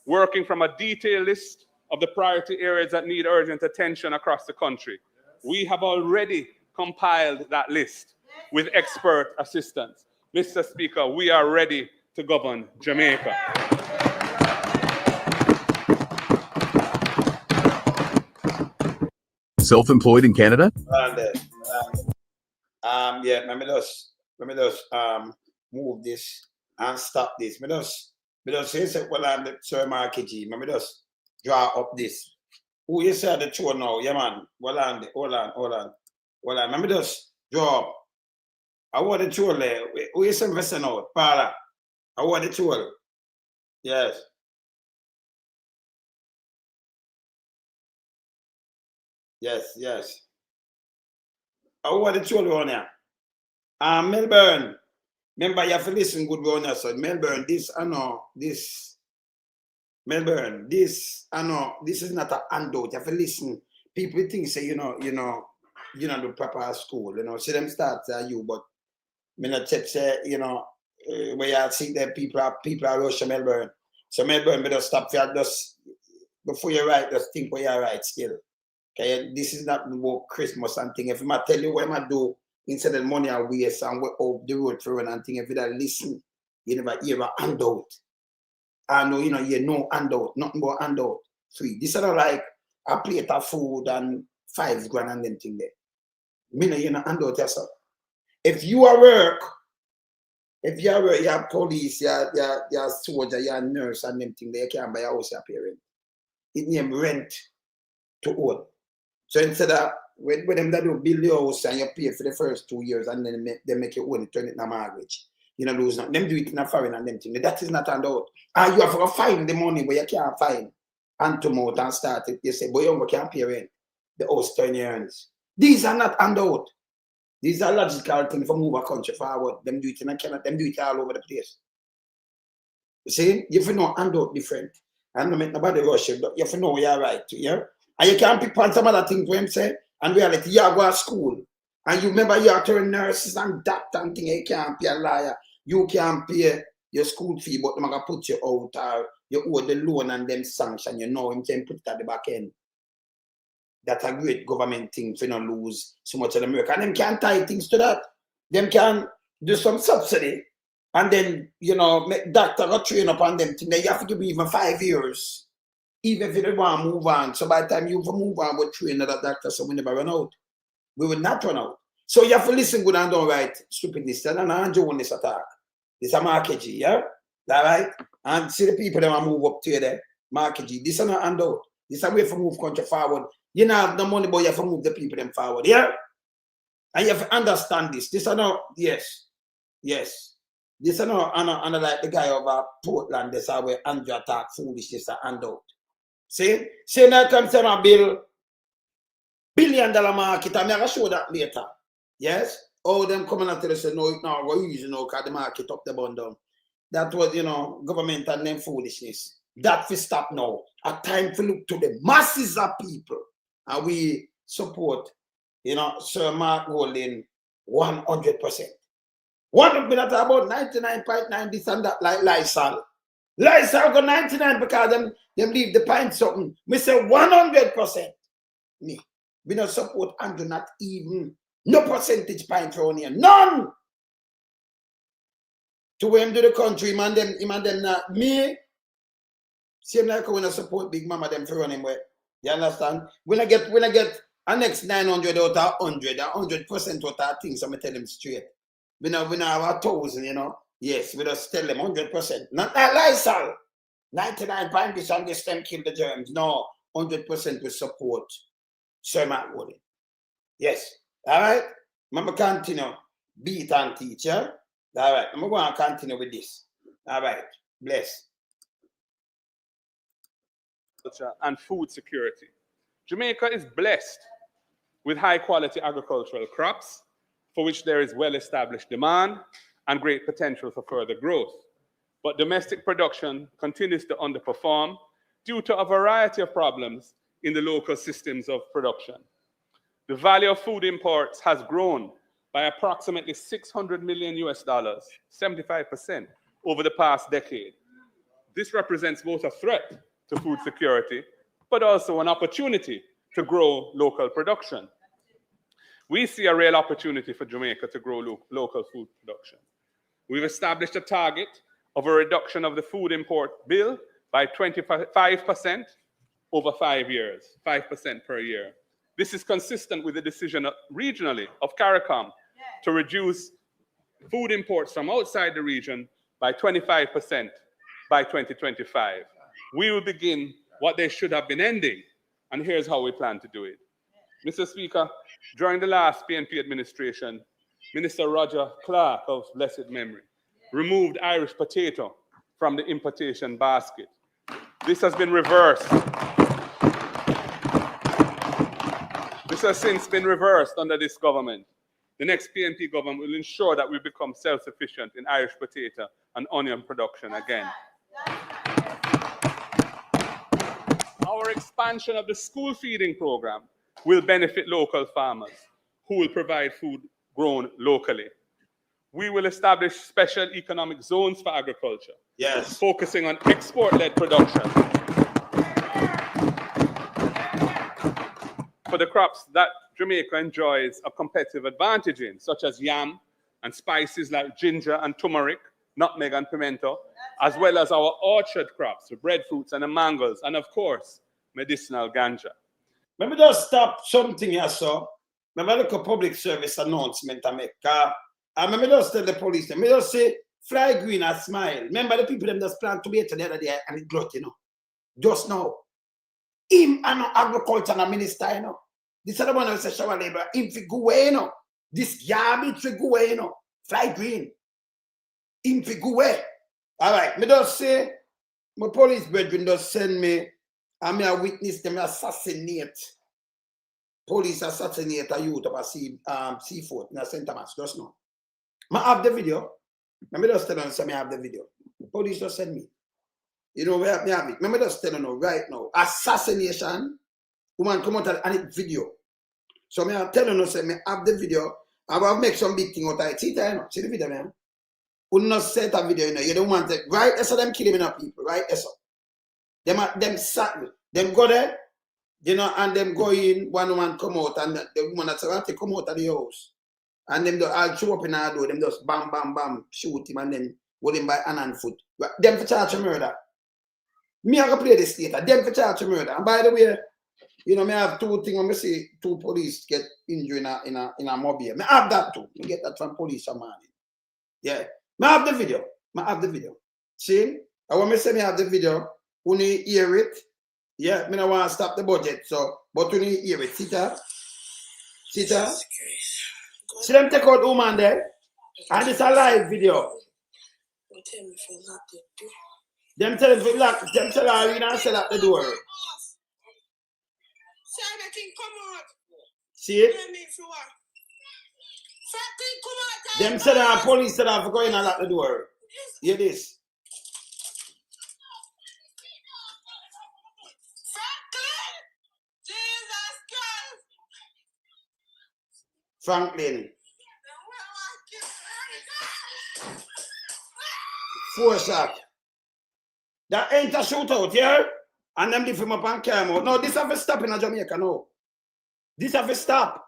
working from a detailed list of the priority areas that need urgent attention across the country. We have already compiled that list with expert assistance. Mr. Speaker, we are ready to govern Jamaica. Self-employed in Canada? Yeah, let me just move this and stop this. Let me just say, well, I'm the Sir Markiji. Let me just draw up this. Who you say the tour now? Yeah, man. Hold on. Let me just draw up. I want the tour there. Who you say investor now? Para. I want the tour. Yes. Yes. I want the tour on here. Melbourne. Remember, you have to listen good on here. So Melbourne, this is not an handout. You have to listen. People think say, you know, the proper school, see them start you, but me not say, where you see that people are rushing Melbourne. So Melbourne, better stop for just before you write, just think where you write still. Okay, this is not about Christmas and thing. If I tell you what I do, instead of money I waste and we up the road for and thing, if you don't listen, you never hear a handout. I know, you know handout, nothing but handout. Free. This is not like a plate of food and $5 grand and them thing there. Me know you know handout yourself. If you are work, you're police, you're soldier, you're nurse and them thing there, you can't buy a house your parent. It name rent to own. So instead of when them that do build the house and you pay for the first 2 years and then they make you own it, turn it in a mortgage. You know, lose nothing. Them do it in a foreign and them thing. That is not handout. And you have to find the money where you can't find and to mouth and start it. You say, boy, you can't pay rent. The house turn your hands. These are not handout. These are logical things for move a country forward. Them do it in a Canada, them do it all over the place. You see, you have to know handout different. And don't make nobody rush you. You have to know where you're right to, yeah? And you can't pick on some other things when say, and reality, you go to school. And you remember you are turning nurses and doctor and thing, you can't pay a lawyer. You can't pay your school fee, but they're going to put you out or you owe the loan and then sanction, you know, him can put it at the back end. That's a great government thing for not lose so much in America. And them can tie things to that. Them can do some subsidy and then, you know, make doctor go train up on them. You have to give even 5 years. Even if you don't want to move on. So by the time you move on, we'll train another doctor so we never run out. We will not run out. So you have to listen good and don't write stupidness. And I'm doing this attack. This is a market G, yeah? All right? And see the people that want to move up to there. Market G. This is not handout. This is a way to move country forward. You don't have the money, but you have to move the people them forward, yeah? And you have to understand this. This is not, yes. Yes. This is not, and like the guy over Portland, this is where Andrew attack foolishness and handout. See? See now comes to my bill. $1 billion market, I'm going to show that later. Yes? Oh, them coming out and say, no, it's not going to use, you know, because the market up the bund down. That was, you know, government and them foolishness. That will stop now. A time to look to the masses of people. And we support, you know, Sir Mark Golding 100%. One of them that about 99.9 this and that, like Lysol. Lysol go 99 because them leave the pint something. We say 100%. Me. We don't support Andrew, not even no percentage pint around here. None! To where him do the country, man, them not me. Same like when I support Big Mama them for running way. You understand? When I get a next 900 out of 100, 100% out of things, I'm gonna tell them straight. We now have 1,000, you know. Yes, we just tell them 100%. Not that Lysol. 99 pounds this and this them kill the germs. No, 100% we support Sir Matt Woody. Yes. All right? I'm going to continue. Beat and teach, yeah? All right. I'm going to continue with this. All right. Bless. And food security. Jamaica is blessed with high-quality agricultural crops for which there is well-established demand and great potential for further growth. But domestic production continues to underperform due to a variety of problems in the local systems of production. The value of food imports has grown by approximately $600 million, 75% over the past decade. This represents both a threat to food security, but also an opportunity to grow local production. We see a real opportunity for Jamaica to grow local food production. We've established a target of a reduction of the food import bill by 25% over 5 years, 5% per year. This is consistent with the decision regionally of CARICOM to reduce food imports from outside the region by 25% by 2025. We will begin what they should have been ending, and here's how we plan to do it. Mr. Speaker, during the last PNP administration, Minister Roger Clark of blessed memory removed Irish potato from the importation basket. This has been reversed. This has since been reversed under this government. The next PNP government will ensure that we become self-sufficient in Irish potato and onion production again. Our expansion of the school feeding program will benefit local farmers who will provide food grown locally. We will establish special economic zones for agriculture, yes, focusing on export-led production for the crops that Jamaica enjoys a competitive advantage in, such as yam and spices like ginger and turmeric, nutmeg and pimento, as well as our orchard crops, the breadfruits and the mangoes, and of course, medicinal ganja. Let me just stop something here, sir. Let me look at public service announcement I make. Let me just tell the police, let me just say, fly green and smile. Remember the people them just plan to be here the other day and it glut, you know. Just now. Him and agriculture and minister, you know. This is the one who says shower labor. Him fi go away, you know. This garbage fi go away, you know. Fly green. Him fi go away. All right, me just say, my police brethren just send me, and me a witness them assassinate. Police assassinate a youth of a seafood in St. Thomas, just now. I have the video. Let me just tell you, say I have the video. Police just send me. You know where I have it. Let me just tell you right now. Assassination. Woman come out and it video. So I tell you, say I have the video. I will make some big thing out of it. See that, you know? See the video, man? Who not set a video, you know? You don't want it. Right? That's how them killing people. Right? That's how. Them go there. You know, and them go in, one woman come out, and the woman that's about to come out of the house. And them all show up in our door, them just bam, bam, bam, shoot him, and then hold him by hand and foot. Them for charge of murder. Me I go play this later. Them for charge of murder. And by the way, you know, me have two things. I see two police get injured in a mobile. Me have that too. Me get that from police a morning. Yeah. Me have the video. Me have the video. See? I want me say me have the video. When you hear it, yeah, me don't want to stop the budget. So, but when you hear it, see that? See that? See them take out woman there? And it's a live video. Them tell him to lock, them tell her and sell at the door. See it? Them tell her police that have to go in and lock the door. Hear this. Franklin. 4 shot. That ain't a shootout, yeah? And them lift him up and carry him out. No, this have to stop in Jamaica, no. This have to stop.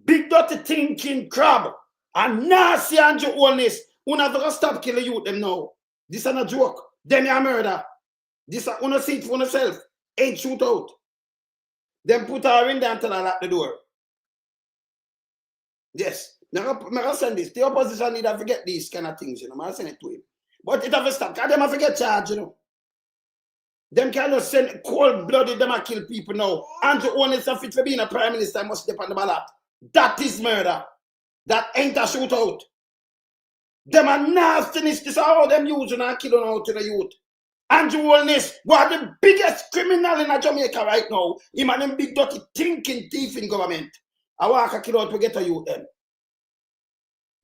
Big dirty thinking crab. And nasty and Holness. Who have to stop killing youth them now. This is not a joke. Them are murder. This is una see it for yourself. Ain't shootout. Them put her in there until I lock the door. Yes. Now I send this. The opposition need to forget these kind of things, you know. I send it to him. But it have to stop. Because them have to get charged, you know. Them kind of send cold-blooded, them a kill people now. Andrew Holness and fit for being a prime minister must step on the ballot. That is murder. That ain't a shootout. Them are nastiness. This is how them using and killing out to the youth. Andrew Holness, one of the biggest criminal in Jamaica right now. Him and them big dirty thinking thief in government. I want to kill out to get a youth them.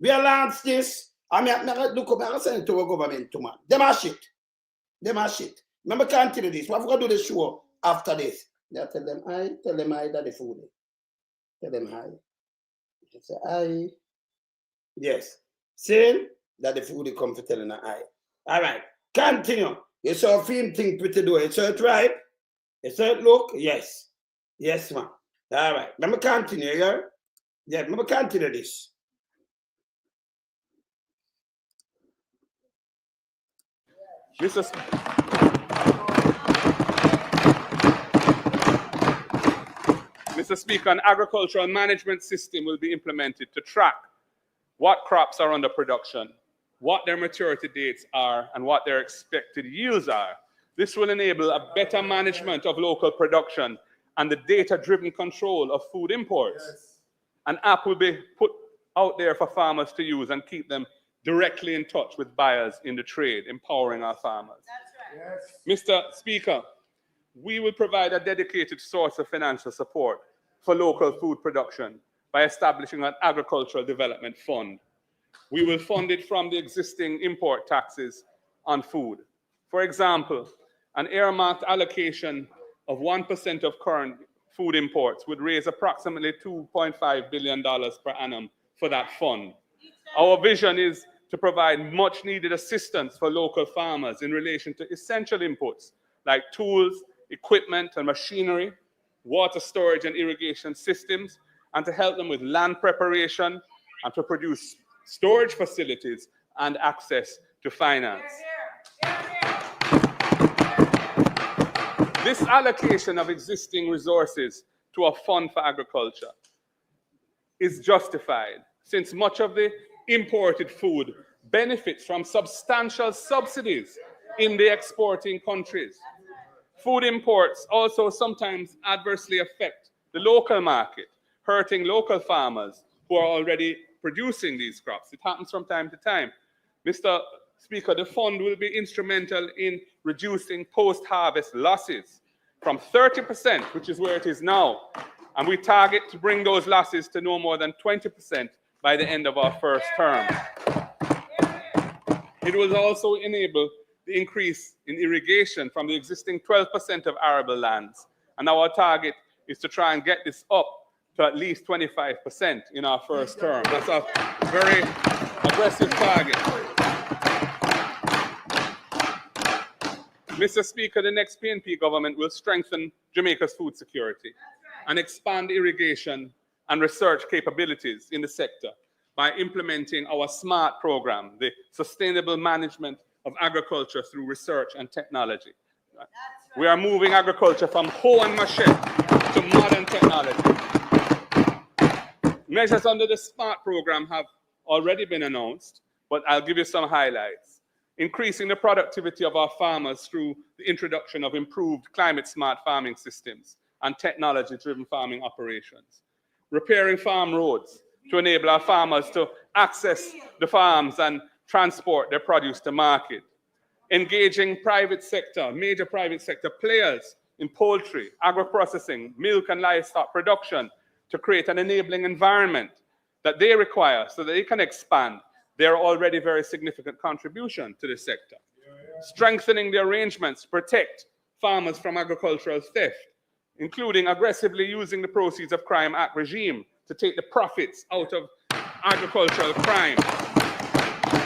We launch this. I mean, look up, I send it to our government too, man. Them are shit. Them are shit. Remember, continue this. We're going to do the show after this. Yeah, tell them hi that the food. Tell them hi. Say hi. Yes. See that the food come for telling her hi. All right. Continue. You saw a film thing pretty do. You saw it right? You saw it look? Yes. Yes, man. All right. Remember, continue, yeah? Yeah, remember, continue this. Mr. Speaker, an agricultural management system will be implemented to track what crops are under production, what their maturity dates are, and what their expected yields are. This will enable a better management of local production and the data-driven control of food imports. Yes. An app will be put out there for farmers to use and keep them directly in touch with buyers in the trade, empowering our farmers. That's right. Yes. Mr. Speaker, we will provide a dedicated source of financial support for local food production by establishing an agricultural development fund. We will fund it from the existing import taxes on food. For example, an earmarked allocation of 1% of current food imports would raise approximately $2.5 billion per annum for that fund. Our vision is to provide much needed assistance for local farmers in relation to essential inputs like tools, equipment and machinery, water storage and irrigation systems, and to help them with land preparation and to produce storage facilities and access to finance. This allocation of existing resources to a fund for agriculture is justified since much of the imported food benefits from substantial subsidies in the exporting countries. Food imports also sometimes adversely affect the local market, hurting local farmers who are already producing these crops. It happens from time to time. Mr. Speaker, the fund will be instrumental in reducing post-harvest losses from 30%, which is where it is now, and we target to bring those losses to no more than 20% by the end of our first term. It will also enable the increase in irrigation from the existing 12% of arable lands, and our target is to try and get this up to at least 25% in our first term. That's a very aggressive target. Mr. Speaker, the next PNP government will strengthen Jamaica's food security and expand irrigation and research capabilities in the sector by implementing our SMART program, the Sustainable Management of Agriculture through Research and Technology. We are moving agriculture from hoe and machete to modern technology. Measures under the SMART program have already been announced, but I'll give you some highlights. Increasing the productivity of our farmers through the introduction of improved climate-smart farming systems and technology-driven farming operations. Repairing farm roads to enable our farmers to access the farms and transport their produce to market. Engaging private sector, major private sector players in poultry, agro-processing, milk and livestock production to create an enabling environment that they require so that they can expand their already very significant contribution to the sector. Strengthening the arrangements to protect farmers from agricultural theft, including aggressively using the Proceeds of Crime Act regime to take the profits out of agricultural crime.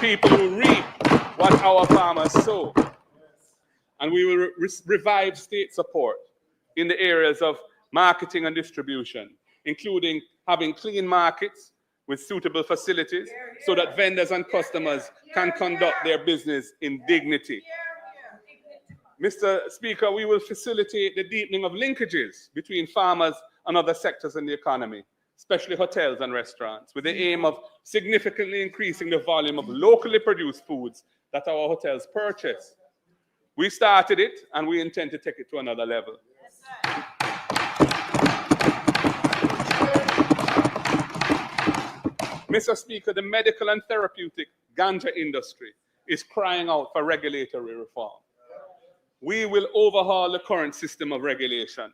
People who reap what our farmers sow. And we will revive state support in the areas of marketing and distribution, including having clean markets with suitable facilities so that vendors and customers can conduct their business in dignity. Mr. Speaker, we will facilitate the deepening of linkages between farmers and other sectors in the economy, especially hotels and restaurants, with the aim of significantly increasing the volume of locally produced foods that our hotels purchase. We started it, and we intend to take it to another level. Mr. Speaker, the medical and therapeutic ganja industry is crying out for regulatory reform. We will overhaul the current system of regulation,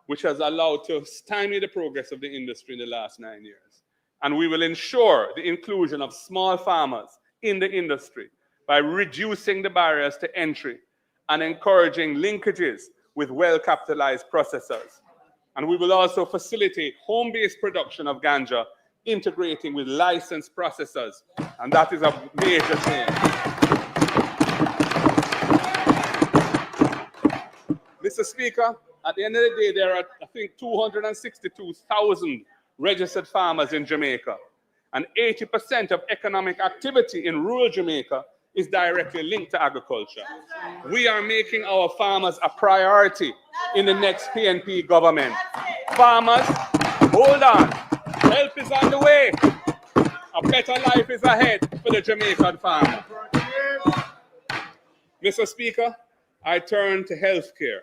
which has allowed to stymie the progress of the industry in the last 9 years. And we will ensure the inclusion of small farmers in the industry by reducing the barriers to entry and encouraging linkages with well-capitalized processors. And we will also facilitate home-based production of ganja, integrating with licensed processors, and that is a major change. Mr. Speaker, at the end of the day, there are, I think, 262,000 registered farmers in Jamaica, and 80% of economic activity in rural Jamaica is directly linked to agriculture. We are making our farmers a priority in the next PNP government. Farmers, hold on. Help is on the way. A better life is ahead for the Jamaican farmer. Mr. Speaker, I turn to healthcare.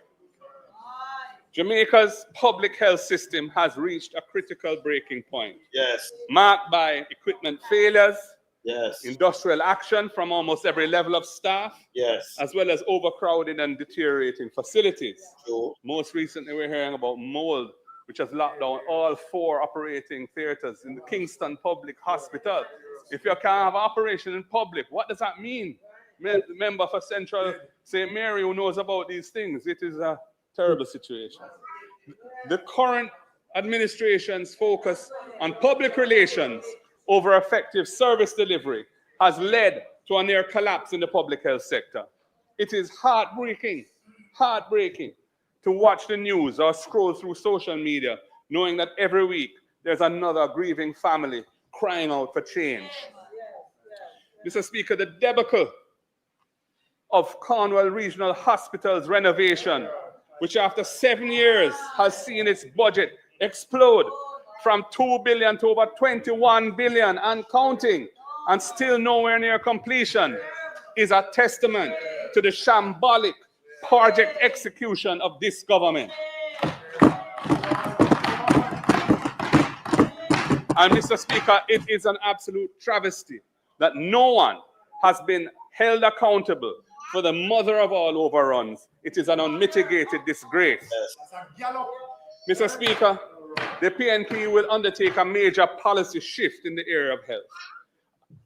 Jamaica's public health system has reached a critical breaking point. Yes. Marked by equipment failures, yes, industrial action from almost every level of staff, yes, as well as overcrowded and deteriorating facilities. true. Most recently, we're hearing about mold, which has locked down all 4 operating theaters in the Kingston Public Hospital. If you can't have operation in public, what does that mean? Member for Central St. Mary who knows about these things, it is a terrible situation. The current administration's focus on public relations over effective service delivery has led to a near collapse in the public health sector. It is heartbreaking to watch the news or scroll through social media, knowing that every week there's another grieving family crying out for change. Mr. Speaker, the debacle of Cornwall Regional Hospital's renovation, which after 7 years has seen its budget explode from 2 billion to over 21 billion and counting, and still nowhere near completion, is a testament to the shambolic project execution of this government. And Mr. Speaker, it is an absolute travesty that no one has been held accountable for the mother of all overruns. It is an unmitigated disgrace. Mr. Speaker, the PNP will undertake a major policy shift in the area of health,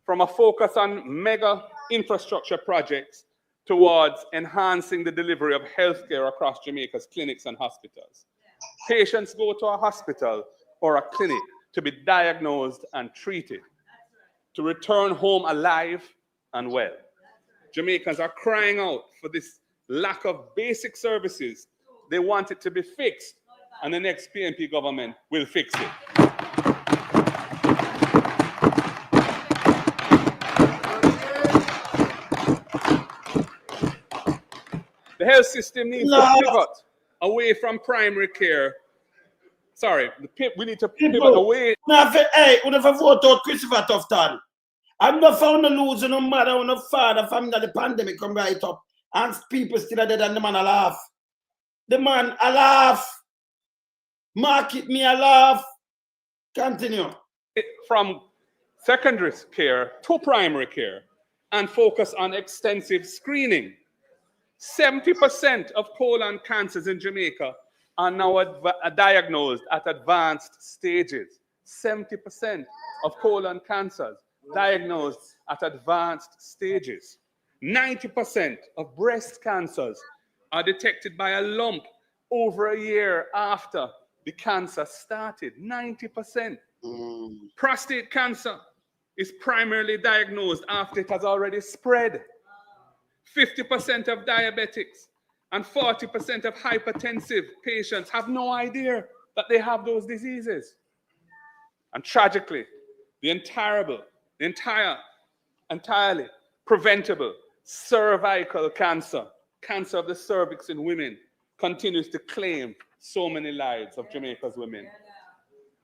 from a focus on mega infrastructure projects towards enhancing the delivery of healthcare across Jamaica's clinics and hospitals. Patients go to a hospital or a clinic to be diagnosed and treated, to return home alive and well. Jamaicans are crying out for this lack of basic services. They want it to be fixed, and the next PNP government will fix it. The health system needs to pivot away from primary care. Sorry, we need to pivot away. Hey, we never vote out Christopher Tufton. I'm not found to lose no mother, no father, family that the pandemic come right up. And people still are dead and the man a laugh. The man a laugh. Market me a laugh. Continue. From secondary care to primary care and focus on extensive screening. 70% of colon cancers in Jamaica are now diagnosed at advanced stages. 70% of colon cancers diagnosed at advanced stages. 90% of breast cancers are detected by a lump over a year after the cancer started. 90%. Prostate cancer is primarily diagnosed after it has already spread. 50% of diabetics and 40% of hypertensive patients have no idea that they have those diseases. And tragically, the entirely preventable cervical cancer, cancer of the cervix in women, continues to claim so many lives of Jamaica's women.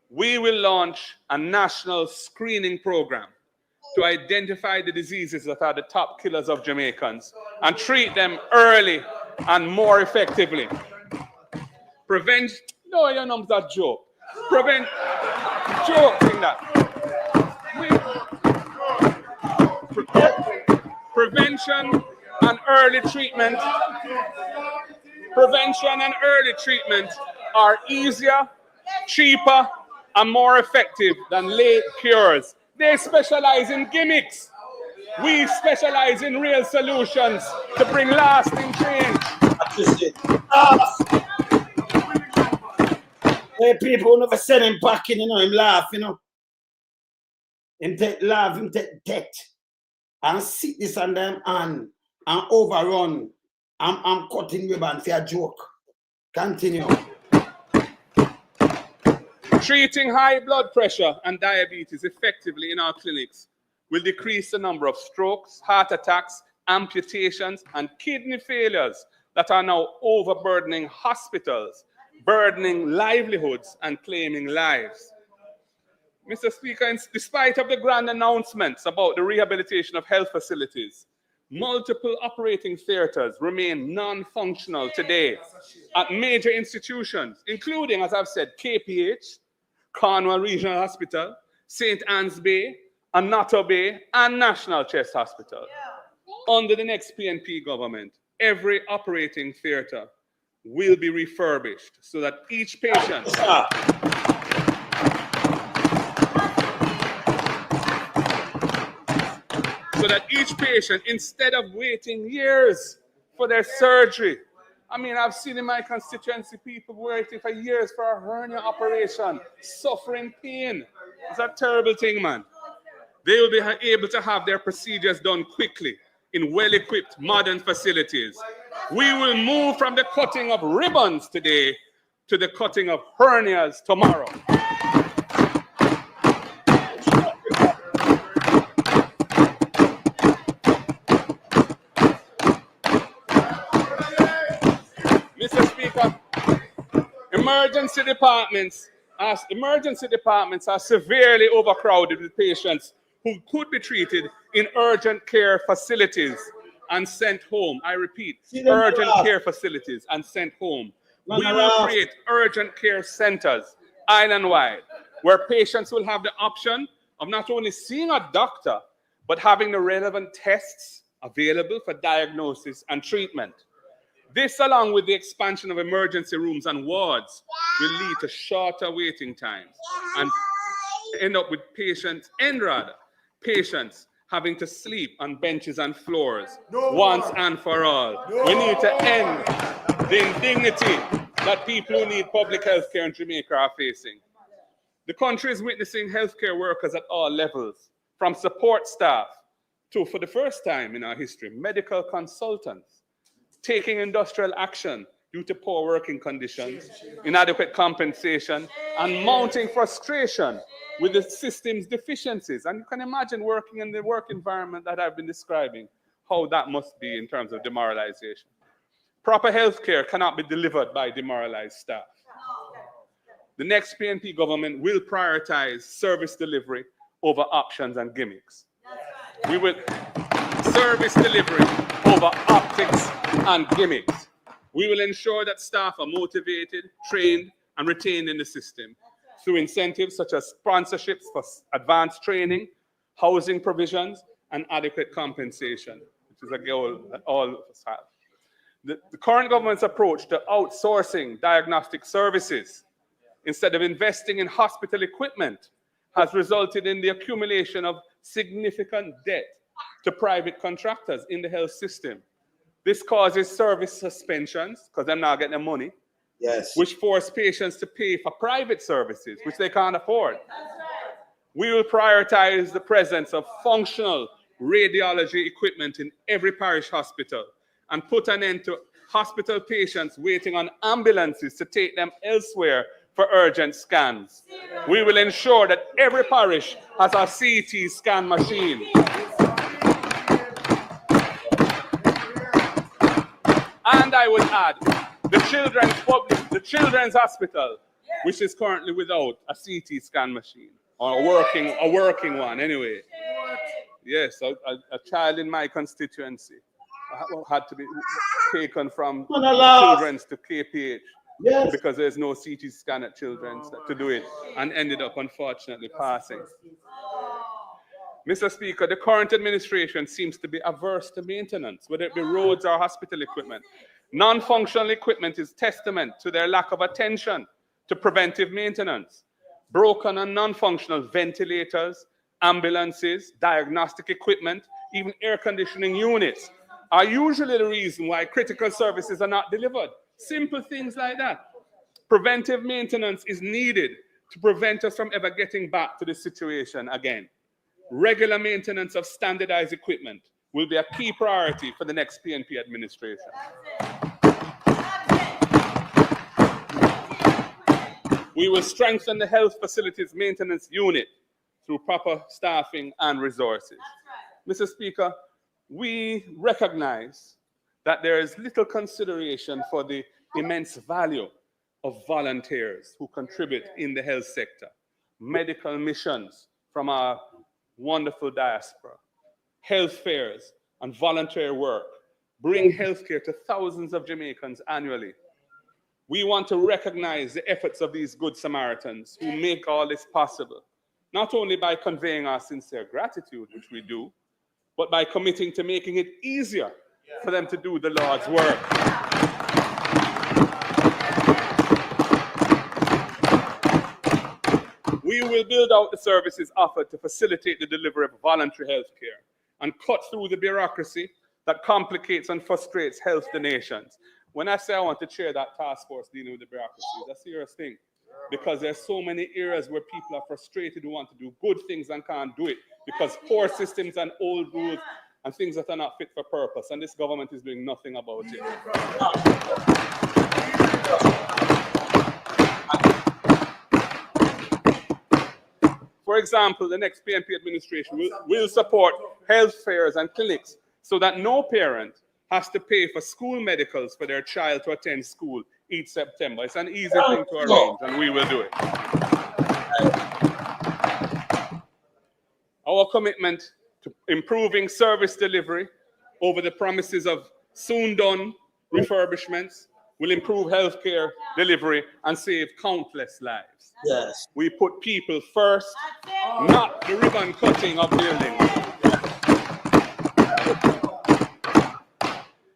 We will launch a national screening program to identify the diseases that are the top killers of Jamaicans and treat them early and more effectively. No, your name's a joke. Joking that. Prevention and early treatment. Prevention and early treatment are easier, cheaper, and more effective than late cures. They specialize in gimmicks. We specialize in real solutions to bring lasting change. Hey, people never send him back in, him laugh, Him take laugh, him take debt. And sit this on them and overrun. I'm cutting ribbon for a joke. Continue. Treating high blood pressure and diabetes effectively in our clinics will decrease the number of strokes, heart attacks, amputations, and kidney failures that are now overburdening hospitals, burdening livelihoods, and claiming lives. Mr. Speaker, despite of the grand announcements about the rehabilitation of health facilities, multiple operating theaters remain non-functional today at major institutions, including, as I've said, KPH, Cornwall Regional Hospital, St. Anne's Bay, Annato Bay, and National Chest Hospital. Under the next PNP government, every operating theater will be refurbished so that each patient instead of waiting years for their surgery. I mean, I've seen in my constituency people waiting for years for a hernia operation, suffering pain. It's a terrible thing, man. They will be able to have their procedures done quickly in well-equipped modern facilities. We will move from the cutting of ribbons today to the cutting of hernias tomorrow. Mr. Speaker, emergency departments are severely overcrowded with patients who could be treated in urgent care facilities and sent home. I repeat, urgent care facilities and sent home. We will create urgent care centers island-wide where patients will have the option of not only seeing a doctor, but having the relevant tests available for diagnosis and treatment. This, along with the expansion of emergency rooms and wards, will lead to shorter waiting times and end with patients having to sleep on benches and floors once and for all. We need to end the indignity that people who need public health care in Jamaica are facing. The country is witnessing healthcare workers at all levels, from support staff to, for the first time in our history, medical consultants, taking industrial action due to poor working conditions, inadequate compensation, and mounting frustration with the system's deficiencies. And you can imagine working in the work environment that I've been describing, how that must be in terms of demoralization. Proper health care cannot be delivered by demoralized staff. The next PNP government will prioritize service delivery over options and gimmicks. We will service delivery over optics and gimmicks. We will ensure that staff are motivated, trained, and retained in the system through incentives such as sponsorships for advanced training, housing provisions, and adequate compensation, which is a goal that all of us have. The current government's approach to outsourcing diagnostic services instead of investing in hospital equipment has resulted in the accumulation of significant debt to private contractors in the health system. This causes service suspensions, because they're not getting their money, Yes. which force patients to pay for private services, which they can't afford. We will prioritize the presence of functional radiology equipment in every parish hospital and put an end to hospital patients waiting on ambulances to take them elsewhere for urgent scans. We will ensure that every parish has a CT scan machine. And I would add, the Children's Hospital, which is currently without a CT scan machine, or a working one anyway. Yes, a child in my constituency had to be taken from Children's to KPH. Yes. Because there's no CT scan at Children's to do it, and ended up unfortunately passing. Mr. Speaker, the current administration seems to be averse to maintenance, whether it be roads or hospital equipment. Non-functional equipment is testament to their lack of attention to preventive maintenance. Broken and non-functional ventilators, ambulances, diagnostic equipment, even air conditioning units are usually the reason why critical services are not delivered. Simple things like that. Preventive maintenance is needed to prevent us from ever getting back to this situation again. Regular maintenance of standardized equipment will be a key priority for the next PNP administration. We will strengthen the health facilities maintenance unit through proper staffing and resources. Mr. Speaker, we recognize that there is little consideration for the immense value of volunteers who contribute in the health sector, medical missions from our wonderful diaspora, health fairs, and voluntary work bring healthcare to thousands of Jamaicans annually. We want to recognize the efforts of these good Samaritans who make all this possible, not only by conveying our sincere gratitude, which we do, but by committing to making it easier for them to do the Lord's work. We will build out the services offered to facilitate the delivery of voluntary health care and cut through the bureaucracy that complicates and frustrates health donations. When I say I want to chair that task force dealing with the bureaucracy, it's a serious thing, because there's so many areas where people are frustrated who want to do good things and can't do it because poor systems and old rules and things that are not fit for purpose, and this government is doing nothing about it. For example, the next PNP administration will support health fairs and clinics so that no parent has to pay for school medicals for their child to attend school each September. It's an easy thing to arrange, and we will do it. Our commitment to improving service delivery over the promises of soon done refurbishments will improve healthcare delivery and save countless lives. Yes. We put people first, not the ribbon cutting of buildings.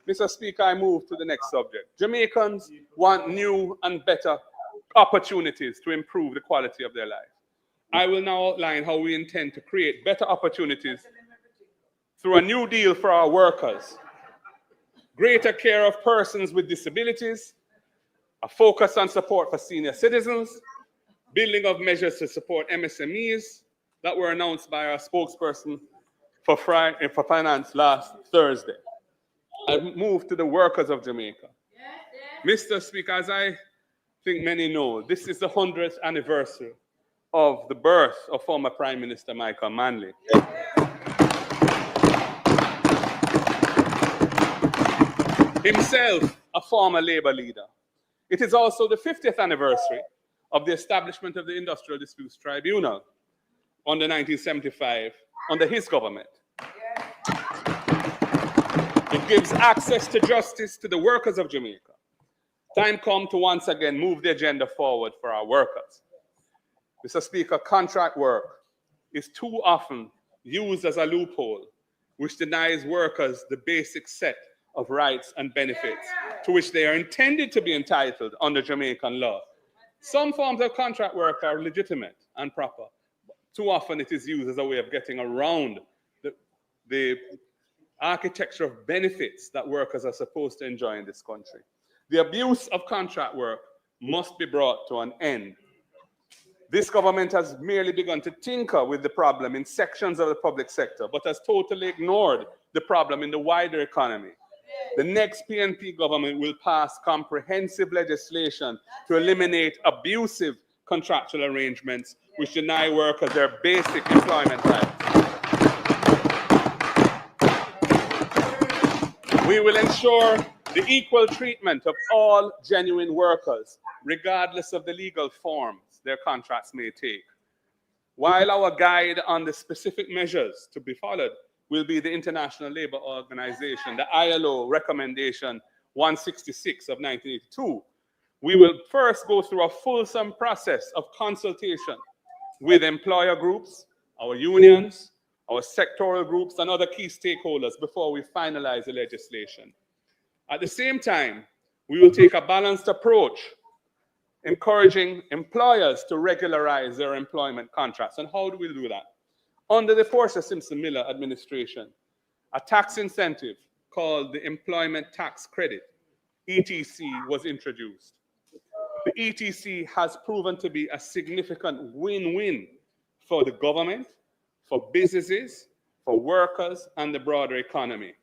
Mr. Speaker, I move to the next subject. Jamaicans want new and better opportunities to improve the quality of their life. I will now outline how we intend to create better opportunities through a new deal for our workers, greater care of persons with disabilities, a focus on support for senior citizens, building of measures to support MSMEs that were announced by our spokesperson for finance last Thursday. I move to the workers of Jamaica. Mr. Speaker, as I think many know, this is the 100th anniversary of the birth of former Prime Minister Michael Manley. Himself a former Labour leader. It is also the 50th anniversary of the establishment of the Industrial Disputes Tribunal under 1975 under his government. It gives access to justice to the workers of Jamaica. Time come to once again move the agenda forward for our workers. Mr. Speaker, contract work is too often used as a loophole which denies workers the basic set of rights and benefits to which they are intended to be entitled under Jamaican law. Some forms of contract work are legitimate and proper. Too often it is used as a way of getting around the architecture of benefits that workers are supposed to enjoy in this country. The abuse of contract work must be brought to an end. This government has merely begun to tinker with the problem in sections of the public sector, but has totally ignored the problem in the wider economy. The next PNP government will pass comprehensive legislation to eliminate abusive contractual arrangements which deny workers their basic employment rights. We will ensure the equal treatment of all genuine workers, regardless of the legal forms their contracts may take. While our guide on the specific measures to be followed will be the International Labour Organization, the ILO recommendation 166 of 1982, we will first go through a fulsome process of consultation with employer groups, our unions, our sectoral groups, and other key stakeholders before we finalize the legislation. At the same time, we will take a balanced approach, encouraging employers to regularize their employment contracts. And how do we do that? Under the Portia Simpson Miller administration, a tax incentive called the Employment Tax Credit, ETC, was introduced. The ETC has proven to be a significant win-win for the government, for businesses, for workers, and the broader economy.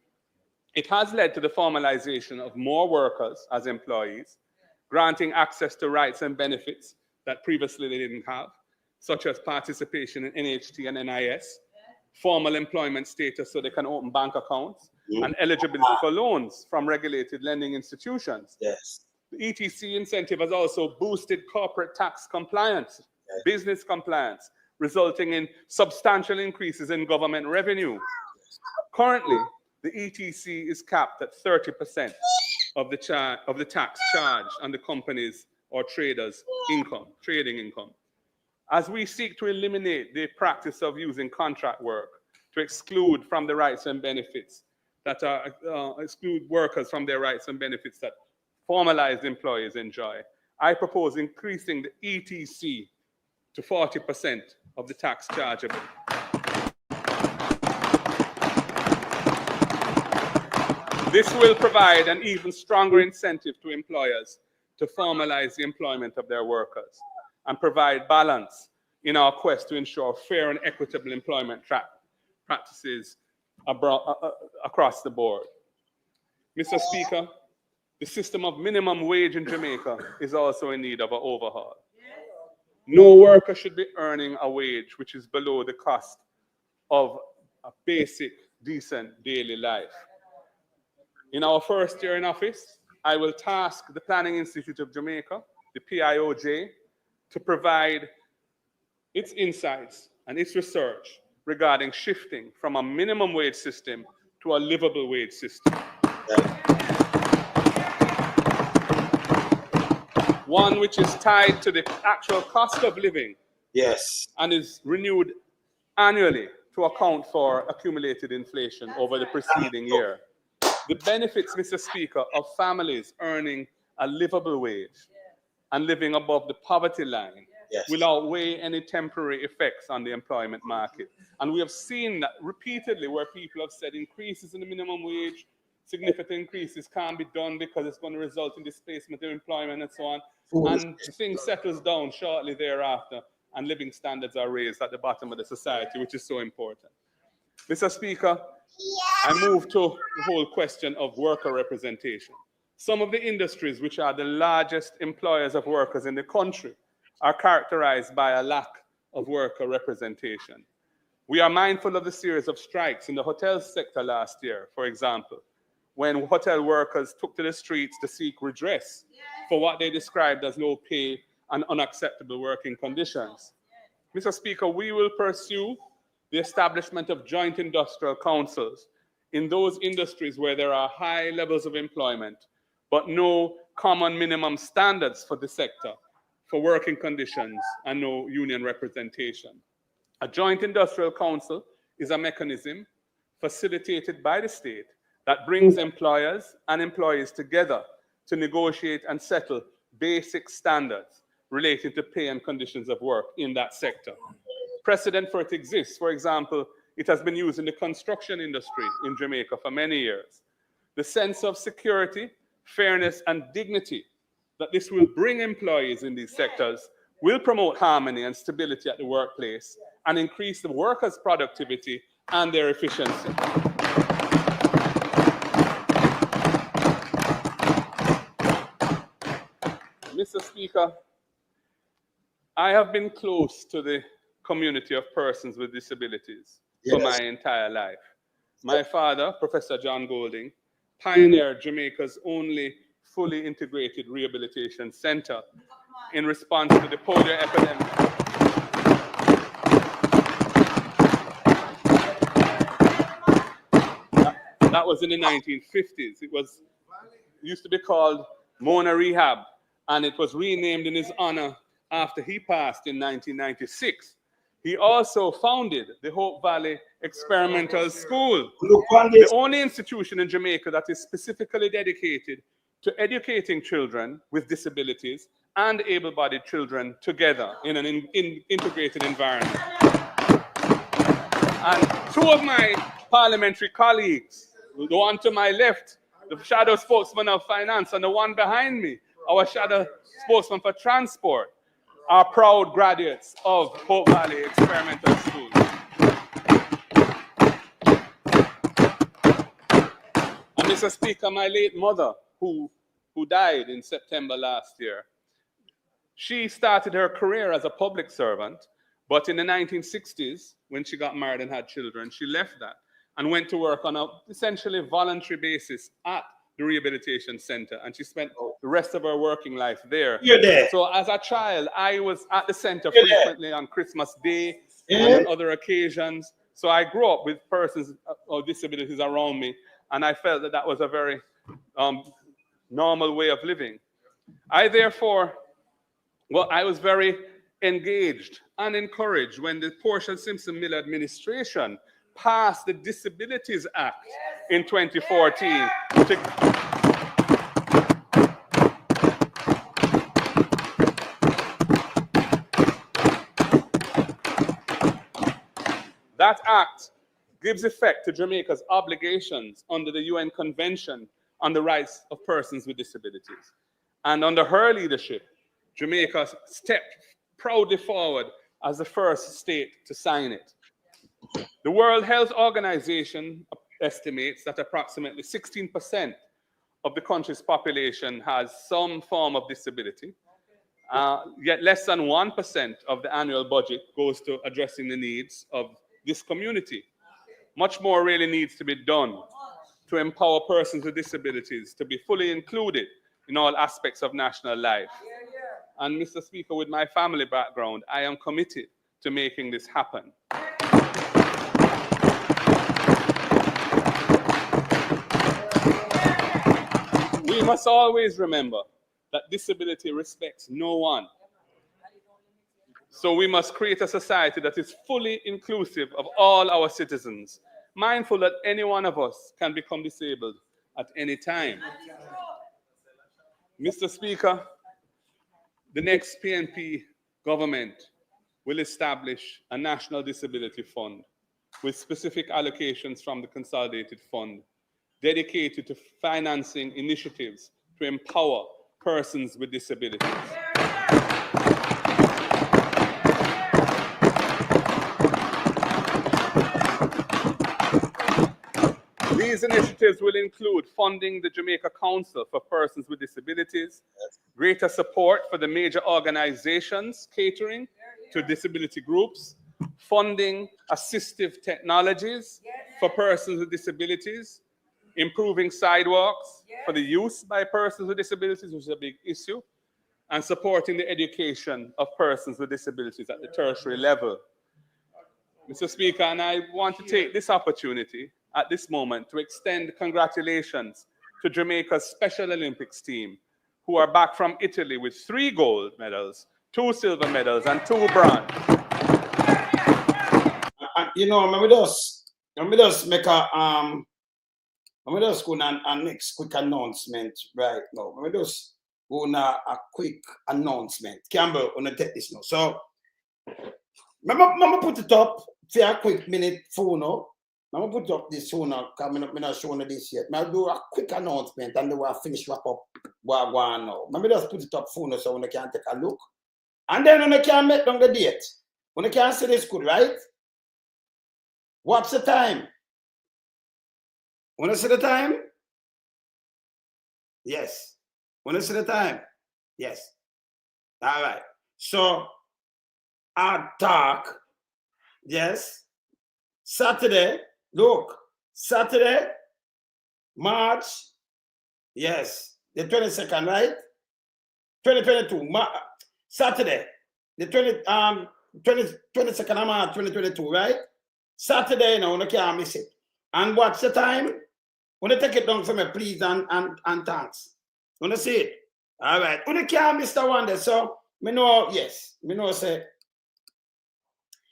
It has led to the formalization of more workers as employees, granting access to rights and benefits that previously they didn't have, such as participation in NHT and NIS, formal employment status so they can open bank accounts, and eligibility for loans from regulated lending institutions. Yes. The ETC incentive has also boosted corporate tax compliance, business compliance, resulting in substantial increases in government revenue. Currently, the ETC is capped at 30% of the tax charged on the company's or traders' income, trading income. As we seek to eliminate the practice of using contract work to exclude from the rights and benefits that exclude workers from their rights and benefits that formalized employees enjoy, I propose increasing the ETC to 40% of the tax chargeable. This will provide an even stronger incentive to employers to formalize the employment of their workers and provide balance in our quest to ensure fair and equitable employment practices across the board. Mr. Speaker, the system of minimum wage in Jamaica is also in need of an overhaul. No worker should be earning a wage which is below the cost of a basic, decent daily life. In our first year in office, I will task the Planning Institute of Jamaica, the PIOJ, to provide its insights and its research regarding shifting from a minimum wage system to a livable wage system. One which is tied to the actual cost of living. Yes. And is renewed annually to account for accumulated inflation over the preceding year. The benefits, Mr. Speaker, of families earning a livable wage and living above the poverty line will outweigh any temporary effects on the employment market. And we have seen that repeatedly where people have said increases in the minimum wage, significant increases can't be done because it's going to result in displacement of employment and so on. And the thing settles down shortly thereafter and living standards are raised at the bottom of the society, which is so important. Mr. Speaker, I move to the whole question of worker representation. Some of the industries which are the largest employers of workers in the country are characterized by a lack of worker representation. We are mindful of the series of strikes in the hotel sector last year, for example, when hotel workers took to the streets to seek redress for what they described as low pay and unacceptable working conditions. Mr. Speaker, we will pursue the establishment of joint industrial councils in those industries where there are high levels of employment, but no common minimum standards for the sector, for working conditions, and no union representation. A joint industrial council is a mechanism facilitated by the state that brings employers and employees together to negotiate and settle basic standards related to pay and conditions of work in that sector. Precedent for it exists. For example, it has been used in the construction industry in Jamaica for many years. The sense of security, fairness, and dignity that this will bring employees in these sectors will promote harmony and stability at the workplace and increase the workers' productivity and their efficiency. Mr. Speaker, I have been close to the community of persons with disabilities for my entire life. My father, Professor John Golding, pioneered Jamaica's only fully integrated rehabilitation center in response to the polio epidemic. That was in the 1950s. It used to be called Mona Rehab, and it was renamed in his honor after he passed in 1996. He also founded the Hope Valley Experimental School, the only institution in Jamaica that is specifically dedicated to educating children with disabilities and able-bodied children together in an integrated environment. And two of my parliamentary colleagues, the one to my left, the shadow spokesman of finance, and the one behind me, our shadow spokesman for transport, are proud graduates of Hope Valley Experimental School. And Mr. Speaker, my late mother, who died in September last year, she started her career as a public servant, but in the 1960s, when she got married and had children, she left that and went to work on a essentially voluntary basis at the rehabilitation center, and she spent the rest of her working life there. So as a child, I was at the center frequently on Christmas Day and on other occasions. So I grew up with persons with disabilities around me, and I felt that that was a very normal way of living. I was very engaged and encouraged when the Portia Simpson Miller administration passed the Disabilities Act in 2014. That act gives effect to Jamaica's obligations under the UN Convention on the Rights of Persons with Disabilities. And under her leadership, Jamaica stepped proudly forward as the first state to sign it. The World Health Organization estimates that approximately 16% of the country's population has some form of disability, yet less than 1% of the annual budget goes to addressing the needs of this community. Much more really needs to be done to empower persons with disabilities to be fully included in all aspects of national life. And Mr. Speaker, with my family background, I am committed to making this happen. We must always remember that disability respects no one. So we must create a society that is fully inclusive of all our citizens, mindful that any one of us can become disabled at any time. Mr. Speaker, the next PNP government will establish a national disability fund with specific allocations from the consolidated fund dedicated to financing initiatives to empower persons with disabilities. These initiatives will include funding the Jamaica Council for Persons with Disabilities, greater support for the major organizations catering to disability groups, funding assistive technologies for persons with disabilities, improving sidewalks for the use by persons with disabilities, which is a big issue, and supporting the education of persons with disabilities at the tertiary level. Mr. Speaker, and I want to take this opportunity at this moment to extend congratulations to Jamaica's Special Olympics team, who are back from Italy with 3 gold medals, 2 silver medals, and 2 bronze. You know, let me just make a let me just go on a next quick announcement right now. Let me just go on a quick announcement. Campbell, I'm gonna take this now. So, I'm put it up for a quick minute phone now. I'm gonna put up this phone now because I'm not showing this yet. I'll do a quick announcement and then we'll finish wrap up what I'm going now. Let me just put it up phone now so when I can take a look. And then when I can make down the date. When I can see this good, right? What's the time? Wanna see the time? Yes. Wanna see the time? Yes. All right. So, our talk, yes. Saturday, look. Saturday, March, yes. The 22nd, right? 2022. Saturday, the 22nd of March, 2022, right? Saturday, now, you can't miss it. And what's the time? Want to take it down for me, please, and thanks. Want to see it? All right. You can't miss the one there. So, me know, yes. Me know, say,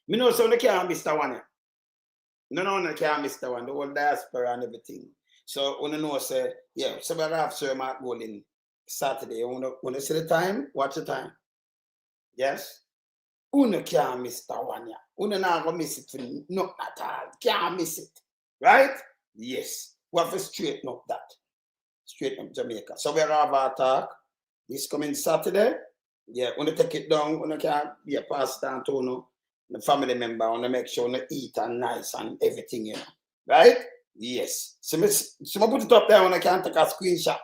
you can't miss the one. No, you can't miss the one. The whole diaspora and everything. So, you know, say, yeah, so we have Sir Mark Golden Saturday. You want to see the time? Watch the time. Yes? You can't miss the one. You not going to miss it for not at all. Can't miss it. Right? Yes. We have to straighten up that. Straighten up Jamaica. So we have our talk this coming Saturday. Yeah, when you take it down, when you can pass it down to the family member, want to make sure you eat and nice and everything, you know. Right? Yes. So I put it up there when I can take a screenshot.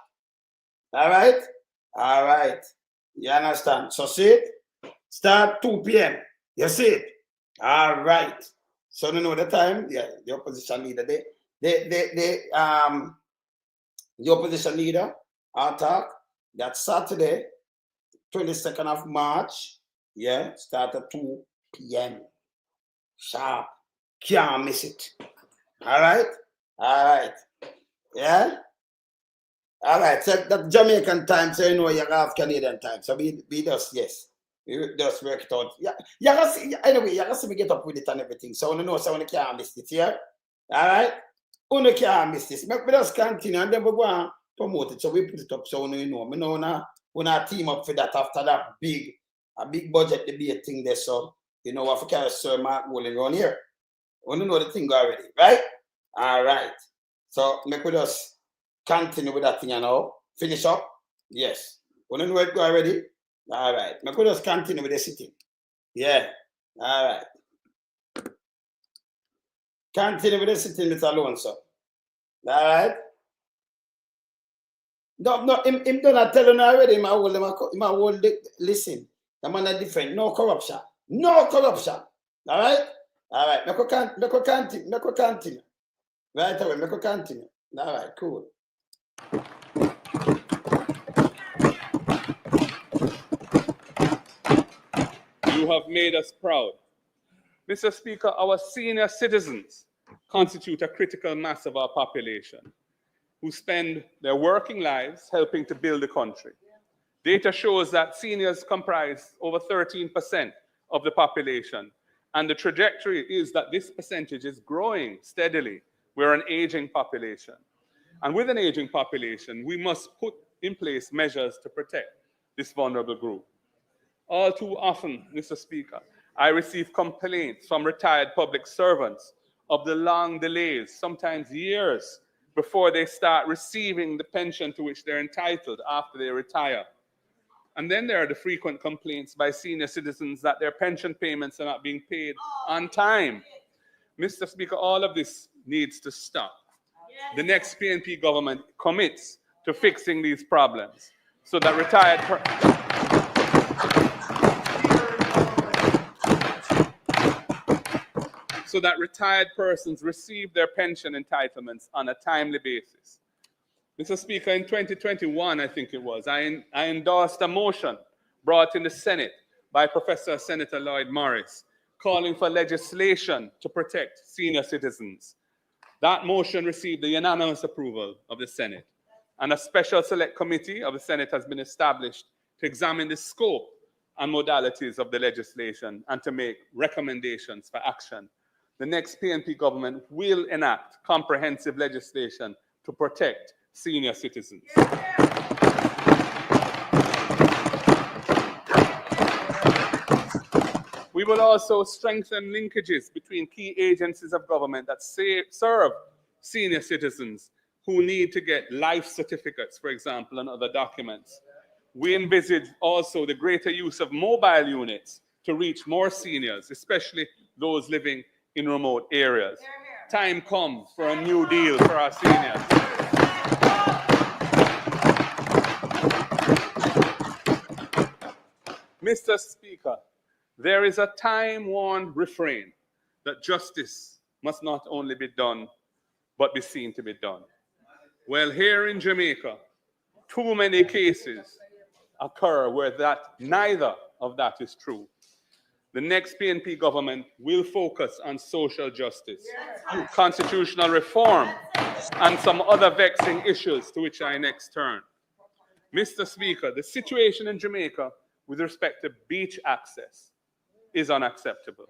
All right? All right. You understand? So see it? Start 2 p.m. You see it? All right. So you know the time? Yeah, the opposition leader. The opposition leader, our talk, that's Saturday, 22nd of March. Yeah, start at 2 p.m. Sharp. Can't miss it. All right? All right. Yeah? All right. So that Jamaican time, so you know you have Canadian time. So we just, yes. We just work it out. Yeah, you gotta see, anyway, you gotta see me get up with it and everything. So you know, so you can't miss it, yeah? All right? You can't miss this. We just continue and then we go and promote it. So we put it up so you know. We know we're not team up for that after that big budget debate thing there. So, you know, what for carry Sir Mark Golden around here. We know the thing already, right? All right. So make we just continue with that thing, you know. Finish up. Yes. We know it go already. All right. Make we just continue with the sitting. Yeah. All right. Continue with the sitting with alone, sir. All right. No, him don't tell you already. My whole listen. The man are different. No corruption. No corruption. All right. All right. Make we continue. Right away. Make we continue. All right. Cool. You have made us proud. Mr. Speaker, our senior citizens constitute a critical mass of our population who spend their working lives helping to build the country. Data shows that seniors comprise over 13% of the population, and the trajectory is that this percentage is growing steadily. We're an aging population. And with an aging population, we must put in place measures to protect this vulnerable group. All too often, Mr. Speaker, I receive complaints from retired public servants of the long delays, sometimes years, before they start receiving the pension to which they're entitled after they retire. And then there are the frequent complaints by senior citizens that their pension payments are not being paid on time. Mr. Speaker, all of this needs to stop. the next PNP government commits to fixing these problems so that retired persons receive their pension entitlements on a timely basis. Mr. Speaker, in 2021, I think it was, I endorsed a motion brought in the Senate by Professor Senator Lloyd Morris calling for legislation to protect senior citizens. That motion received the unanimous approval of the Senate, and a special select committee of the Senate has been established to examine the scope and modalities of the legislation and to make recommendations for action. The next PNP government will enact comprehensive legislation to protect senior citizens. We will also strengthen linkages between key agencies of government that serve senior citizens who need to get life certificates, for example, and other documents. We envisage also the greater use of mobile units to reach more seniors, especially those living in remote areas. Time comes for a new deal for our seniors. Mr. Speaker, there is a time-worn refrain that justice must not only be done, but be seen to be done. Well, here in Jamaica, too many cases occur where neither of that is true. The next PNP government will focus on social justice, constitutional reform, and some other vexing issues to which I next turn. Mr. Speaker, the situation in Jamaica with respect to beach access is unacceptable.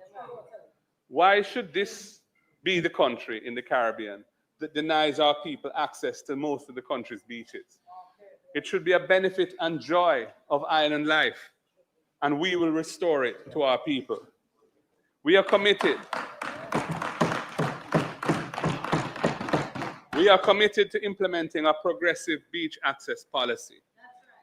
Why should this be the country in the Caribbean that denies our people access to most of the country's beaches? It should be a benefit and joy of island life, and we will restore it to our people. We are committed. We are committed to implementing a progressive beach access policy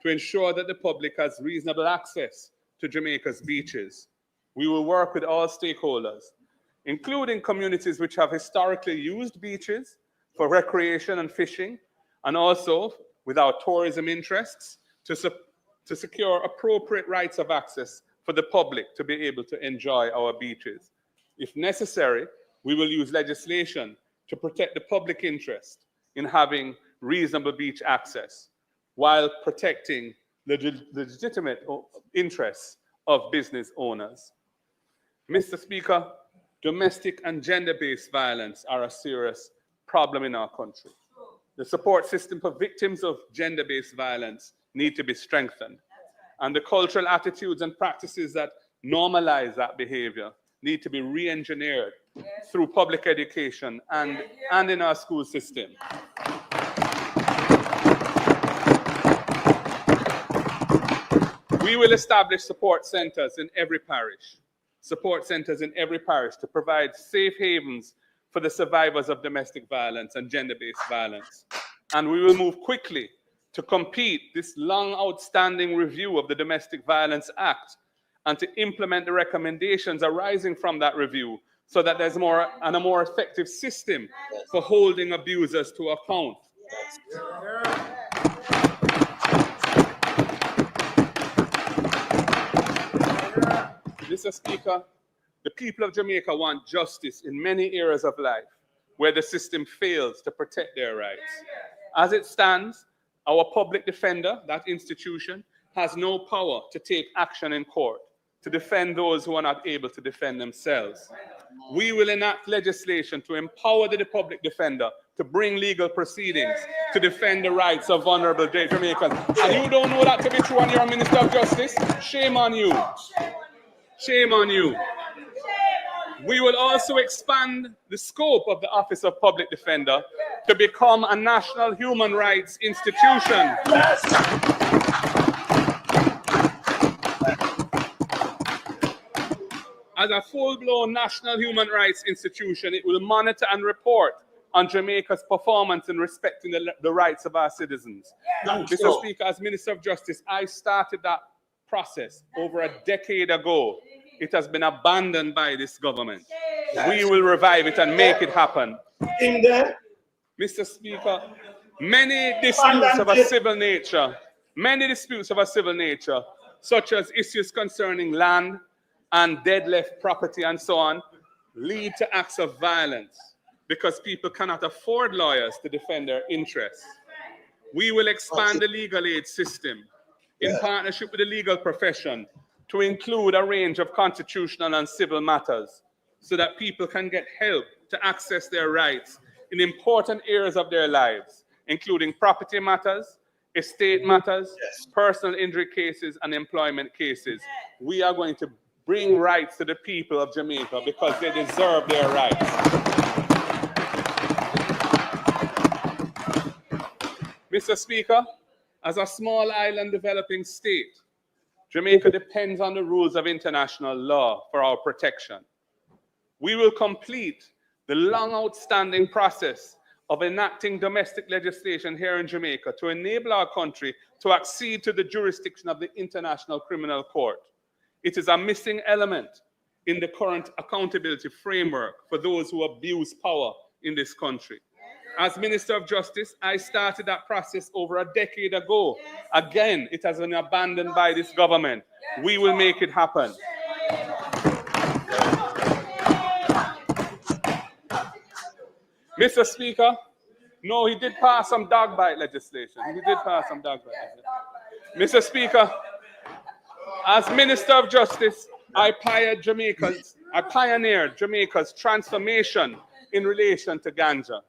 to ensure that the public has reasonable access to Jamaica's beaches. We will work with all stakeholders, including communities which have historically used beaches for recreation and fishing, and also with our tourism interests to secure appropriate rights of access for the public to be able to enjoy our beaches. If necessary, we will use legislation to protect the public interest in having reasonable beach access while protecting the legitimate interests of business owners. Mr. Speaker, domestic and gender-based violence are a serious problem in our country. The support system for victims of gender-based violence need to be strengthened, and the cultural attitudes and practices that normalize that behavior need to be re-engineered through public education and in our school system. We will establish support centers in every parish to provide safe havens for the survivors of domestic violence and gender-based violence. And we will move quickly to complete this long outstanding review of the Domestic Violence Act and to implement the recommendations arising from that review so that there's a more effective system for holding abusers to account. Mr. Speaker, the people of Jamaica want justice in many areas of life where the system fails to protect their rights. As it stands, our public defender, that institution, has no power to take action in court to defend those who are not able to defend themselves. We will enact legislation to empower the public defender to bring legal proceedings to defend the rights of vulnerable Jamaicans. And you don't know that to be true, and you're a Minister of Justice? Shame on you. Shame on you. We will also expand the scope of the Office of Public Defender to become a national human rights institution. As a full-blown national human rights institution, it will monitor and report on Jamaica's performance in respecting the rights of our citizens. Mr. Speaker, as Minister of Justice, I started that process over a decade ago. It has been abandoned by this government. We will revive it and make it happen. In there. Mr. Speaker, many disputes of a civil nature, such as issues concerning land and dead left property and so on, lead to acts of violence because people cannot afford lawyers to defend their interests. We will expand the legal aid system in partnership with the legal profession to include a range of constitutional and civil matters so that people can get help to access their rights in important areas of their lives, including property matters, estate matters, personal injury cases, and employment cases. We are going to bring rights to the people of Jamaica because they deserve their rights. Mr. Speaker, as a small island developing state, Jamaica depends on the rules of international law for our protection. We will complete the long outstanding process of enacting domestic legislation here in Jamaica to enable our country to accede to the jurisdiction of the International Criminal Court. It is a missing element in the current accountability framework for those who abuse power in this country. As Minister of Justice, I started that process over a decade ago. Again, it has been abandoned by this government. We will make it happen. Mr. Speaker, no, he did pass some dog bite legislation. Mr. Speaker, as Minister of Justice, I pioneered Jamaica's transformation in relation to ganja.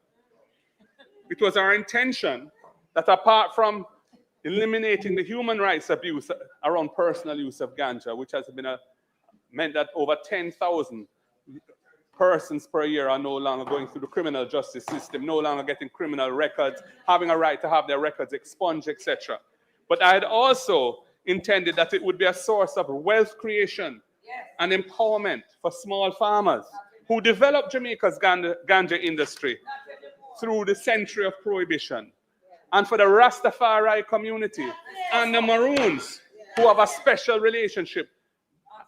It was our intention that apart from eliminating the human rights abuse around personal use of ganja, which has been meant that over 10,000 persons per year are no longer going through the criminal justice system, no longer getting criminal records, having a right to have their records expunged, etc. But I had also intended that it would be a source of wealth creation and empowerment for small farmers who developed Jamaica's ganja industry through the century of prohibition, and for the Rastafari community and the Maroons who have a special relationship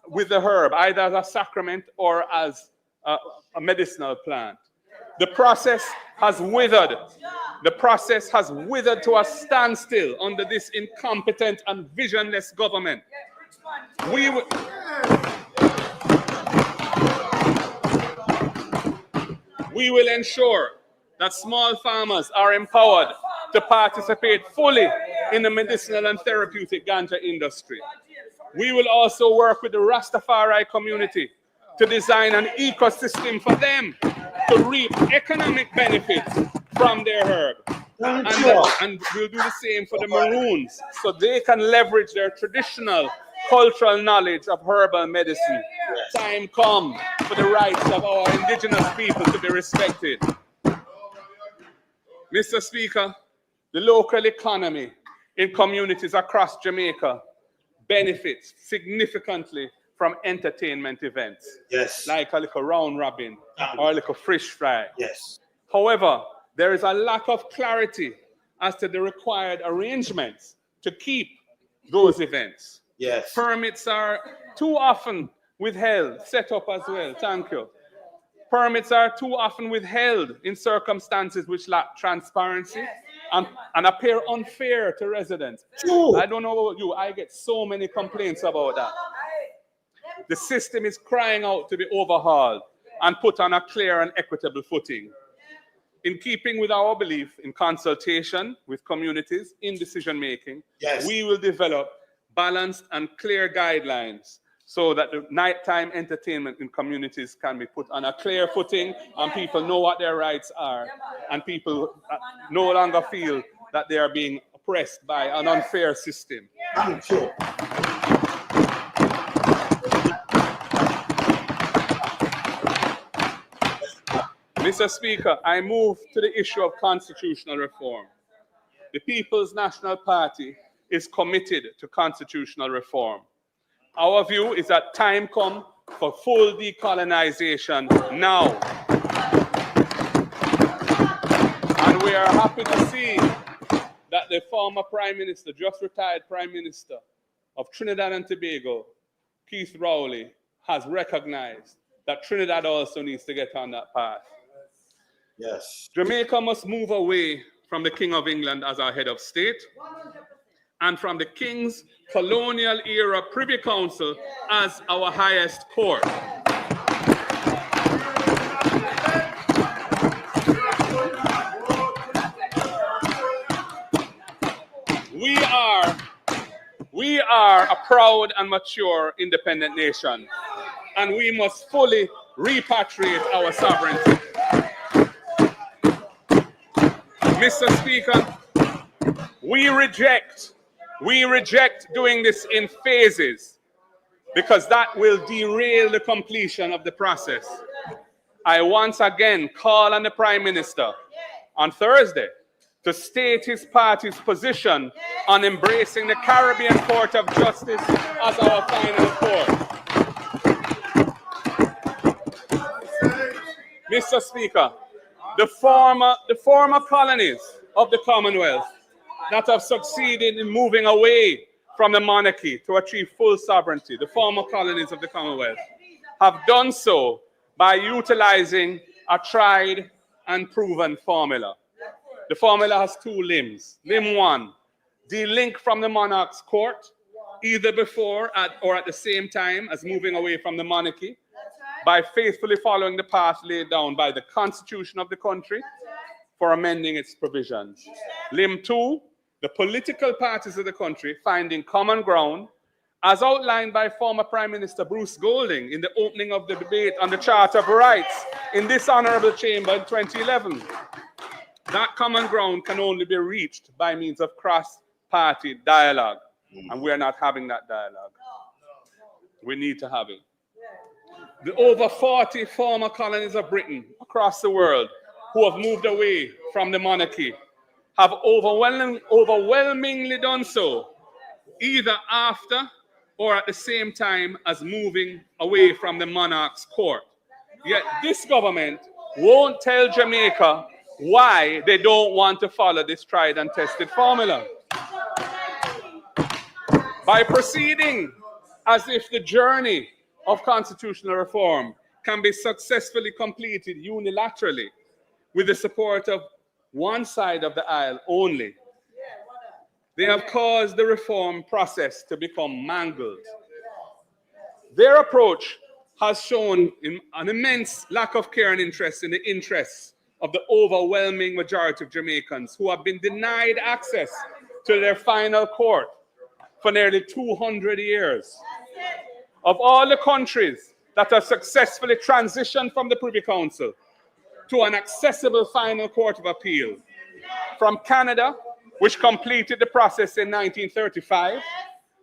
with the herb, either as a sacrament or as a medicinal plant. The process has withered. The process has withered to a standstill under this incompetent and visionless government. We will ensure that small farmers are empowered to participate fully in the medicinal and therapeutic ganja industry. We will also work with the Rastafari community to design an ecosystem for them to reap economic benefits from their herb. And we'll do the same for the Maroons, so they can leverage their traditional cultural knowledge of herbal medicine. Time come for the rights of our indigenous people to be respected. Mr. Speaker, the local economy in communities across Jamaica benefits significantly from entertainment events. Like a little round robin or a little fish fry. However, there is a lack of clarity as to the required arrangements to keep those events. Permits are too often withheld, set up as well. Thank you. Permits are too often withheld in circumstances which lack transparency and appear unfair to residents. I don't know about you, I get so many complaints about that. The system is crying out to be overhauled and put on a clear and equitable footing. In keeping with our belief in consultation with communities in decision-making, we will develop balanced and clear guidelines so that the nighttime entertainment in communities can be put on a clear footing and people know what their rights are and people no longer feel that they are being oppressed by an unfair system. Mr. Speaker, I move to the issue of constitutional reform. The People's National Party is committed to constitutional reform. Our view is that time comes for full decolonization now. And we are happy to see that the former Prime Minister, just retired Prime Minister of Trinidad and Tobago, Keith Rowley, has recognized that Trinidad also needs to get on that path. Yes. Jamaica must move away from the King of England as our head of state and from the King's colonial era Privy Council as our highest court. We are a proud and mature independent nation, and we must fully repatriate our sovereignty. Mr. Speaker, we reject doing this in phases because that will derail the completion of the process. I once again call on the Prime Minister on Thursday to state his party's position on embracing the Caribbean Court of Justice as our final court. Mr. Speaker, the former colonies of the Commonwealth that have succeeded in moving away from the monarchy to achieve full sovereignty, the former colonies of the Commonwealth, have done so by utilizing a tried and proven formula. The formula has two limbs. Limb one, delink from the monarch's court, either before or at the same time as moving away from the monarchy, by faithfully following the path laid down by the Constitution of the country for amending its provisions. Limb two, the political parties of the country finding common ground, as outlined by former Prime Minister Bruce Golding in the opening of the debate on the Charter of Rights in this honorable chamber in 2011. That common ground can only be reached by means of cross-party dialogue, and we are not having that dialogue. We need to have it. The over 40 former colonies of Britain across the world who have moved away from the monarchy have overwhelmingly done so either after or at the same time as moving away from the monarch's court. Yet this government won't tell Jamaica why they don't want to follow this tried and tested formula. By proceeding as if the journey of constitutional reform can be successfully completed unilaterally with the support of one side of the aisle only, they have caused the reform process to become mangled. Their approach has shown an immense lack of care and interest in the interests of the overwhelming majority of Jamaicans who have been denied access to their final court for nearly 200 years. Of all the countries that have successfully transitioned from the Privy Council to an accessible final court of appeal, from Canada, which completed the process in 1935,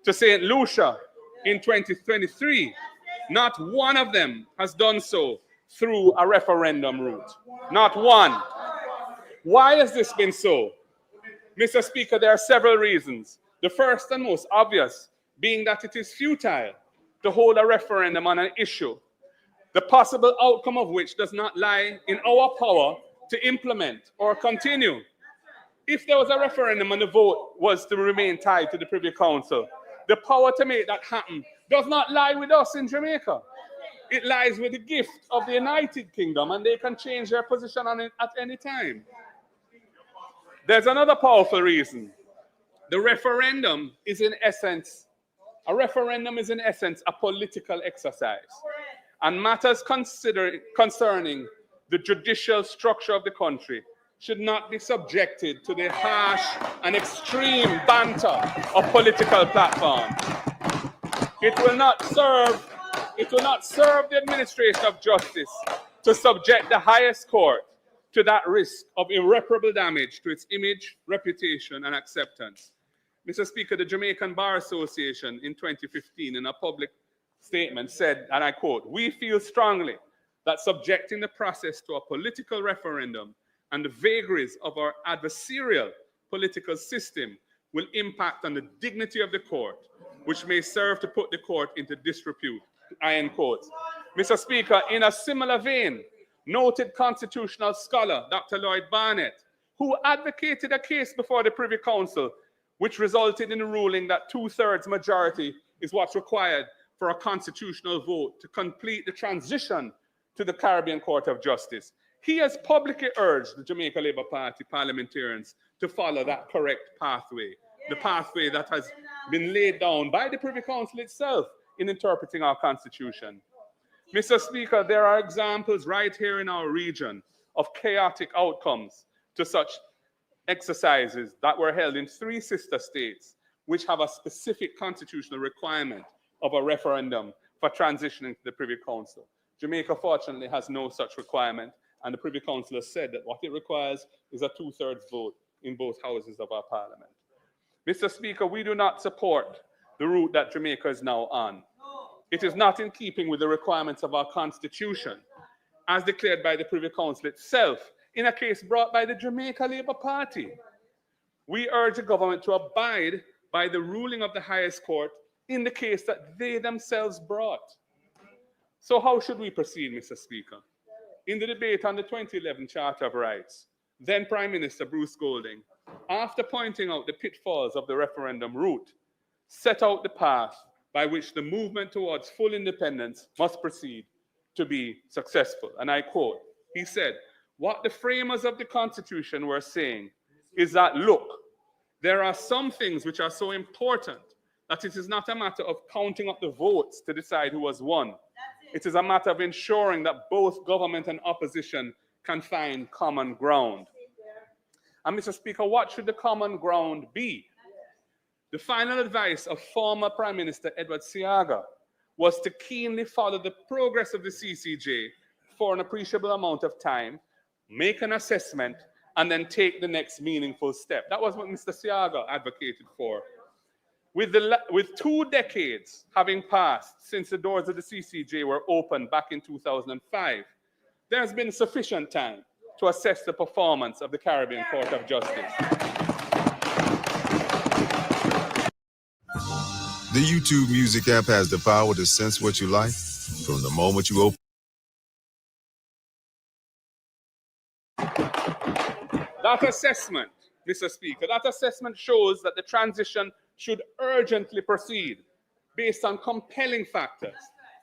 to St. Lucia in 2023, not one of them has done so through a referendum route. Not one. Why has this been so? Mr. Speaker, there are several reasons. The first and most obvious being that it is futile to hold a referendum on an issue, the possible outcome of which does not lie in our power to implement or continue. If there was a referendum and the vote was to remain tied to the Privy Council, the power to make that happen does not lie with us in Jamaica. It lies with the gift of the United Kingdom, and they can change their position on it at any time. There's another powerful reason. The referendum is in essence, a political exercise, and matters concerning the judicial structure of the country should not be subjected to the harsh and extreme banter of political platforms. It will not serve the administration of justice to subject the highest court to that risk of irreparable damage to its image, reputation, and acceptance. Mr. Speaker, the Jamaican Bar Association in 2015 in a public statement said, and I quote, "We feel strongly that subjecting the process to a political referendum and the vagaries of our adversarial political system will impact on the dignity of the court, which may serve to put the court into disrepute." I end quote. Mr. Speaker, in a similar vein, noted constitutional scholar Dr. Lloyd Barnett, who advocated a case before the Privy Council, which resulted in a ruling that 2/3 majority is what's required for a constitutional vote to complete the transition to the Caribbean Court of Justice. He has publicly urged the Jamaica Labour Party parliamentarians to follow that correct pathway, the pathway that has been laid down by the Privy Council itself in interpreting our Constitution. Mr. Speaker, there are examples right here in our region of chaotic outcomes to such exercises that were held in 3 sister states, which have a specific constitutional requirement of a referendum for transitioning to the Privy Council. Jamaica, fortunately, has no such requirement, and the Privy Council has said that what it requires is a 2/3 vote in both houses of our parliament. Mr. Speaker, we do not support the route that Jamaica is now on. It is not in keeping with the requirements of our Constitution, as declared by the Privy Council itself, in a case brought by the Jamaica Labour Party. We urge the government to abide by the ruling of the highest court in the case that they themselves brought. So how should we proceed, Mr. Speaker? In the debate on the 2011 Charter of Rights, then Prime Minister Bruce Golding, after pointing out the pitfalls of the referendum route, set out the path by which the movement towards full independence must proceed to be successful. And I quote, he said, "What the framers of the Constitution were saying is that, look, there are some things which are so important that it is not a matter of counting up the votes to decide who has won. It is a matter of ensuring that both government and opposition can find common ground." And Mr. Speaker, what should the common ground be? The final advice of former Prime Minister Edward Seaga was to keenly follow the progress of the CCJ for an appreciable amount of time, make an assessment, and then take the next meaningful step. That was what Mr. Seaga advocated for. With 2 decades having passed since the doors of the CCJ were opened back in 2005, there has been sufficient time to assess the performance of the Caribbean Court of Justice. The YouTube Music app has the power to sense what you like from the moment you open. That assessment, Mr. Speaker, that assessment shows that the transition should urgently proceed based on compelling factors.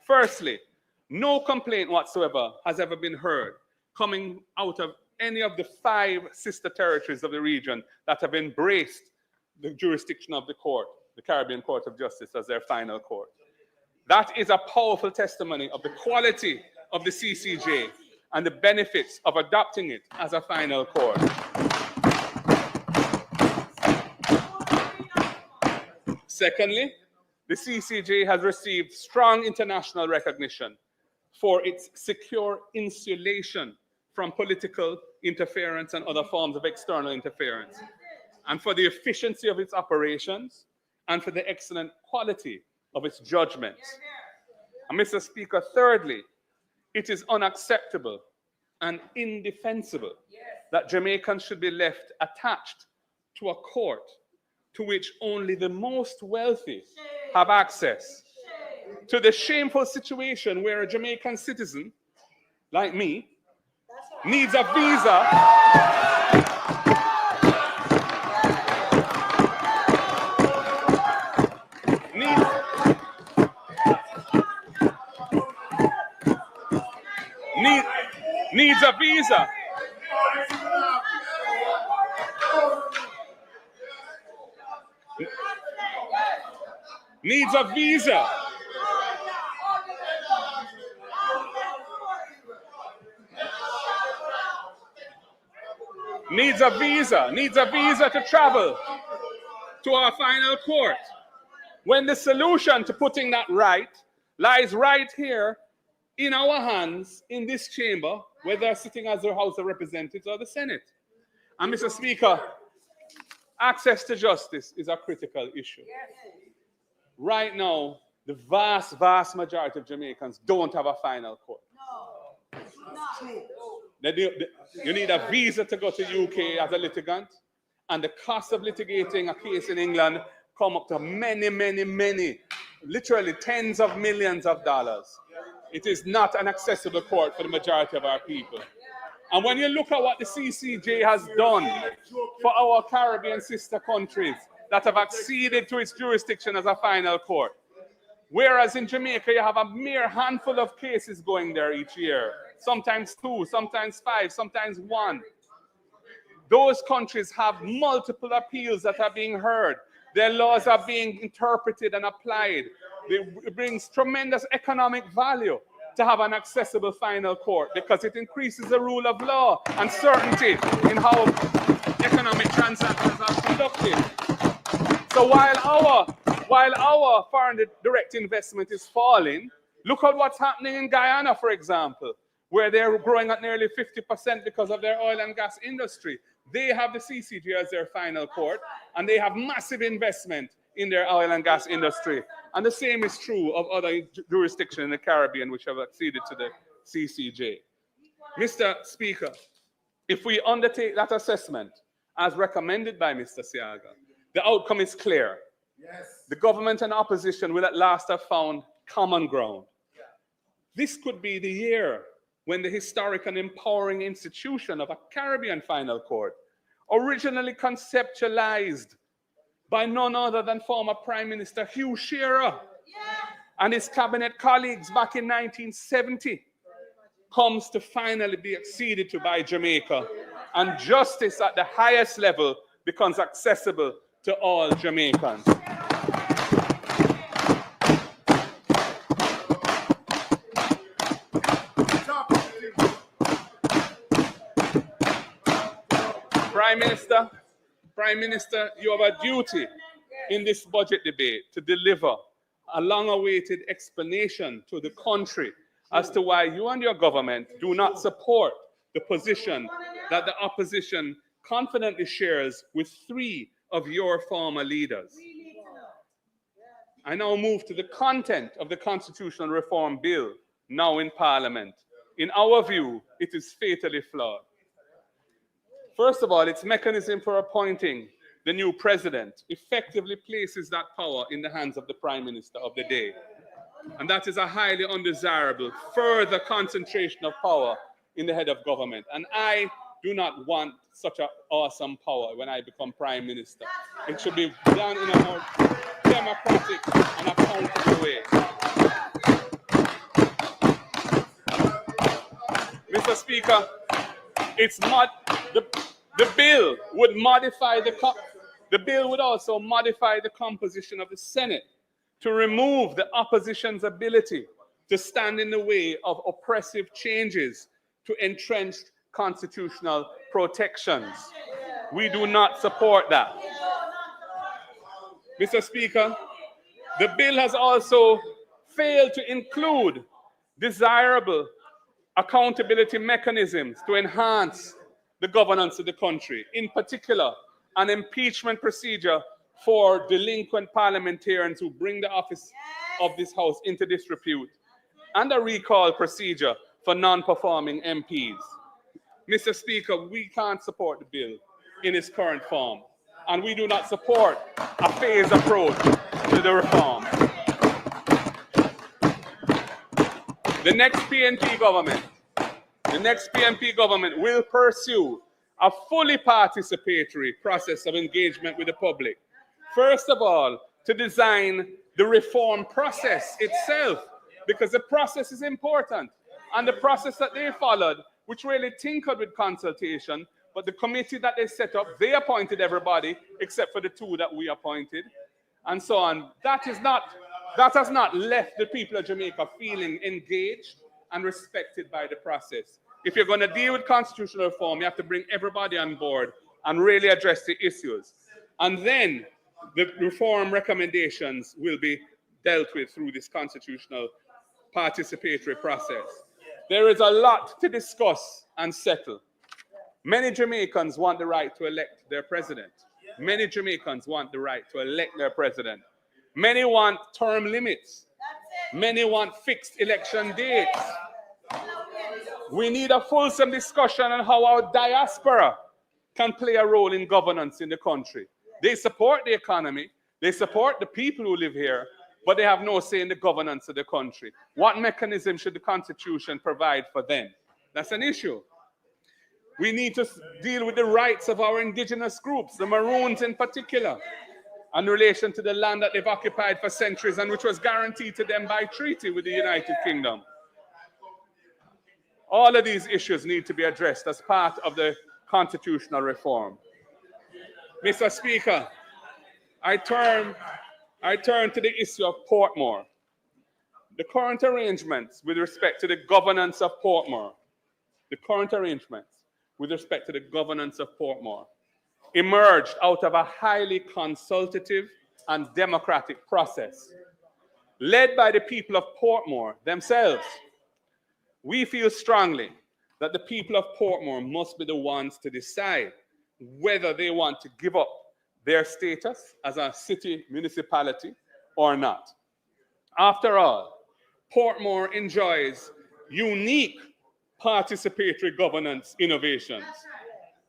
Firstly, no complaint whatsoever has ever been heard coming out of any of the 5 sister territories of the region that have embraced the jurisdiction of the court, the Caribbean Court of Justice, as their final court. That is a powerful testimony of the quality of the CCJ and the benefits of adopting it as a final court. Secondly, the CCJ has received strong international recognition for its secure insulation from political interference and other forms of external interference, and for the efficiency of its operations, and for the excellent quality of its judgments. And Mr. Speaker, thirdly, it is unacceptable and indefensible that Jamaicans should be left attached to a court to which only the most wealthy have access, to the shameful situation where a Jamaican citizen, like me, needs a visa needs a visa needs a visa needs a visa to travel to our final court, when the solution to putting that right lies right here in our hands in this chamber, whether sitting as the House of Representatives or the Senate. And Mr. Speaker, access to justice is a critical issue. Right now, the vast, vast majority of Jamaicans don't have a final court. You need a visa to go to UK as a litigant, and the cost of litigating a case in England come up to many, literally tens of millions of dollars. It is not an accessible court for the majority of our people. And when you look at what the CCJ has done for our Caribbean sister countries that have acceded to its jurisdiction as a final court, Whereas in Jamaica, you have a mere handful of cases going there each year. Sometimes 2, sometimes 5, sometimes 1. Those countries have multiple appeals that are being heard. Their laws are being interpreted and applied. It brings tremendous economic value to have an accessible final court because it increases the rule of law and certainty in how economic transactions are conducted. So while our foreign direct investment is falling, look at what's happening in Guyana, for example, where they're growing at nearly 50% because of their oil and gas industry. They have the CCJ as their final court, and they have massive investment in their oil and gas industry. And the same is true of other jurisdictions in the Caribbean which have acceded to the CCJ. Mr. Speaker, if we undertake that assessment as recommended by Mr. Siaga, the outcome is clear. Yes. The government and opposition will at last have found common ground. Yeah. This could be the year when the historic and empowering institution of a Caribbean final court, originally conceptualized by none other than former Prime Minister Hugh Shearer and his cabinet colleagues back in 1970, comes to finally be acceded to by Jamaica, and justice at the highest level becomes accessible to all Jamaicans. Prime Minister, you have a duty in this budget debate to deliver a long-awaited explanation to the country as to why you and your government do not support the position that the opposition confidently shares with 3 of your former leaders. I now move to the content of the constitutional reform bill now in Parliament. In our view, it is fatally flawed. First of all, its mechanism for appointing the new president effectively places that power in the hands of the Prime Minister of the day. And that is a highly undesirable further concentration of power in the head of government. And I do not want such an awesome power when I become Prime Minister. It should be done in a more democratic and accountable way. Mr. Speaker, the bill would modify the bill would also modify the composition of the Senate to remove the opposition's ability to stand in the way of oppressive changes to entrenched constitutional protections. We do not support that. Mr. Speaker, the bill has also failed to include desirable accountability mechanisms to enhance the governance of the country, in particular, an impeachment procedure for delinquent parliamentarians who bring the office of this House into disrepute, and a recall procedure for non-performing MPs. Mr. Speaker, we can't support the bill in its current form, and we do not support a phased approach to the reform. The next PNP government will pursue a fully participatory process of engagement with the public. First of all, to design the reform process itself, because the process is important. And the process that they followed, which really tinkered with consultation, but the committee that they set up, they appointed everybody except for the 2 that we appointed, and so on. That has not left the people of Jamaica feeling engaged and respected by the process. If you're going to deal with constitutional reform, you have to bring everybody on board and really address the issues. And then the reform recommendations will be dealt with through this constitutional participatory process. There is a lot to discuss and settle. Many Jamaicans want the right to elect their president. Many Jamaicans want the right to elect their president. Many want term limits. Many want fixed election dates. We need a fulsome discussion on how our diaspora can play a role in governance in the country. They support the economy, they support the people who live here, but they have no say in the governance of the country. What mechanism should the Constitution provide for them? That's an issue. We need to deal with the rights of our indigenous groups, the Maroons in particular. in relation to the land that they've occupied for centuries and which was guaranteed to them by treaty with the United Kingdom. All of these issues need to be addressed as part of the constitutional reform. Mr. Speaker, I turn to the issue of Portmore. The current arrangements with respect to the governance of Portmore, emerged out of a highly consultative and democratic process led by the people of Portmore themselves. We feel strongly that the people of Portmore must be the ones to decide whether they want to give up their status as a city municipality or not. After all, Portmore enjoys unique participatory governance innovations,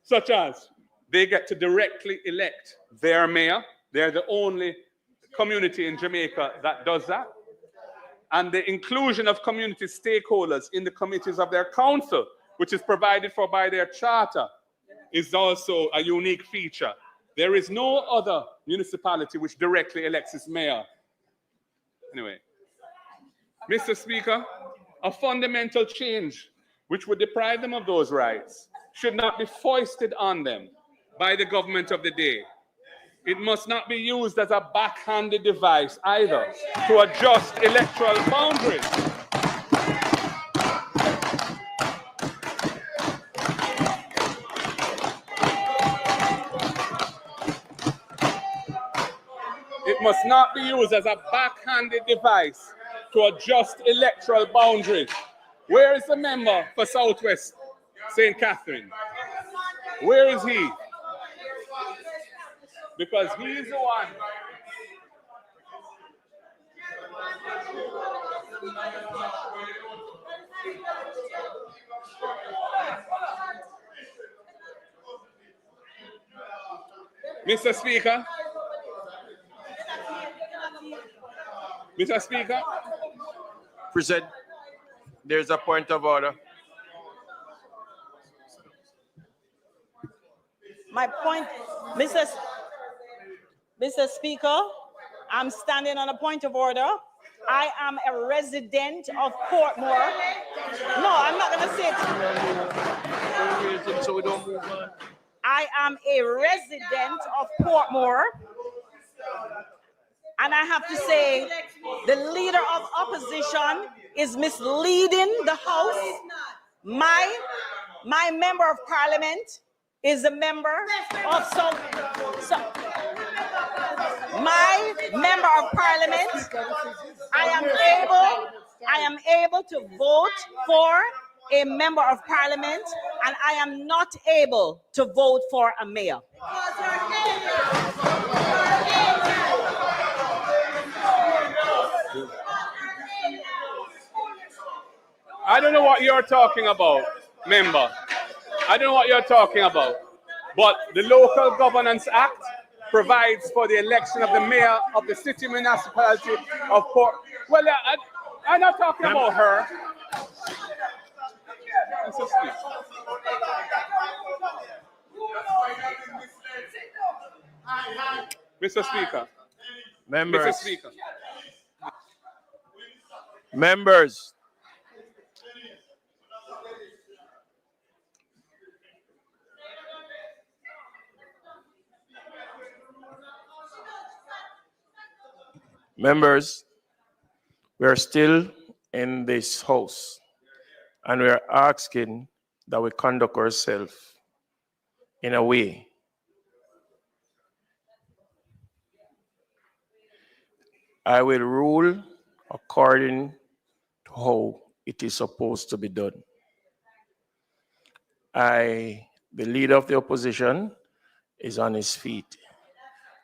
such as they get to directly elect their mayor. They're the only community in Jamaica that does that. And the inclusion of community stakeholders in the committees of their council, which is provided for by their charter, is also a unique feature. There is no other municipality which directly elects its mayor. Anyway, Mr. Speaker, a fundamental change which would deprive them of those rights should not be foisted on them by the government of the day. It must not be used as a backhanded device either to adjust electoral boundaries. It must not be used as a backhanded device to adjust electoral boundaries. Where is the member for Southwest St. Catherine? Where is he? Because he is the one. Mr. Speaker. Mr. Speaker. Present. There's a point of order. My point, Mr. Speaker, I'm standing on a point of order. I am a resident of Portmore. No, I'm not going to say it. So we don't move on. I am a resident of Portmore. And I have to say, the leader of opposition is misleading the House. My member of parliament is a member of my member of parliament. I am able to vote for a member of parliament, and I am not able to vote for a mayor. I don't know what you're talking about, member. I don't know what you're talking about. But the Local Governance Act provides for the election of the mayor of the city municipality of Port. Well, I'm not talking about her. Mr. Speaker. Members. Mr. Speaker. Members. Members, we are still in this house and we are asking that we conduct ourselves in a way I will rule according to how it is supposed to be done. The leader of the opposition is on his feet.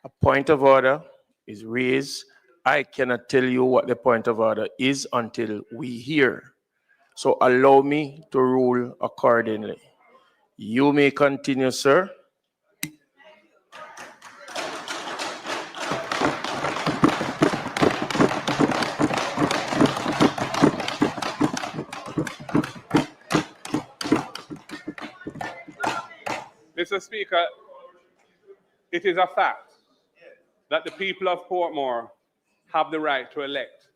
A point of order is raised. I cannot tell you what the point of order is until we hear. So allow me to rule accordingly. You may continue, sir. Mr. Speaker, it is a fact that the people of Portmore have the right to elect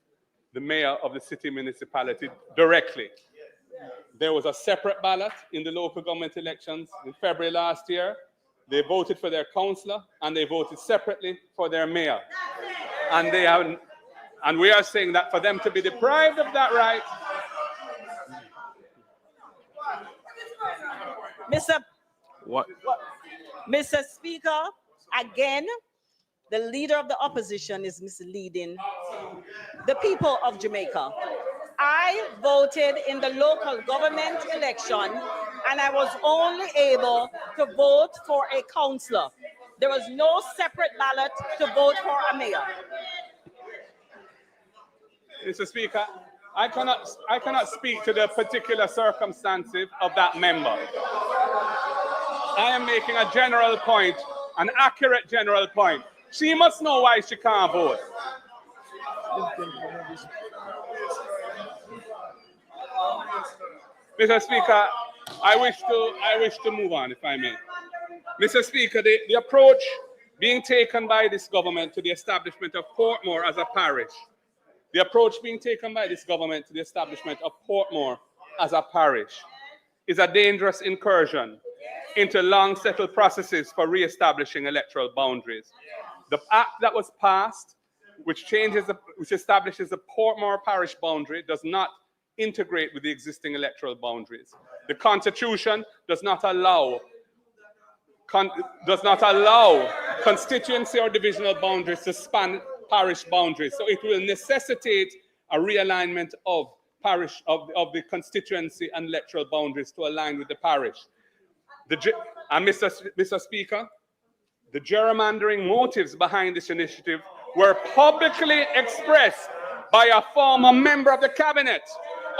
the mayor of the city municipality directly. There was a separate ballot in the local government elections in February last year. They voted for their councillor and they voted separately for their mayor. And we are saying that for them to be deprived of that right. Mr. Speaker, again, the leader of the opposition is misleading the people of Jamaica. I voted in the local government election and I was only able to vote for a councillor. There was no separate ballot to vote for a mayor. Mr. Speaker, I cannot speak to the particular circumstances of that member. I am making a general point, an accurate general point. She must know why she can't vote. Mr. Speaker, I wish to move on, if I may. Mr. Speaker, the approach being taken by this government to the establishment of Portmore as a parish, the approach being taken by this government to the establishment of Portmore as a parish is a dangerous incursion into long-settled processes for re-establishing electoral boundaries. The act that was passed, which establishes the Portmore parish boundary, does not integrate with the existing electoral boundaries. The Constitution does not allow constituency or divisional boundaries to span parish boundaries. So it will necessitate a realignment of the constituency and electoral boundaries to align with the parish. Mr. Speaker, the gerrymandering motives behind this initiative were publicly expressed by a former member of the cabinet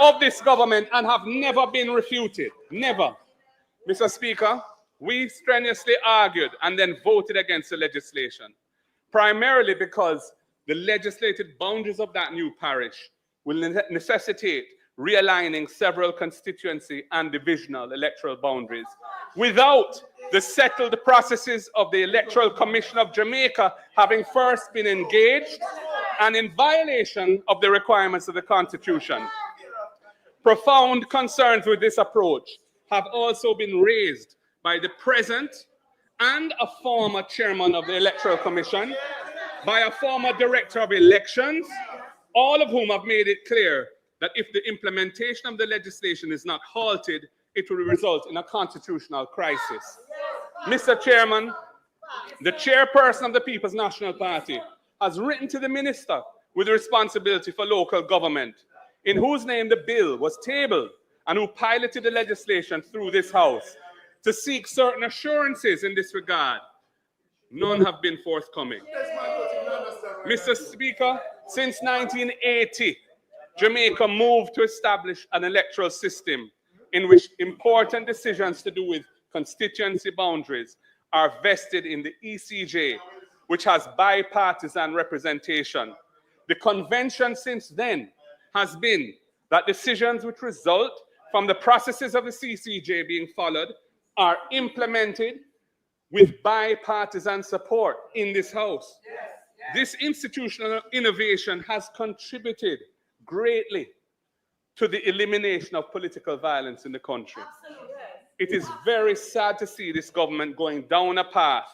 of this government and have never been refuted. Never. Mr. Speaker, we strenuously argued and then voted against the legislation, primarily because the legislated boundaries of that new parish will necessitate realigning several constituency and divisional electoral boundaries without the settled processes of the Electoral Commission of Jamaica having first been engaged and in violation of the requirements of the Constitution. Profound concerns with this approach have also been raised by the present and a former chairman of the Electoral Commission, by a former director of elections, all of whom have made it clear that if the implementation of the legislation is not halted, it will result in a constitutional crisis. Mr. Chairman, the chairperson of the People's National Party has written to the minister with responsibility for local government, in whose name the bill was tabled and who piloted the legislation through this House, to seek certain assurances in this regard. None have been forthcoming. Mr. Speaker, since 1980, Jamaica moved to establish an electoral system in which important decisions to do with constituency boundaries are vested in the ECJ, which has bipartisan representation. The convention since then has been that decisions which result from the processes of the CCJ being followed are implemented with bipartisan support in this House. This institutional innovation has contributed greatly to the elimination of political violence in the country. It is very sad to see this government going down a path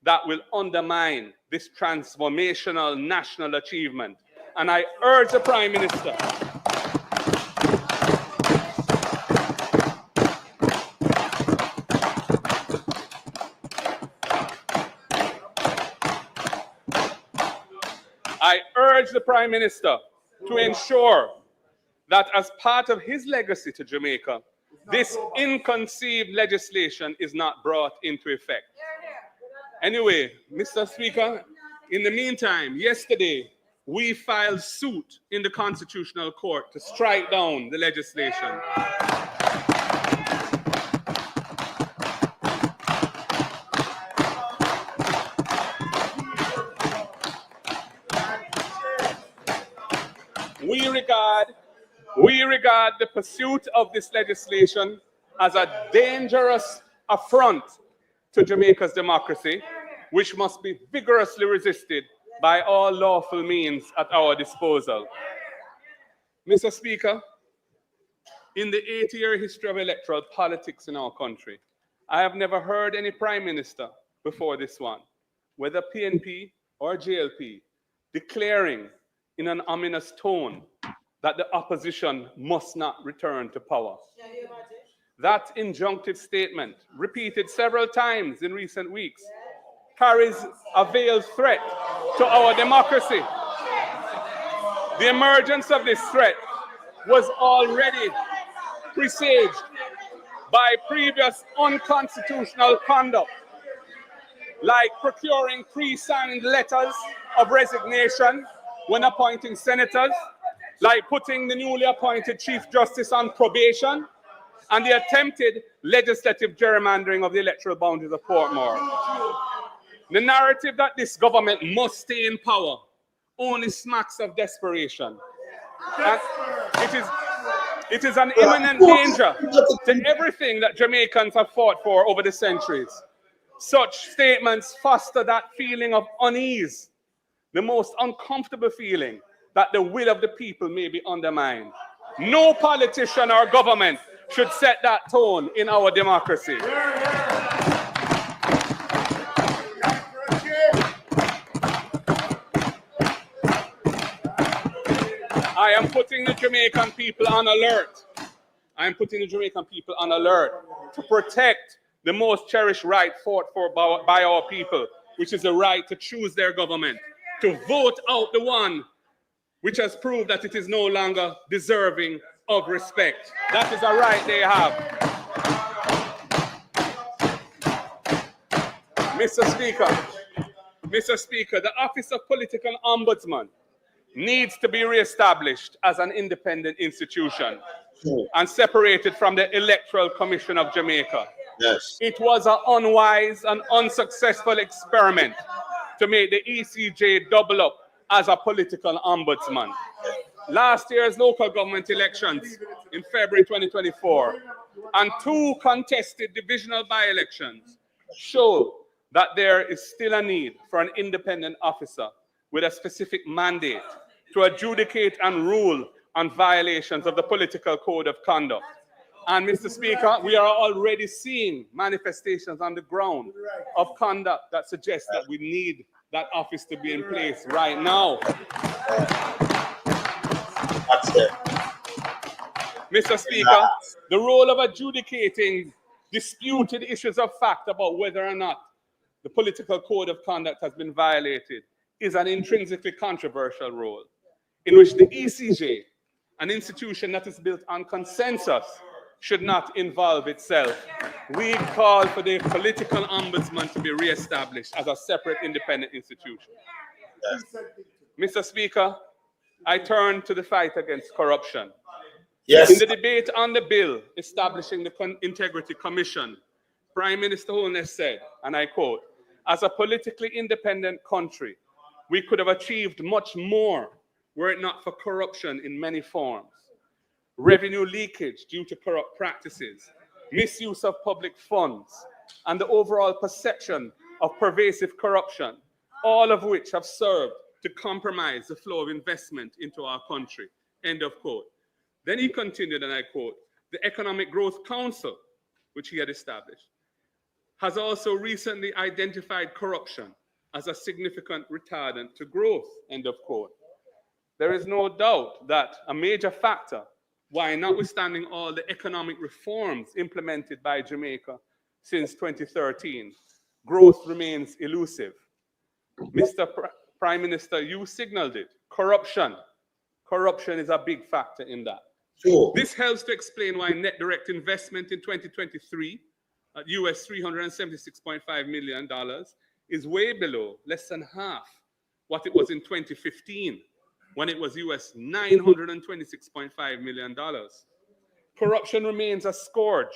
that will undermine this transformational national achievement. And I urge the Prime Minister to ensure that as part of his legacy to Jamaica, this inconceived legislation is not brought into effect. Anyway, Mr. Speaker, in the meantime, yesterday, we filed suit in the Constitutional Court to strike down the legislation. We regard the pursuit of this legislation as a dangerous affront to Jamaica's democracy, which must be vigorously resisted by all lawful means at our disposal. Mr. Speaker, in the 80-year history of electoral politics in our country, I have never heard any prime minister before this one, whether PNP or JLP, declaring in an ominous tone that the opposition must not return to power. That injunctive statement, repeated several times in recent weeks, carries a veiled threat to our democracy. The emergence of this threat was already presaged by previous unconstitutional conduct, like procuring pre-signed letters of resignation when appointing senators, like putting the newly appointed Chief Justice on probation, and the attempted legislative gerrymandering of the electoral boundaries of Portmore. The narrative that this government must stay in power only smacks of desperation. And it is an imminent danger to everything that Jamaicans have fought for over the centuries. Such statements foster that feeling of unease, the most uncomfortable feeling that the will of the people may be undermined. No politician or government should set that tone in our democracy. I am putting the Jamaican people on alert. I am putting the Jamaican people on alert to protect the most cherished right fought for by our people, which is the right to choose their government, to vote out the one which has proved that it is no longer deserving of respect. That is a right they have. Mr. Speaker, the Office of Political Ombudsman needs to be reestablished as an independent institution and separated from the Electoral Commission of Jamaica. Yes. It was an unwise and unsuccessful experiment to make the ECJ double up as a political ombudsman. Last year's local government elections in February 2024 and 2 contested divisional by-elections show that there is still a need for an independent officer with a specific mandate to adjudicate and rule on violations of the political code of conduct. And Mr. Speaker, we are already seeing manifestations on the ground of conduct that suggests that we need that office to be in place right now. That's it. Mr. Speaker, the role of adjudicating disputed issues of fact about whether or not the political code of conduct has been violated is an intrinsically controversial role in which the ECJ, an institution that is built on consensus, should not involve itself. We call for the political ombudsman to be reestablished as a separate independent institution. Yes. Mr. Speaker, I turn to the fight against corruption. Yes. In the debate on the bill establishing the Integrity Commission, Prime Minister Holness said, and I quote, "As a politically independent country, we could have achieved much more were it not for corruption in many forms. Revenue leakage due to corrupt practices, misuse of public funds, and the overall perception of pervasive corruption, all of which have served to compromise the flow of investment into our country." End of quote. Then he continued, and I quote, "The Economic Growth Council, which he had established, has also recently identified corruption as a significant retardant to growth." End of quote. There is no doubt that a major factor why, notwithstanding all the economic reforms implemented by Jamaica since 2013, growth remains elusive. Mr. Prime Minister, you signaled it. Corruption. Corruption is a big factor in that. Sure. This helps to explain why net direct investment in 2023 at US $376.5 million is way below, less than half, what it was in 2015, when it was US $926.5 million. Corruption remains a scourge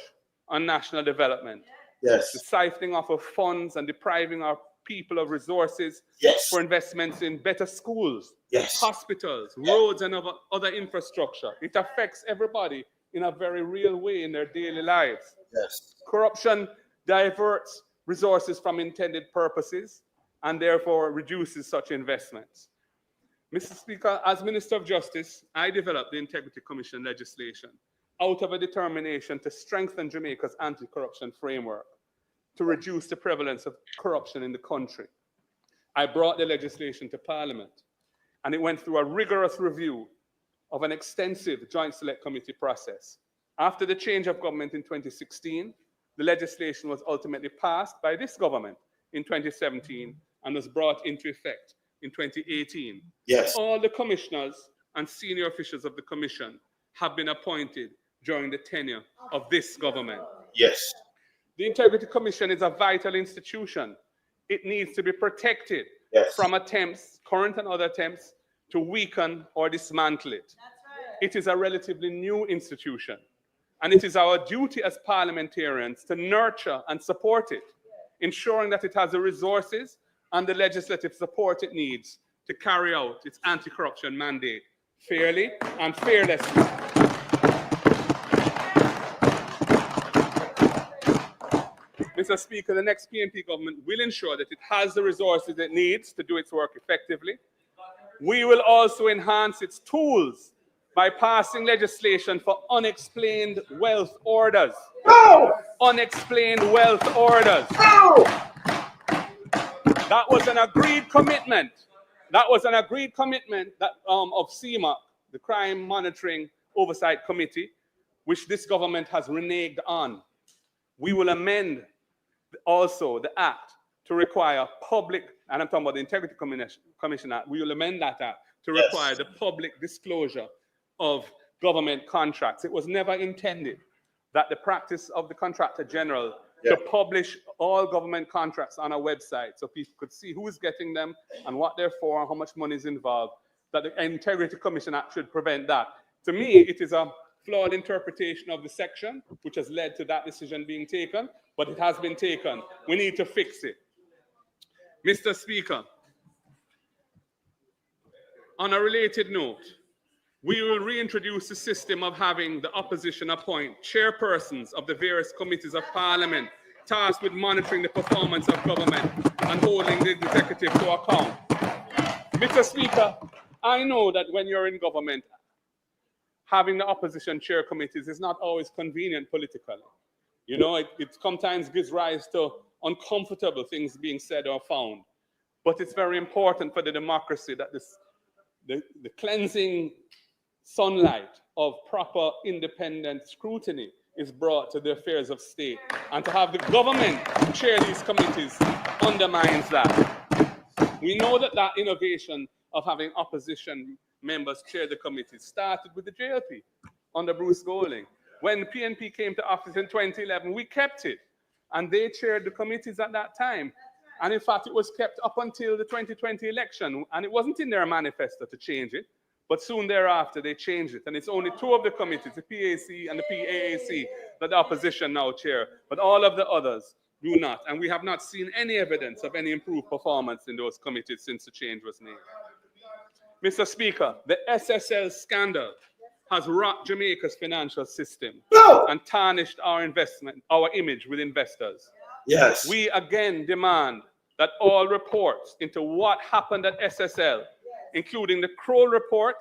on national development. Yes. The siphoning off of funds and depriving our people of resources for investments in better schools, hospitals, roads, and other infrastructure. It affects everybody in a very real way in their daily lives. Yes. Corruption diverts resources from intended purposes and therefore reduces such investments. Mr. Speaker, as Minister of Justice, I developed the Integrity Commission legislation out of a determination to strengthen Jamaica's anti-corruption framework, to reduce the prevalence of corruption in the country. I brought the legislation to Parliament, and it went through a rigorous review of an extensive Joint Select Committee process. After the change of government in 2016, the legislation was ultimately passed by this government in 2017 and was brought into effect in 2018. Yes. All the commissioners and senior officials of the commission have been appointed during the tenure of this government. Yes. The Integrity Commission is a vital institution. It needs to be protected from attempts, current and other attempts, to weaken or dismantle it. It is a relatively new institution, and it is our duty as parliamentarians to nurture and support it, ensuring that it has the resources and the legislative support it needs to carry out its anti-corruption mandate fairly and fearlessly. Mr. Speaker, the next PNP government will ensure that it has the resources it needs to do its work effectively. We will also enhance its tools by passing legislation for unexplained wealth orders. No! Unexplained wealth orders. No! That was an agreed commitment. That was an agreed commitment that, of CMOC, the Crime Monitoring Oversight Committee, which this government has reneged on. We will amend also the Act to require public, and I'm talking about the Integrity Commission Act, we will amend that Act to require the public disclosure of government contracts. It was never intended that the practice of the Contractor General to publish all government contracts on a website so people could see who is getting them and what they're for and how much money is involved, that the Integrity Commission Act should prevent that. To me, it is a flawed interpretation of the section, which has led to that decision being taken, but it has been taken. We need to fix it. Mr. Speaker, on a related note, we will reintroduce the system of having the opposition appoint chairpersons of the various committees of Parliament tasked with monitoring the performance of government and holding the executive to account. Mr. Speaker, I know that when you're in government, having the opposition chair committees is not always convenient politically. You know, it sometimes gives rise to uncomfortable things being said or found. But it's very important for the democracy that the cleansing sunlight of proper independent scrutiny is brought to the affairs of state. And to have the government chair these committees undermines that. We know that that innovation of having opposition members chair the committees started with the JLP under Bruce Golding. When PNP came to office in 2011, we kept it. And they chaired the committees at that time. And in fact, it was kept up until the 2020 election. And it wasn't in their manifesto to change it. But soon thereafter, they changed it. And it's only two of the committees, the PAC and the PAAC, that the opposition now chair. But all of the others do not. And we have not seen any evidence of any improved performance in those committees since the change was made. Mr. Speaker, the SSL scandal has rocked Jamaica's financial system and tarnished our image with investors. Yes. We again demand that all reports into what happened at SSL, including the Kroll report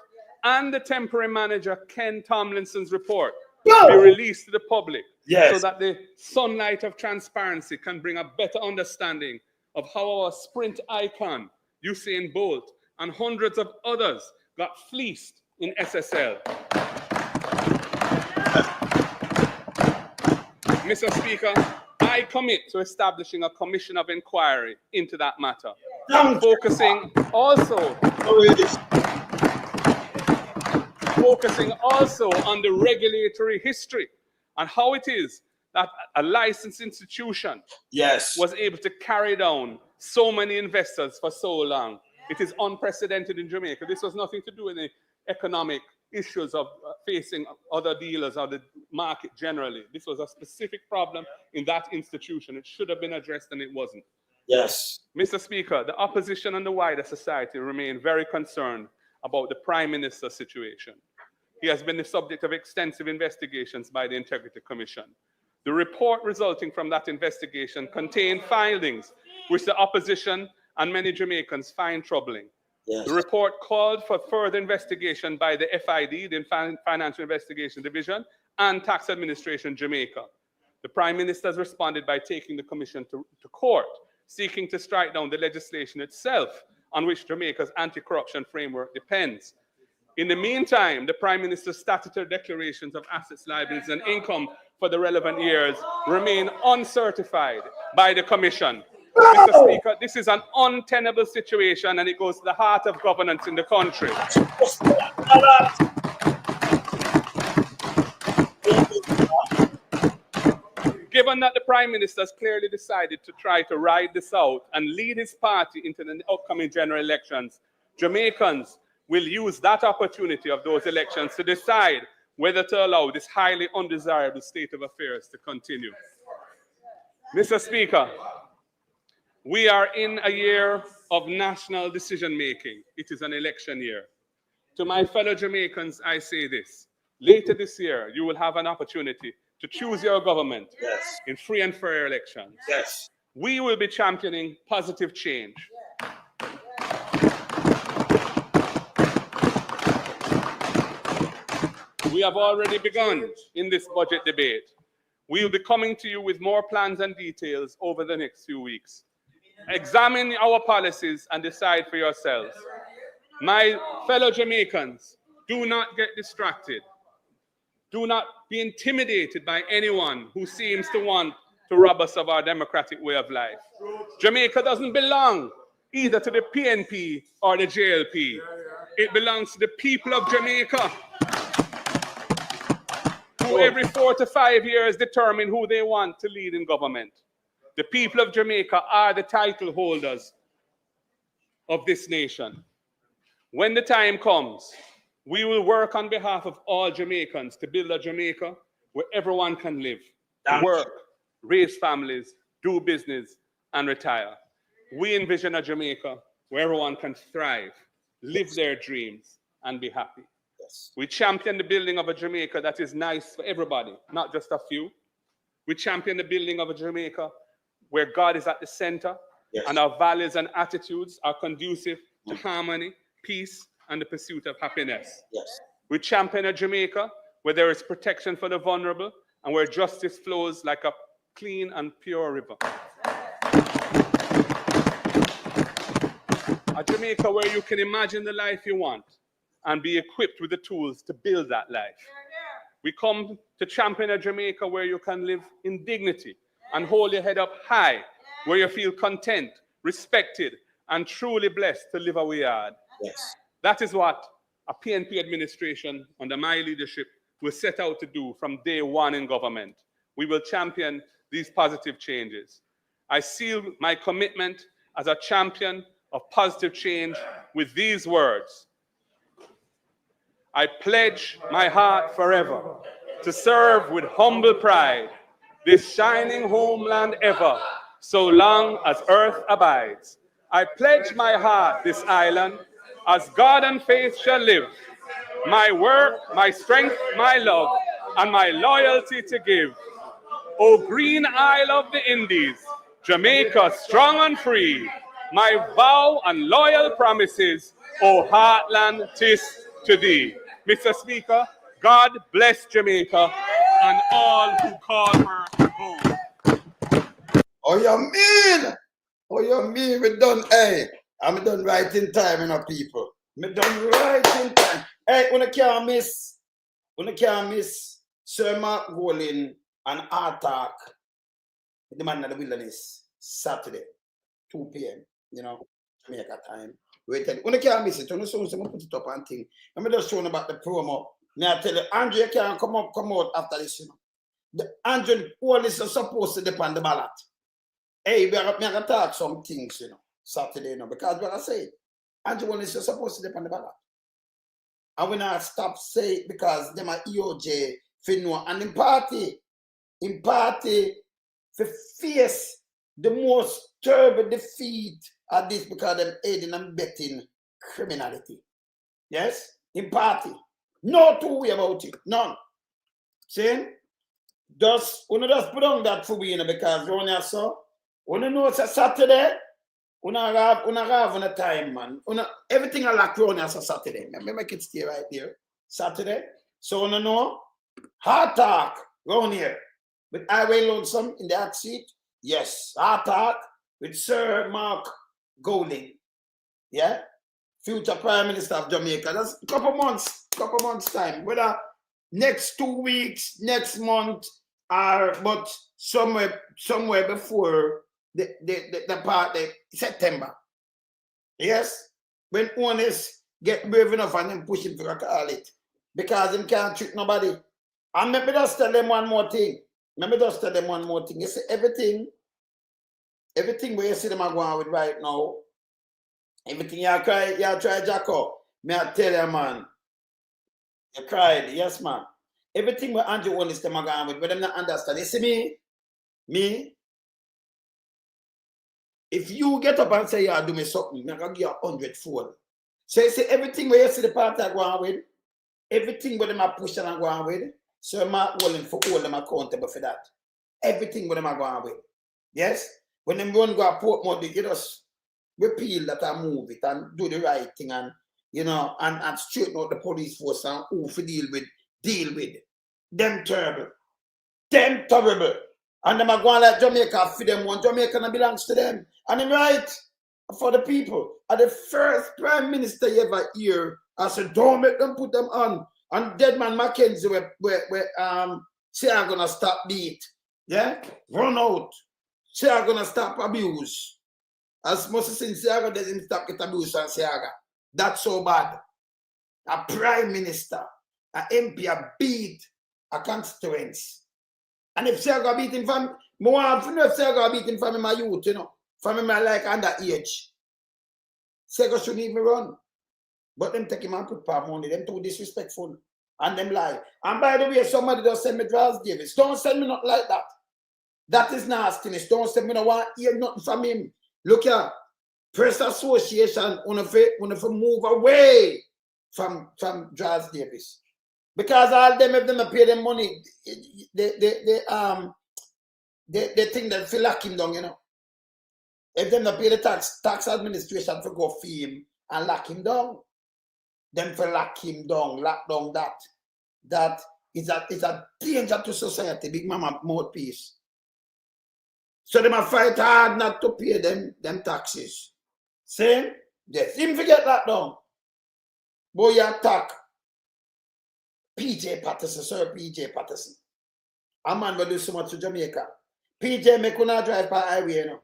and the temporary manager Ken Tomlinson's report, be released to the public so that the sunlight of transparency can bring a better understanding of how our sprint icon, Usain Bolt, and hundreds of others got fleeced in SSL. Mr. Speaker, I commit to establishing a commission of inquiry into that matter, focusing also on the regulatory history and how it is that a licensed institution was able to carry down so many investors for so long. It is unprecedented in Jamaica. This was nothing to do with the economic issues of facing other dealers or the market generally. This was a specific problem in that institution. It should have been addressed and it wasn't. Yes. Mr. Speaker, the opposition and the wider society remain very concerned about the Prime Minister's situation. He has been the subject of extensive investigations by the Integrity Commission. The report resulting from that investigation contained findings which the opposition and many Jamaicans find troubling. Yes. The report called for further investigation by the FID, the Financial Investigation Division, and Tax Administration Jamaica. The Prime Minister has responded by taking the commission to court, seeking to strike down the legislation itself on which Jamaica's anti-corruption framework depends. In the meantime, the Prime Minister's statutory declarations of assets, liabilities, and income for the relevant years remain uncertified by the Commission. Mr. Speaker, this is an untenable situation and it goes to the heart of governance in the country. Given that the Prime Minister has clearly decided to try to ride this out and lead his party into the upcoming general elections, Jamaicans will use that opportunity of those elections to decide whether to allow this highly undesirable state of affairs to continue. Mr. Speaker, we are in a year of national decision-making. It is an election year. To my fellow Jamaicans, I say this. Later this year, you will have an opportunity to choose your government in free and fair elections. Yes. We will be championing positive change. We have already begun in this budget debate. We will be coming to you with more plans and details over the next few weeks. Examine our policies and decide for yourselves. My fellow Jamaicans, do not get distracted. Do not be intimidated by anyone who seems to want to rob us of our democratic way of life. Jamaica doesn't belong either to the PNP or the JLP. It belongs to the people of Jamaica, who every 4 to 5 years determine who they want to lead in government. The people of Jamaica are the title holders of this nation. When the time comes, we will work on behalf of all Jamaicans to build a Jamaica where everyone can live, work, raise families, do business, and retire. We envision a Jamaica where everyone can thrive, live their dreams, and be happy. Yes. We champion the building of a Jamaica that is nice for everybody, not just a few. We champion the building of a Jamaica where God is at the center, and our values and attitudes are conducive to harmony, peace, and the pursuit of happiness. Yes. We champion a Jamaica where there is protection for the vulnerable and where justice flows like a clean and pure river. A Jamaica where you can imagine the life you want and be equipped with the tools to build that life. We come to champion a Jamaica where you can live in dignity and hold your head up high, where you feel content, respected, and truly blessed to live a way hard. Yes. That is what a PNP administration under my leadership will set out to do from day one in government. We will champion these positive changes. I seal my commitment as a champion of positive change with these words. I pledge my heart forever to serve with humble pride this shining homeland ever, so long as earth abides. I pledge my heart this island, as God and faith shall live, my work, my strength, my love, and my loyalty to give. O green isle of the Indies, Jamaica strong and free, my vow and loyal promises, O heartland, 'tis to thee. Mr. Speaker, God bless Jamaica and all who call her home. Oh, you mean? Oh, you mean we done, hey, I'm done right in time, you know, people. Me done right in time. Hey, when I can't miss Sir Mark Golin and Attack, the man of the wilderness, Saturday, 2 p.m., you know, Jamaica time. Wait, when I can't miss it, when I put it up and thing, let me just show you about the promo. Now I tell you, Andrew can't come out after this, you know. Andrew Holness is supposed to depend on the ballot. Hey, we are going to talk some things, you know, Saturday, you know, because what I say, Andrew Holness is supposed to depend on the ballot. And when I stop say it because them are EOJ, Finno, and in party, to face the most terrible defeat at this because them aiding and betting criminality. Yes? In party. No two way about it. None. See? Just put on that for me, you know, because when I saw, when you know it's a Saturday, Una have on a time, man. Everything I like around as a Saturday. Let me make it stay right there. Saturday. So una know hard talk round here. With Highway Lonesome in the hot seat. Yes. Hard talk with Sir Mark Golding. Yeah. Future Prime Minister of Jamaica. That's a couple months time. Whether next 2 weeks, next month, or but somewhere before the part of September. Yes? When Holness get brave enough and then push him to call it. Because him can't trick nobody. And let me just tell them one more thing. You see, everything where you see them are going with right now, everything you try Jacko. May I tell you, man. You cried, yes, man. Everything where Andrew Holness them are going with, but them not understand. You see me, if you get up and say you do me something, I'm going to give you 100-fold. So you see, everything where you see the party are going with, everything where them are pushing and going with, so I'm not willing for all them accountable for that. Everything where them are going with. Yes? When them run go to Portmore, you just repeal that and move it and do the right thing and, you know, and straighten out the police force and who to deal with. Them terrible. And them are going like Jamaica for them one. Jamaica belongs to them. And them right for the people. And the first prime minister you ever hear, I said, don't make them put them on. And Deadman Mackenzie say I'm gonna stop beat. Yeah? Run out. Say I'm gonna stop abuse. As much as Siaga doesn't stop get abuse on Siaga. That's so bad. A prime minister, a MP, a beat a constituents. And if Siaga beat him from more often if Siaga beat him from my youth, you know, from my like underage. Siaga shouldn't even run. But them take him and put palm money, them too disrespectful. And them lie. And by the way, somebody just send me Charles Davis. Don't send me not like that. That is nastiness. Don't send me no want hear nothing from him. Look here, Press Association want to move away from Charles Davis. Because all them, if them pay them money, they think that feel lock him down, you know. If them not pay the tax administration for go fee him and lock him down, them for lock him down, lock down that is a danger to society, big mama mouthpiece. So they must fight hard not to pay them taxes. See? Yes, him forget that down. Boy, you attack PJ Patterson, Sir PJ Patterson. A man will do so much to Jamaica. PJ make una drive by highway, you know.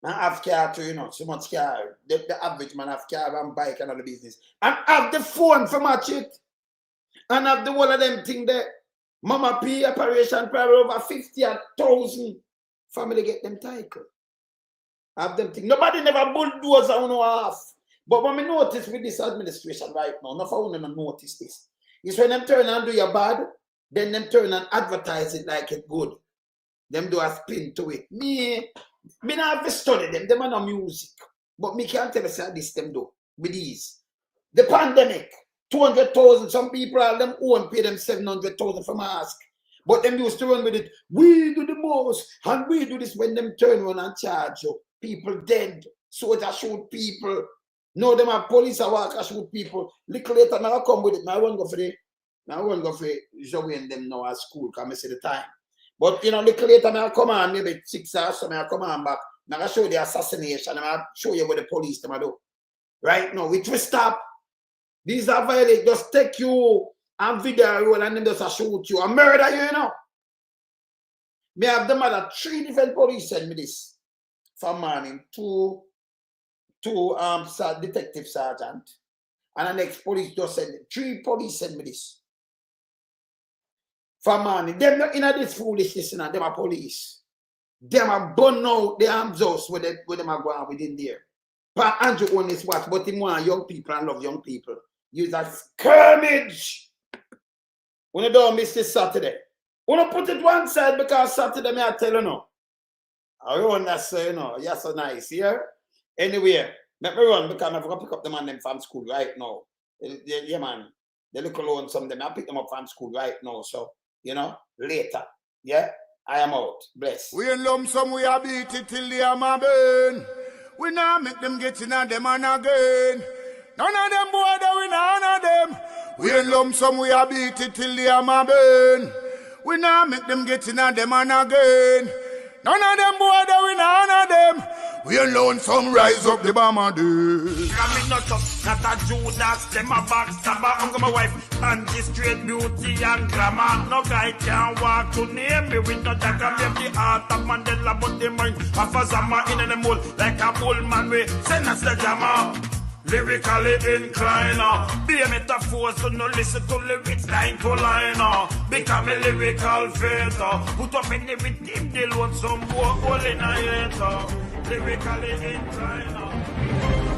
And have car too, you know, so much car. The average man have car and bike and all the business. And have the phone for match it. And have the whole of them thing there. Mama P operation probably over 50,000 family get them title. Have them thing. Nobody never bulldoze on no half. But when we notice with this administration right now, not for one notice this. Is when them turn and do your bad, then them turn and advertise it like it good. Them do a spin to it. Me not have to study them. Them are no music. But me can't tell us how this them do with these. The pandemic, 200,000. Some people all them own pay them 700,000 for mask. But them used to run with it. We do the most. And we do this when them turn around and charge you. People dead. Soldiers shoot people. No, them are police are walk and shoot people. Little later, now I come with it. Now I won't go for Joey and them now at school. Because I see the time. But, you know, little later, now I come on, maybe 6 hours, so I come on back. Now I show the assassination. And I show you what the police them do. Right now, we twist up. These are violent. Just take you and video you and then just shoot you and murder you, you know. Me have them other 3 different police send me this. For morning, two detective sergeant. And the next police just send 3 police send me this. For morning. Them not in this foolishness, you know, them are police. Them are burn out the arms house where them are going within there. But Andrew Holness watch, but him want young people and love young people. Use a skirmish. When you don't miss this Saturday. When you put it one side because Saturday, me I tell you no. I run that say, you know, you're so nice here. Anyway, let me run because I'm going to pick up the man them from school right now. Yeah, man. They look alone some of them. I'll pick them up from school right now. So, you know, later. Yeah? I am out. Bless. We in lump sum, we are beat it till the hammer burn. We now make them get in on them and again. None of them boy that we not honor them. We in lump sum, we a beat it till the hammer burn. We now make them get in on them and again. None of them boy that we not honor them. We alone some rise up the bomber day. I'm not up, not a Judas, them a backstabber. I'm my wife, and this straight beauty and glamour. No guy can walk to name me with no dagger. Me the heart of Mandela, but the mind of a Zama in the mold. Like a bull man, we send us the jammer. Lyrically inclined, be a metaphor, so no listen to lyrics line to line. Become a lyrical fighter. Put up in the rhythm, they want some more hole in a hater. Lyrically inclined.